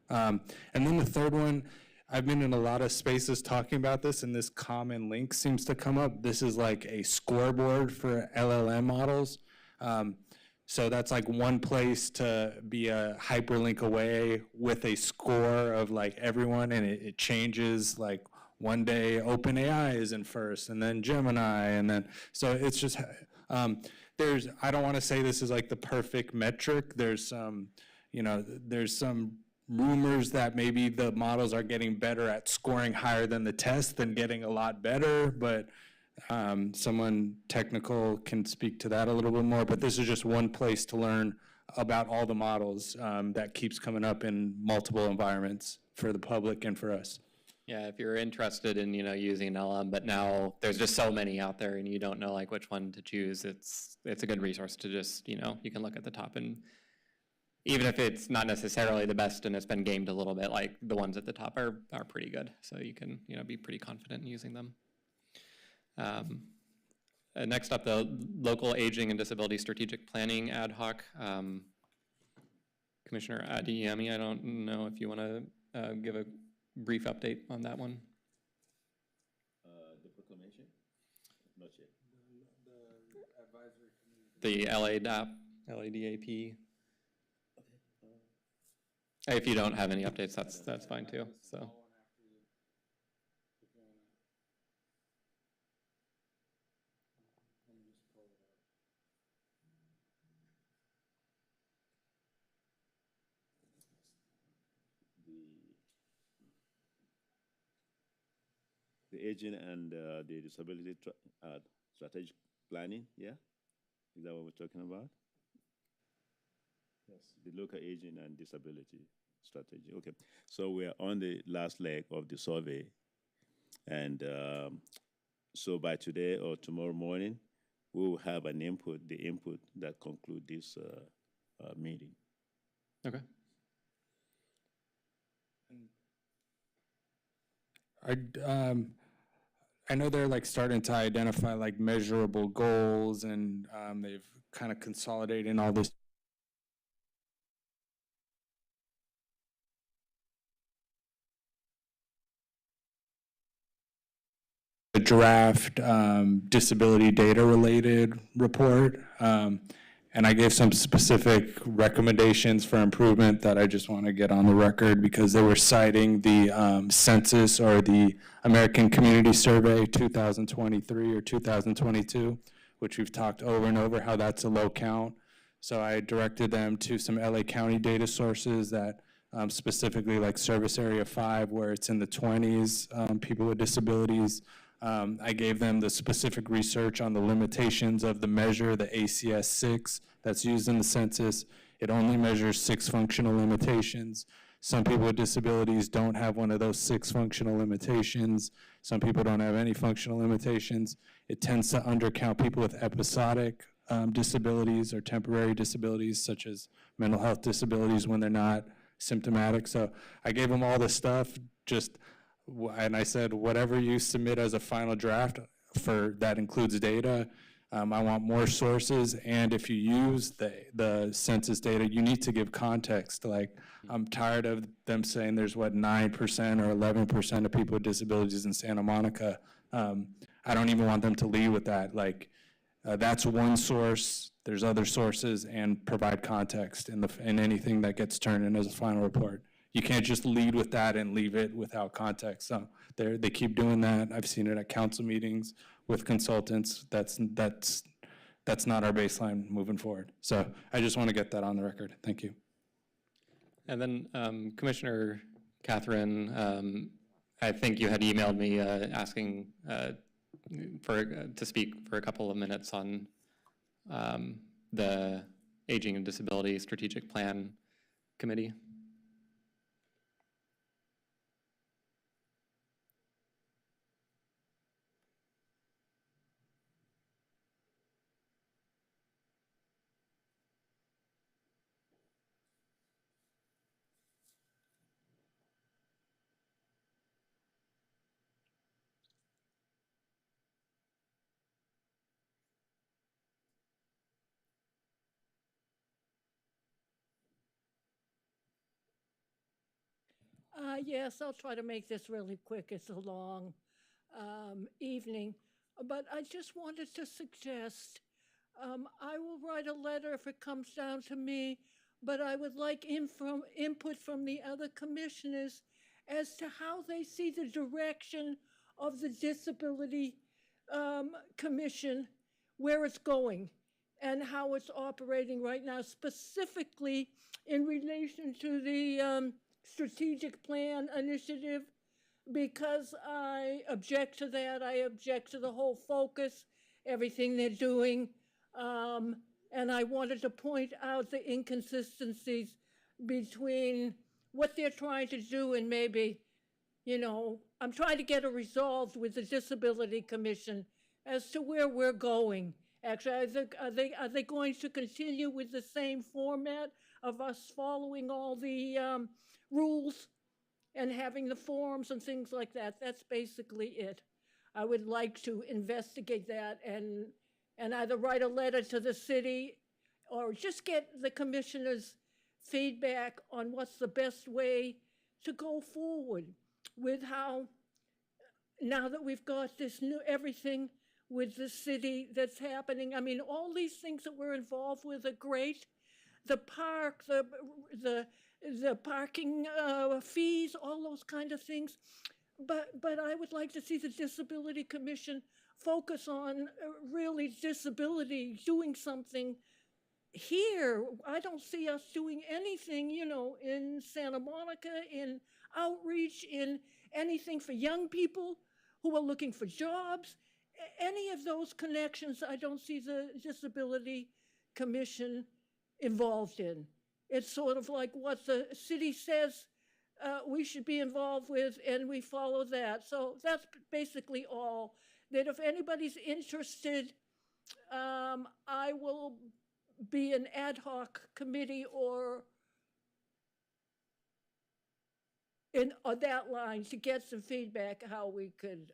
And then the third one, I've been in a lot of spaces talking about this, and this common link seems to come up. This is like a scoreboard for LLM models. So that's like one place to be a hyperlink away with a score of like everyone, and it changes. Like one day OpenAI is in first, and then Gemini, and then so it's just there's. I don't want to say this is like the perfect metric. There's some, there's some rumors that maybe the models are getting better at scoring higher than the test, than getting a lot better, but. Someone technical can speak to that a little bit more, but this is just one place to learn about all the models that keeps coming up in multiple environments for the public and for us. Yeah, if you're interested in, using an LM, but now there's just so many out there and you don't know like which one to choose, it's a good resource to just, you can look at the top, and even if it's not necessarily the best and it's been gamed a little bit, like the ones at the top are pretty good. So you can, be pretty confident in using them. Next up, the Local Aging and Disability Strategic Planning Ad Hoc. Commissioner Adeyemi, I don't know if you want to give a brief update on that one. The proclamation? Not yet. The advisory committee. The LADAP, LADAP. If you don't have any updates, that's fine too. So. The aging and the disability strategic planning, yeah? Is that what we're talking about? Yes. The local aging and disability strategy, okay. So we're on the last leg of the survey. And so by today or tomorrow morning, we will have the input that conclude this meeting. Okay. I know they're like starting to identify like measurable goals, and they've kind of consolidated all this draft disability data related report. And I gave some specific recommendations for improvement that I just want to get on the record, because they were citing the census or the American Community Survey 2023 or 2022, which we've talked over and over how that's a low count. So I directed them to some LA County data sources that specifically like Service Area 5, where it's in the 20s, people with disabilities. I gave them the specific research on the limitations of the measure, the ACS-6, that's used in the census. It only measures 6 functional limitations. Some people with disabilities don't have one of those 6 functional limitations. Some people don't have any functional limitations. It tends to undercount people with episodic disabilities or temporary disabilities, such as mental health disabilities, when they're not symptomatic. So I gave them all the stuff, and I said, whatever you submit as a final draft that includes data, I want more sources. And if you use the census data, you need to give context. Like, I'm tired of them saying there's 9% or 11% of people with disabilities in Santa Monica. I don't even want them to lead with that. Like, that's one source. There's other sources, and provide context in anything that gets turned in as a final report. You can't just lead with that and leave it without context. So they keep doing that. I've seen it at council meetings with consultants. That's that's not our baseline moving forward. So I just want to get that on the record. Thank you. And then Commissioner Catherine, I think you had emailed me asking to speak for a couple of minutes on the Aging and Disability Strategic Plan Committee. Yes, I'll try to make this really quick. It's a long evening. But I just wanted to suggest, I will write a letter if it comes down to me, but I would like input from the other commissioners as to how they see the direction of the Disability Commission, where it's going, and how it's operating right now, specifically in relation to the strategic plan initiative, because I object to that. I object to the whole focus, everything they're doing. And I wanted to point out the inconsistencies between what they're trying to do and maybe, I'm trying to get it resolved with the Disability Commission as to where we're going. Actually, are they going to continue with the same format of us following all the rules and having the forums and things like that? That's basically it. I would like to investigate that and either write a letter to the city or just get the commissioners' feedback on what's the best way to go forward with how, now that we've got this new everything with the city that's happening. I mean, all these things that we're involved with are great. The park, the parking fees, all those kind of things. But I would like to see the Disability Commission focus on really disability, doing something here. I don't see us doing anything, in Santa Monica, in outreach, in anything for young people who are looking for jobs. Any of those connections, I don't see the Disability Commission involved in. It's sort of like what the city says we should be involved with, and we follow that. So that's basically all. That if anybody's interested, I will be an ad hoc committee or in that line to get some feedback how we could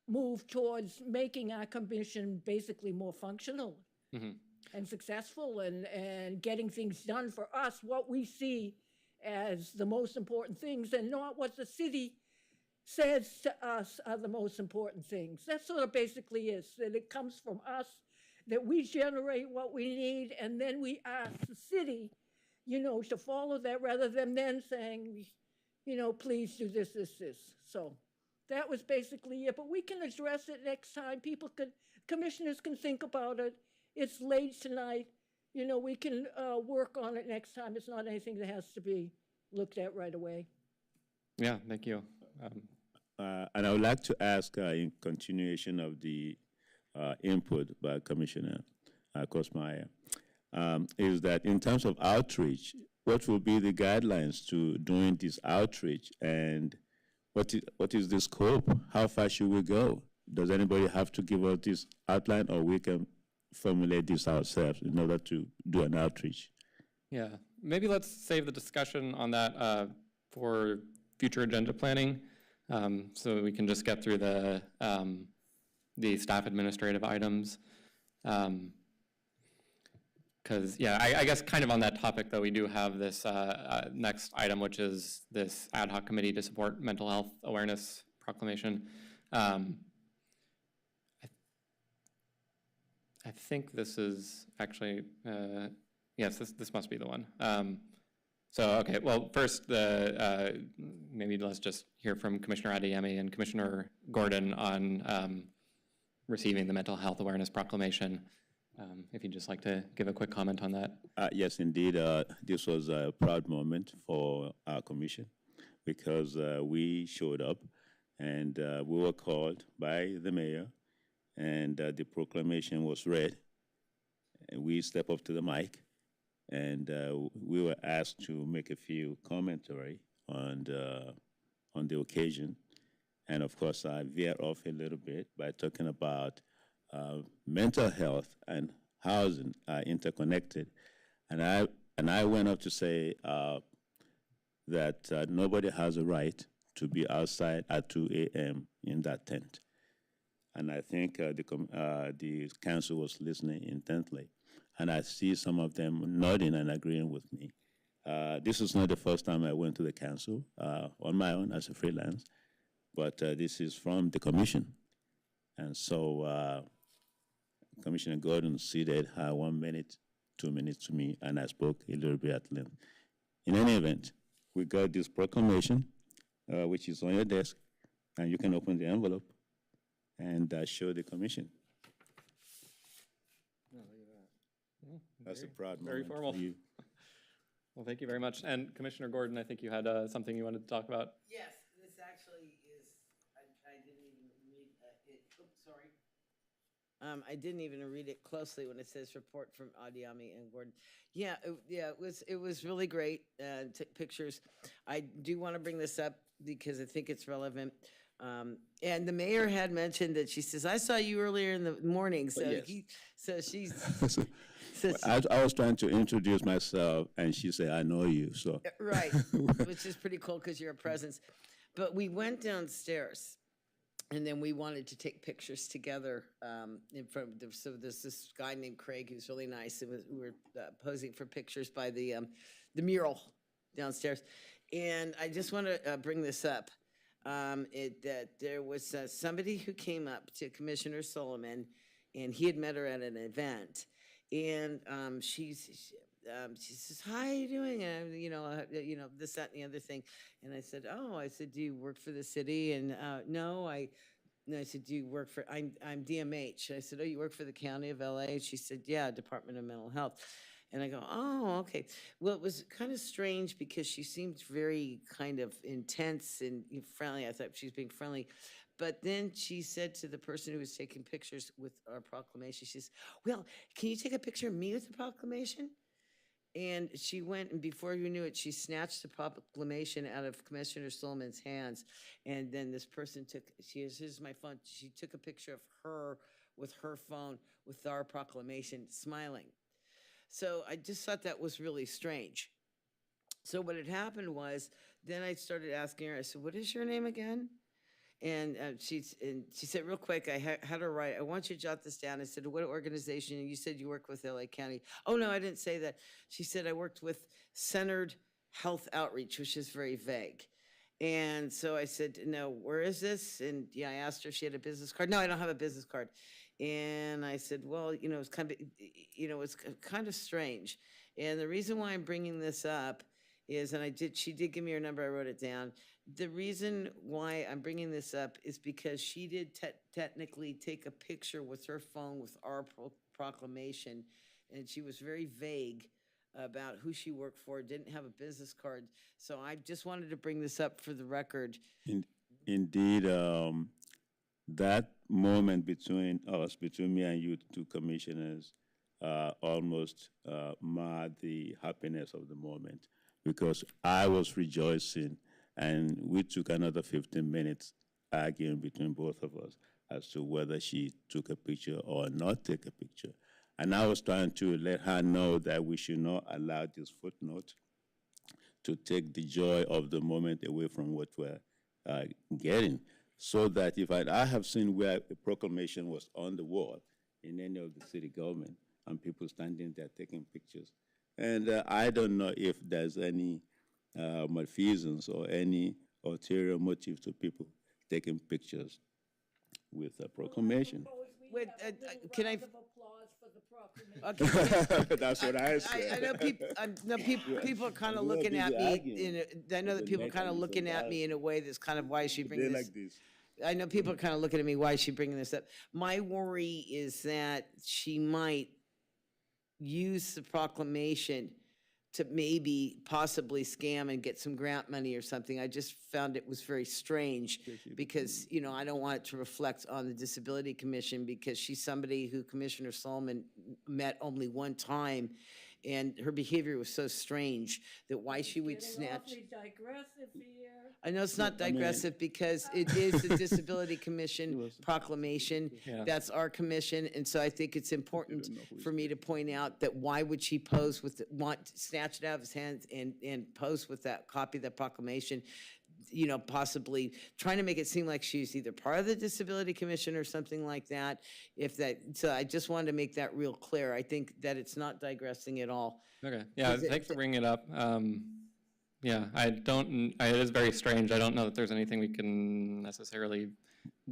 move towards making our commission basically more functional and successful and getting things done for us, what we see as the most important things and not what the city says to us are the most important things. That sort of basically is, that it comes from us, that we generate what we need, and then we ask the city, to follow that rather than then saying, please do this, this, this. So that was basically it, but we can address it next time. Commissioners can think about it. It's late tonight. We can work on it next time. It's not anything that has to be looked at right away. Yeah, thank you. And I would like to ask, in continuation of the input by Commissioner Kosmaier, is that in terms of outreach, what will be the guidelines to doing this outreach, and what is the scope? How far should we go? Does anybody have to give us this outline, or we can formulate this ourselves in order to do an outreach? Yeah, maybe let's save the discussion on that for future agenda planning, so we can just get through the staff administrative items. Because, I guess kind of on that topic, though, we do have this next item, which is this ad hoc committee to support mental health awareness proclamation. I think this is actually, yes, this must be the one. Okay, well, first, maybe let's just hear from Commissioner Adeyemi and Commissioner Gordon on receiving the Mental Health Awareness Proclamation. If you'd just like to give a quick comment on that. Yes, indeed. This was a proud moment for our commission because we showed up and we were called by the mayor and the proclamation was read. And we stepped up to the mic and we were asked to make a few commentary on the occasion. And of course, I veered off a little bit by talking about mental health and housing are interconnected. And I went up to say that nobody has a right to be outside at 2 a.m. in that tent. And I think the council was listening intently. And I see some of them nodding and agreeing with me. This is not the first time I went to the council on my own as a freelance, but this is from the commission. And so Commissioner Gordon ceded her 1 minute, 2 minutes to me, and I spoke a little bit at length. In any event, we got this proclamation, which is on your desk, and you can open the envelope and show the commission. Oh, look at that. That's a proud moment Very formal. for you. Well, thank you very much. And Commissioner Gordon, I think you had something you wanted to talk about. Yes, this actually is, I didn't even read it, oops, sorry. I didn't even read it closely when it says report from Adiami and Gordon. Yeah, it was really great, took pictures. I do want to bring this up because I think it's relevant. And the mayor had mentioned that she says, I saw you earlier in the morning, so yes. I was trying to introduce myself, and she said, I know you, so. Right, which is pretty cool because you're a presence. But we went downstairs, and then we wanted to take pictures together in front of, so there's this guy named Craig who's really nice, and we were posing for pictures by the mural downstairs. And I just want to bring this up. That there was somebody who came up to Commissioner Solomon, and he had met her at an event, and she says, "Hi, how you doing?" And this, that, and the other thing. And I said, "Oh," I said, "Do you work for the city?" And no, I said, "Do you work for?" I'm DMH. I said, "Oh, you work for the County of LA?" And she said, "Yeah, Department of Mental Health." And I go, "Oh, okay." Well, it was kind of strange because she seemed very kind of intense and friendly. I thought she was being friendly. But then she said to the person who was taking pictures with our proclamation, she says, "Well, can you take a picture of me with the proclamation?" And she went, and before you knew it, she snatched the proclamation out of Commissioner Solomon's hands. And then this person here's my phone. She took a picture of her with her phone with our proclamation, smiling. So I just thought that was really strange. So what had happened was, then I started asking her, I said, "What is your name again?" And she said, real quick, I had her write, "I want you to jot this down." I said, "What organization?" And you said you work with LA County. "Oh, no, I didn't say that." She said, "I worked with Centered Health Outreach," which is very vague. And so I said, "No, where is this?" And yeah, I asked her if she had a business card. "No, I don't have a business card." And I said, "Well, it's it's kind of strange." And the reason why I'm bringing this up is, and she did give me her number, I wrote it down. The reason why I'm bringing this up is because she did technically take a picture with her phone with our proclamation, and she was very vague about who she worked for, didn't have a business card. So I just wanted to bring this up for the record. Indeed, that moment between me and you two commissioners, almost marred the happiness of the moment, because I was rejoicing, and we took another 15 minutes arguing between both of us as to whether she took a picture or not take a picture. And I was trying to let her know that we should not allow this footnote to take the joy of the moment away from what we're getting. So that if I have seen where a proclamation was on the wall in any of the city government and people standing there taking pictures. And I don't know if there's any malfeasance or any ulterior motive to people taking pictures with a proclamation. Wait, can I? Applause for the proclamation. Okay. That's what I said. I know people are kind of looking at me. I know that people are kind of looking at me in a way that's kind of, why is she bringing this? Like this. I know people are kind of looking at me, why is she bringing this up? My worry is that she might use the proclamation to maybe possibly scam and get some grant money or something. I just found it was very strange because, you know, I don't want it to reflect on the Disability Commission because she's somebody who Commissioner Solomon met only one time, and her behavior was so strange that why she would Getting snatch. awfully digressive here. I know it's not digressive because it is the Disability Commission proclamation. Yeah. That's our commission, and so I think it's important for me to point out that why would she pose with, snatch it out of his hands and pose with that copy of the proclamation, you know, possibly trying to make it seem like she's either part of the Disability Commission or something like that. So I just wanted to make that real clear. I think that it's not digressing at all. Okay, yeah, thanks for bringing it up. Yeah, it is very strange. I don't know that there's anything we can necessarily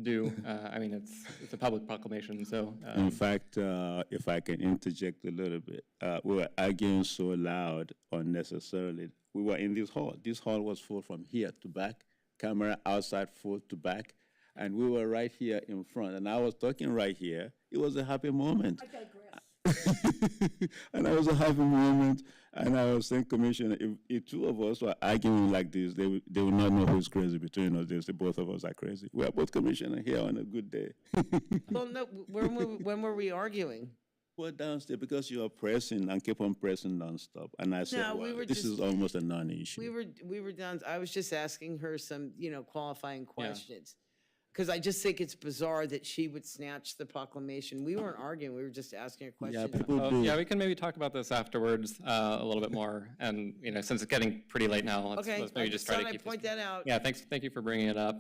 do. I mean, it's a public proclamation, so. In fact, if I can interject a little bit, we were arguing so loud unnecessarily. We were in this hall. This hall was full from here to back, camera outside full to back, and we were right here in front. And I was talking right here. It was a happy moment. I digress. And it was a happy moment. And I was saying, Commissioner, if two of us were arguing like this, they would not know who's crazy between us. They say both of us are crazy. We are both commissioner here on a good day. Well, no, when were we arguing? Well, downstairs, because you are pressing and keep on pressing nonstop. And I said, No, well, we were this just- is almost a non-issue. We were done. I was just asking her some, you know, qualifying questions. Because I just think it's bizarre that she would snatch the proclamation. We weren't arguing, we were just asking her questions. People do. Yeah, we can maybe talk about this afterwards a little bit more. And, you know, since it's getting pretty late now, let's maybe just try to keep point this. that out. Yeah, thank you for bringing it up.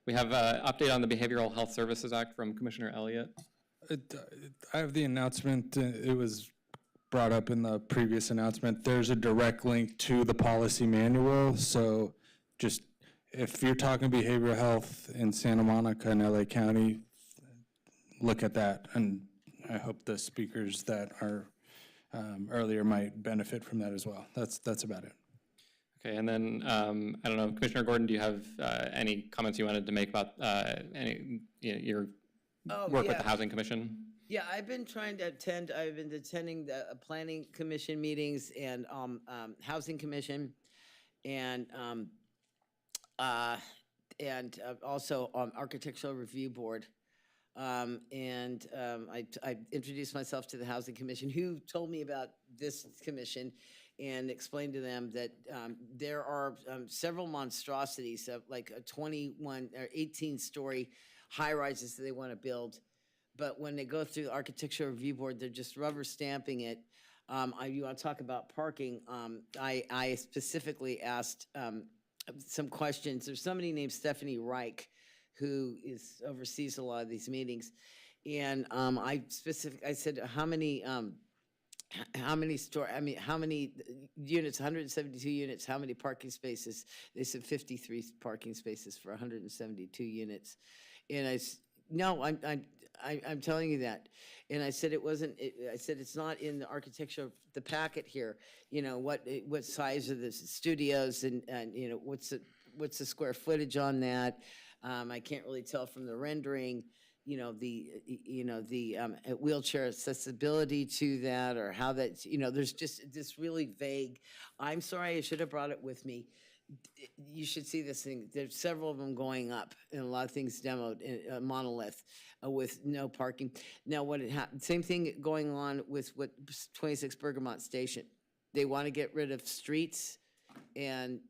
We have an update on the Behavioral Health Services Act from Commissioner Elliott. I have the announcement. It was brought up in the previous announcement. There's a direct link to the policy manual. So just if you're talking behavioral health in Santa Monica and LA County, look at that. And I hope the speakers that are earlier might benefit from that as well. That's about it. Okay, and then, I don't know, Commissioner Gordon, do you have any comments you wanted to make about your work with the Housing Commission? Yeah, I've been attending the Planning Commission meetings and Housing Commission and also Architectural Review Board. I introduced myself to the Housing Commission, who told me about this commission and explained to them that there are several monstrosities of like a 21 or 18-story high-rises that they want to build. But when they go through the Architectural Review Board, they're just rubber stamping it. You want to talk about parking? I specifically asked some questions. There's somebody named Stephanie Reich who oversees a lot of these meetings, and I said how many units? 172 units. How many parking spaces? They said 53 parking spaces for 172 units, and I'm telling you that. And I said I said it's not in the architecture, the packet here. You know, what size are the studios and you know, what's the square footage on that? I can't really tell from the rendering, you know, the wheelchair accessibility to that, or how that's, you know, there's just this really vague. I'm sorry, I should have brought it with me. You should see this thing. There's several of them going up, and a lot of things demoed in a monolith with no parking. Now, what it happened? Same thing going on with 26 Bergamot Station. They want to get rid of streets, and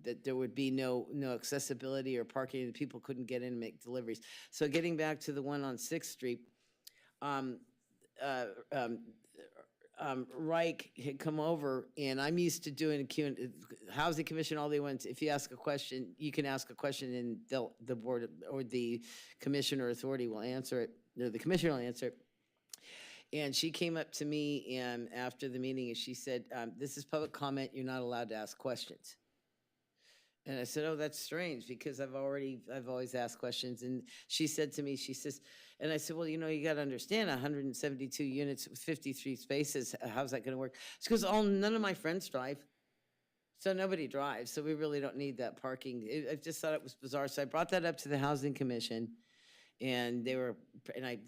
that there would be no accessibility or parking, and people couldn't get in and make deliveries. So, getting back to the one on 6th Street. Reich had come over, and I'm used to doing Housing Commission. All they want, if you ask a question, you can ask a question, and the board or the commission or authority will answer it, or the commissioner will answer it. And she came up to me and after the meeting, and she said, "This is public comment. You're not allowed to ask questions." And I said, "Oh, that's strange because I've always asked questions." And she said to me, she says, and I said, "Well, you know, you got to understand 172 units with 53 spaces. How's that going to work?" She goes, "Oh, none of my friends drive." So nobody drives, so we really don't need that parking. I just thought it was bizarre, so I brought that up to the Housing Commission, and they were, and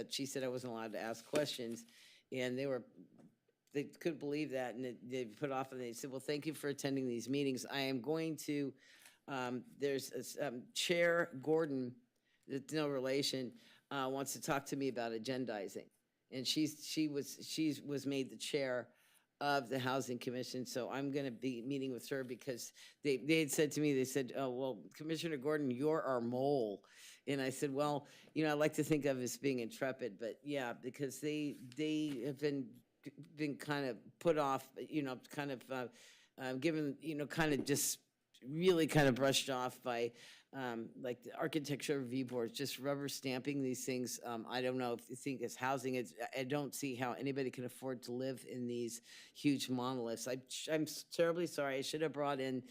she said I wasn't allowed to ask questions, and they couldn't believe that, and they put off, and they said, well, thank you for attending these meetings. I am going to, there's Chair Gordon, it's no relation, wants to talk to me about agendizing. And she was made the chair of the Housing Commission, so I'm gonna be meeting with her because they had said to me, they said, oh, well, Commissioner Gordon, you're our mole. And I said, well, you know, I like to think of as being intrepid, but yeah, because they have been kind of put off, you know, kind of given, you know, kind of just really kind of brushed off by like the architecture review boards, just rubber stamping these things. I don't know if you think it's housing. I don't see how anybody can afford to live in these huge monoliths. I'm terribly sorry. I should have brought in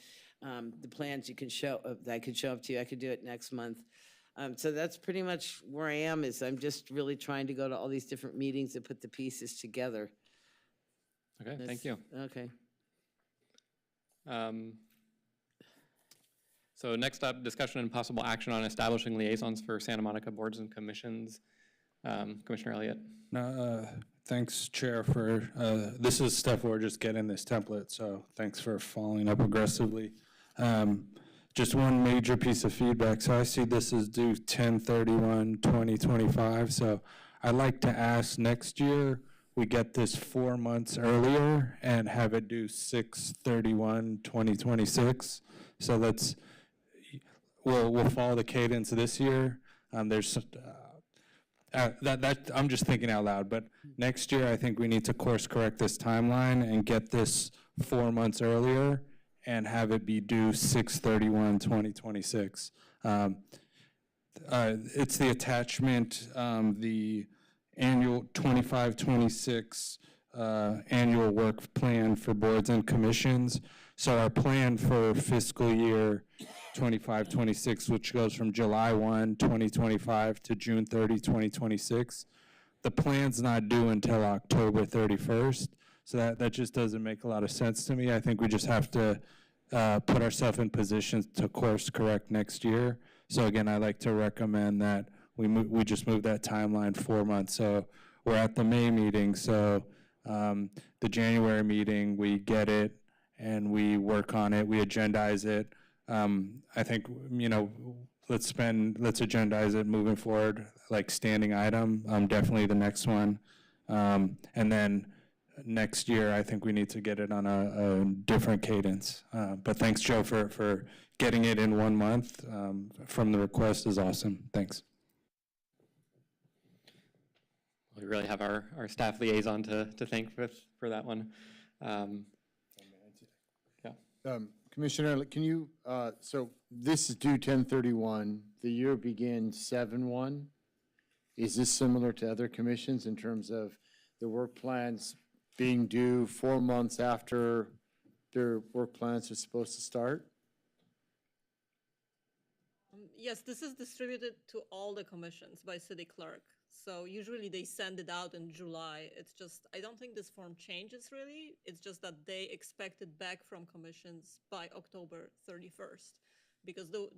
the plans you can show, that I could show up to you. I could do it next month. So that's pretty much where I am, is I'm just really trying to go to all these different meetings and put the pieces together. Okay, thank you. Okay. So next up, discussion and possible action on establishing liaisons for Santa Monica boards and commissions. Commissioner Elliott. Thanks, Chair, for, this is stuff we're just getting this template, so thanks for following up aggressively. Just one major piece of feedback. So I see this is due 10/31/2025. So I'd like to ask next year we get this 4 months earlier and have it due 6/31/2026. So we'll follow the cadence this year. There's I'm just thinking out loud, but next year I think we need to course correct this timeline and get this 4 months earlier and have it be due 6/31/2026. It's the attachment, the annual 25-26 annual work plan for boards and commissions. So our plan for fiscal year 25-26, which goes from July 1, 2025 to June 30, 2026, the plan's not due until October 31st. So that just doesn't make a lot of sense to me. I think we just have to put ourselves in position to course correct next year. So again, I'd like to recommend that we just move that timeline 4 months. So we're at the May meeting, so the January meeting, we get it and we work on it, we agendize it. I think, you know, let's agendize it moving forward, like standing item, definitely the next one. And then next year, I think we need to get it on a different cadence. But thanks, Joe, for getting it in 1 month from the request is awesome. Thanks. We really have our staff liaison to thank for that one. Commissioner, can you, so this is due 10/31. The year begins 7/1. Is this similar to other commissions in terms of the work plans being due 4 months after their work plans are supposed to start? Yes, this is distributed to all the commissions by city clerk. So usually they send it out in July. It's just, I don't think this form changes really. It's just that they expect it back from commissions by October 31st. Because the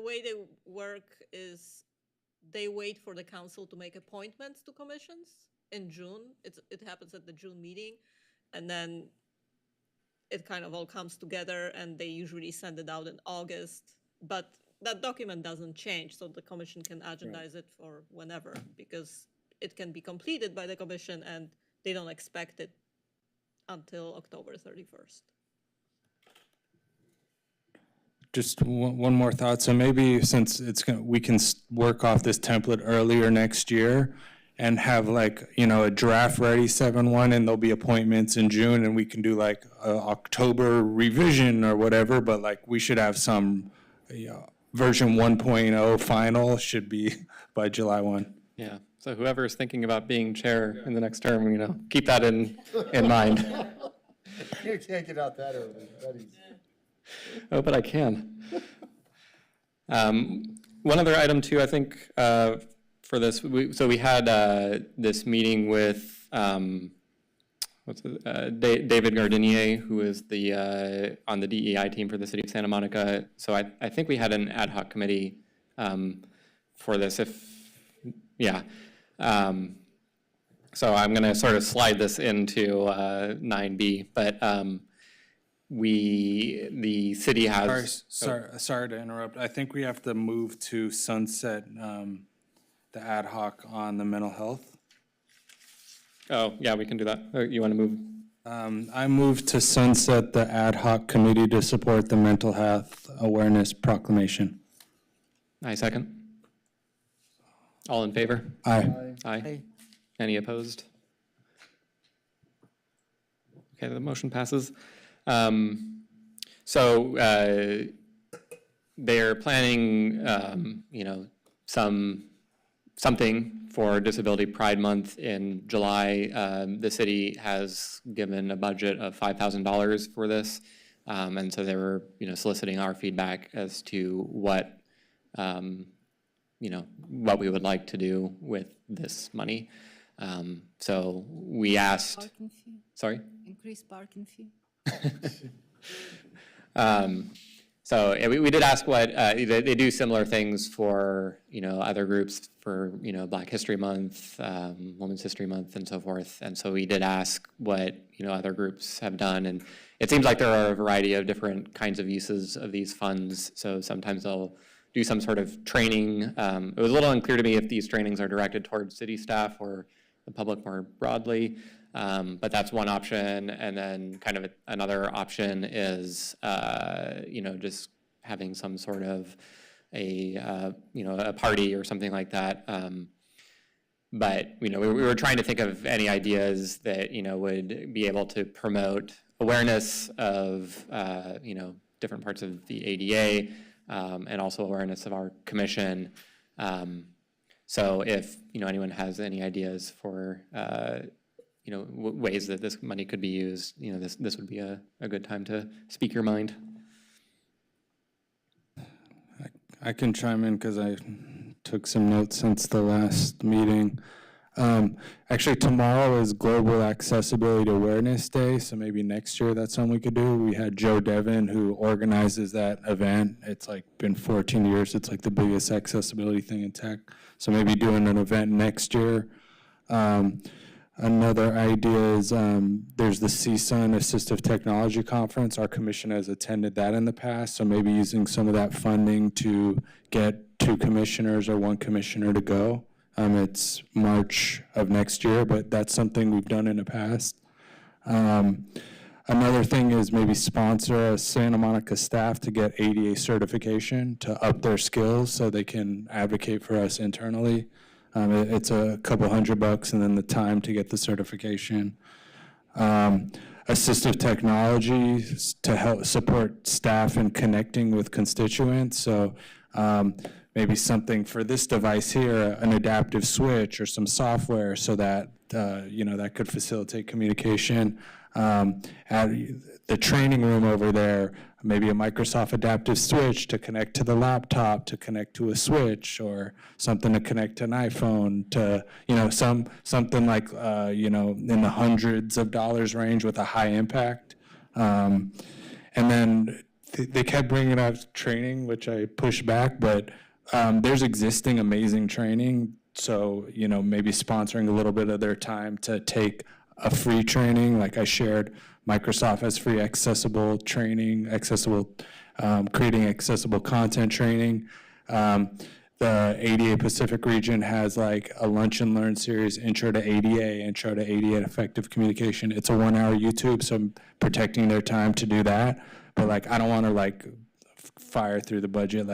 way they work is they wait for the council to make appointments to commissions in June. It happens at the June meeting. And then it kind of all comes together and they usually send it out in August. But that document doesn't change, so the commission can agendize it for whenever, because it can be completed by the commission and they don't expect it until October 31st. Just one more thought. So maybe since we can work off this template earlier next year and have like, you know, a draft ready 7/1 and there'll be appointments in June and we can do like a October revision or whatever, but like we should have some, version 1.0 final should be by July 1. Yeah, so whoever is thinking about being chair in the next term, you know, keep that in mind. You can't get out that early, buddies. Oh, but I can. One other item too, I think, for this, so we had this meeting with David Gardinier, who is the on the DEI team for the city of Santa Monica. So I think we had an ad hoc committee for this. So I'm going to sort of slide this into 9B, but the city has. Sorry to interrupt. I think we have to move to sunset the ad hoc on the mental health. Oh, yeah, we can do that. You want to move? I move to sunset the ad hoc committee to support the mental health awareness proclamation. I second. All in favor? Aye. Aye. Any opposed? Okay, the motion passes. So they're planning, something for Disability Pride Month in July. The city has given a budget of $5,000 for this, and so they were, soliciting our feedback as to what, what we would like to do with this money. So we asked. Parking fee. Sorry? Increase parking fee. So yeah, we did ask what, they do similar things for, other groups for, Black History Month, Women's History Month, and so forth. And so we did ask what, other groups have done. And it seems like there are a variety of different kinds of uses of these funds. So sometimes they'll do some sort of training. It was a little unclear to me if these trainings are directed towards city staff or the public more broadly. But that's one option, and then kind of another option is, just having some sort of a party or something like that. But we were trying to think of any ideas that would be able to promote awareness of different parts of the ADA, and also awareness of our commission. So if anyone has any ideas for ways that this money could be used, this would be a good time to speak your mind. I can chime in because I took some notes since the last meeting. Actually, tomorrow is Global Accessibility Awareness Day, so maybe next year that's something we could do. We had Joe Devon, who organizes that event. It's been 14 years. It's the biggest accessibility thing in tech. So maybe doing an event next year. Another idea is there's the CSUN Assistive Technology Conference. Our commission has attended that in the past, so maybe using some of that funding to get 2 commissioners or 1 commissioner to go. It's March of next year, but that's something we've done in the past. Another thing is maybe sponsor a Santa Monica staff to get ADA certification to up their skills so they can advocate for us internally. It's a couple $100 and then the time to get the certification. Assistive technology to help support staff in connecting with constituents. So maybe something for this device here, an adaptive switch or some software so that, that could facilitate communication. At the training room over there, maybe a Microsoft adaptive switch to connect to the laptop, to connect to a switch, or something to connect to an iPhone, to, something like, in the hundreds of dollars range with a high impact. And then they kept bringing up training, which I pushed back, but there's existing amazing training. So, maybe sponsoring a little bit of their time to take a free training. Like I shared, Microsoft has free accessible training, creating accessible content training. The ADA Pacific region has a lunch and learn series, Intro to ADA Effective Communication. It's a 1-hour YouTube, so I'm protecting their time to do that. But I don't want to fire through the budget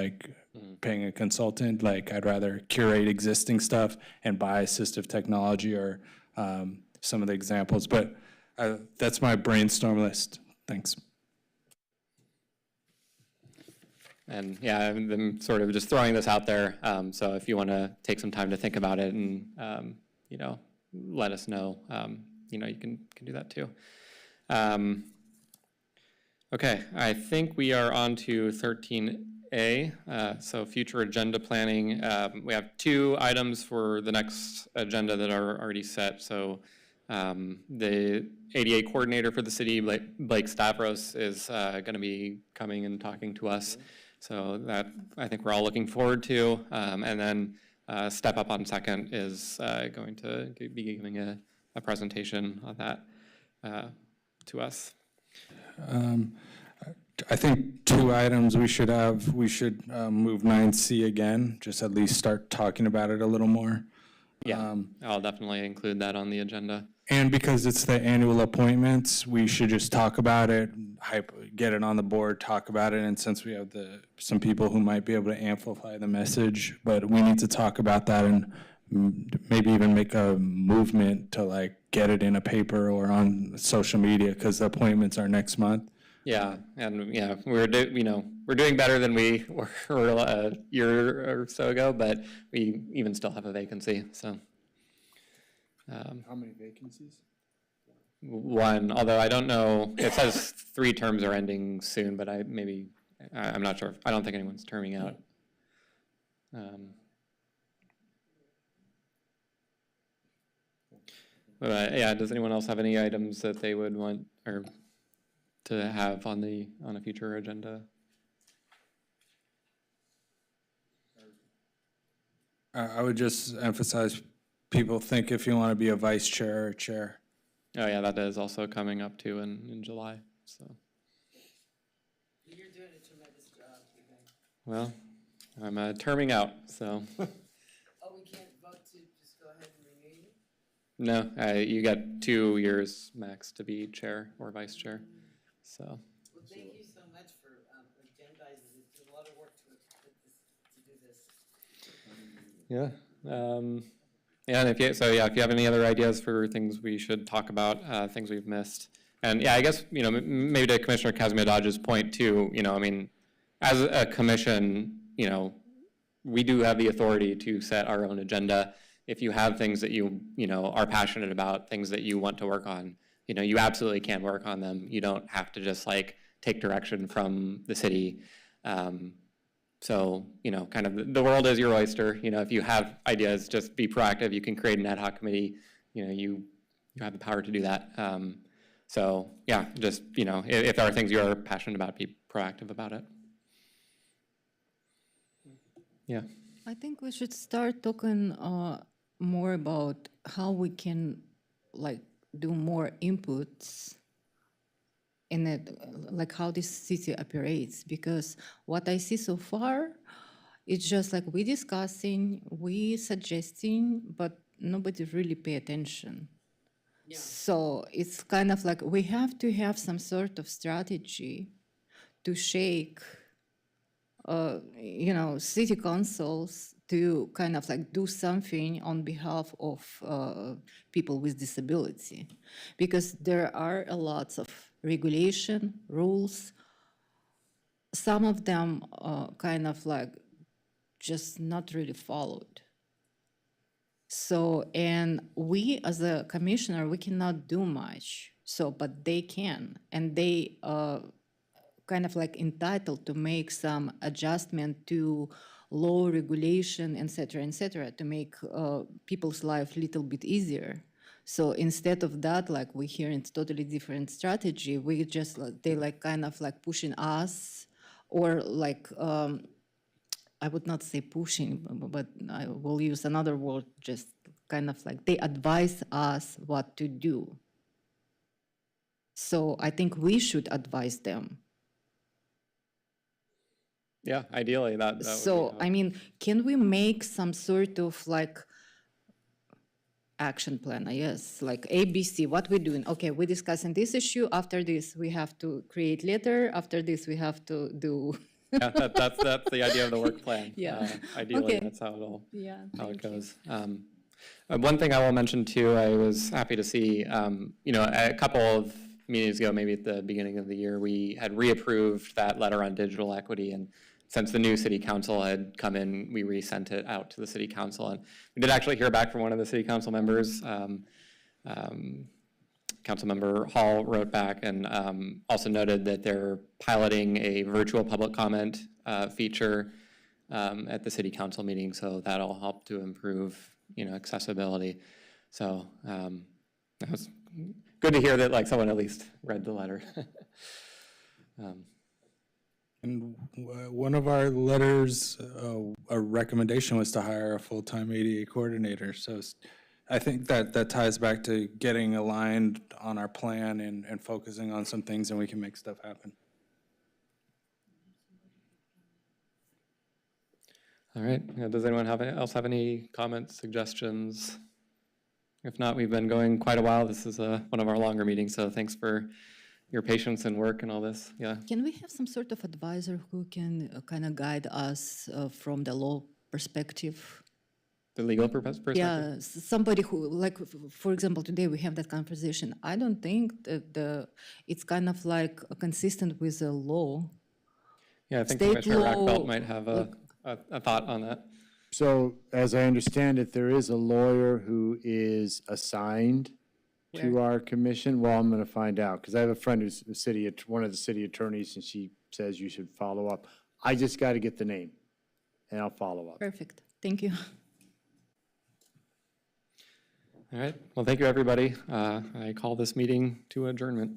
paying a consultant. I'd rather curate existing stuff and buy assistive technology or some of the examples, but that's my brainstorm list. Thanks. And yeah, I'm sort of just throwing this out there. So if you want to take some time to think about it and, let us know, you can do that too. Okay, I think we are on to 13A, so future agenda planning. We have 2 items for the next agenda that are already set. So The ADA coordinator for the city, Blake Stavros, is going to be coming and talking to us. So that I think we're all looking forward to. And then Step Up on Second is going to be giving a presentation on that to us. I think 2 items we should have. We should move 9C again, just at least start talking about it a little more. Yeah, I'll definitely include that on the agenda. And because it's the annual appointments, we should just talk about it, get it on the board, talk about it. And since we have some people who might be able to amplify the message, but we need to talk about that and maybe even make a movement to like get it in a paper or on social media, because the appointments are next month. Yeah, and yeah, we're doing better than we were a year or so ago, but we even still have a vacancy. So How many vacancies? 1, although I don't know. It says 3 terms are ending soon, but I'm not sure. I don't think anyone's terming out. But yeah, does anyone else have any items that they would want or to have on a future agenda? I would just emphasize, people think if you want to be a vice chair or chair. Oh yeah, that is also coming up too in July. So. You're doing a tremendous job, Keegan. Well, I'm terming out, so. Oh, we can't vote to just go ahead and renew you? No, you got 2 years max to be chair or vice chair, so. Well, thank you so much for agendizing this. There's a lot of work to do this. Yeah. Yeah, and if you have any other ideas for things we should talk about, things we've missed. And yeah, I guess, maybe to Commissioner Kazimierz-Dodge's point too, I mean, as a commission, we do have the authority to set our own agenda. If you have things that you are passionate about, things that you want to work on, you absolutely can work on them. You don't have to just like take direction from the city. So, kind of the world is your oyster. If you have ideas, just be proactive. You can create an ad hoc committee. You have the power to do that. So, yeah, just, if there are things you are passionate about, be proactive about it. Yeah. I think we should start talking more about how we can like do more inputs in it, like how this city operates, because what I see so far, it's just like we discussing, we suggesting, but nobody really pay attention. Yeah. So it's kind of like we have to have some sort of strategy to shake, city councils to kind of like do something on behalf of people with disability, because there are a lot of regulation, rules. Some of them kind of like just not really followed. So, and we as a commissioner, we cannot do much. So, but they can, and they kind of like entitled to make some adjustment to law, regulation, et cetera, to make people's life a little bit easier. So instead of that, like we hear it's totally different strategy. We just, they like kind of like pushing us, or like, I would not say pushing, but I will use another word, just kind of like they advise us what to do. So I think we should advise them. Yeah, ideally that So, I mean, can we make some sort of like action plan? Yes, like ABC, what we're doing. Okay, we're discussing this issue. After this, we have to create letter. After this, we have to do. Yeah, that's the idea of the work plan. Yeah. Ideally, Okay. that's how How it goes. One thing I will mention too, I was happy to see, a couple of meetings ago, maybe at the beginning of the year, we had reapproved that letter on digital equity, and since the new city council had come in, we resent it out to the city council, and we did actually hear back from one of the city council members. Councilmember Hall wrote back and also noted that they're piloting a virtual public comment feature at the city council meeting, so that'll help to improve, accessibility. So That was good to hear that like someone at least read the letter. And one of our letters, a recommendation was to hire a full-time ADA coordinator. So I think that ties back to getting aligned on our plan and focusing on some things, and we can make stuff happen. All right, does anyone else have any comments, suggestions? If not, we've been going quite a while. This is one of our longer meetings, so thanks for your patience and work and all this. Yeah. Can we have some sort of advisor who can kind of guide us from the law perspective? The legal perspective? Yeah, somebody who, like, for example, today we have that conversation. I don't think that it's kind of like consistent with the law. Yeah, I think State Commissioner law, Rackbelt might have a thought on that. So as I understand it, there is a lawyer who is assigned to Where? our commission. Well, I'm going to find out because I have a friend who's one of the city attorneys, and she says you should follow up. I just got to get the name, and I'll follow up. Perfect. Thank you. All right, well, thank you, everybody. I call this meeting to adjournment.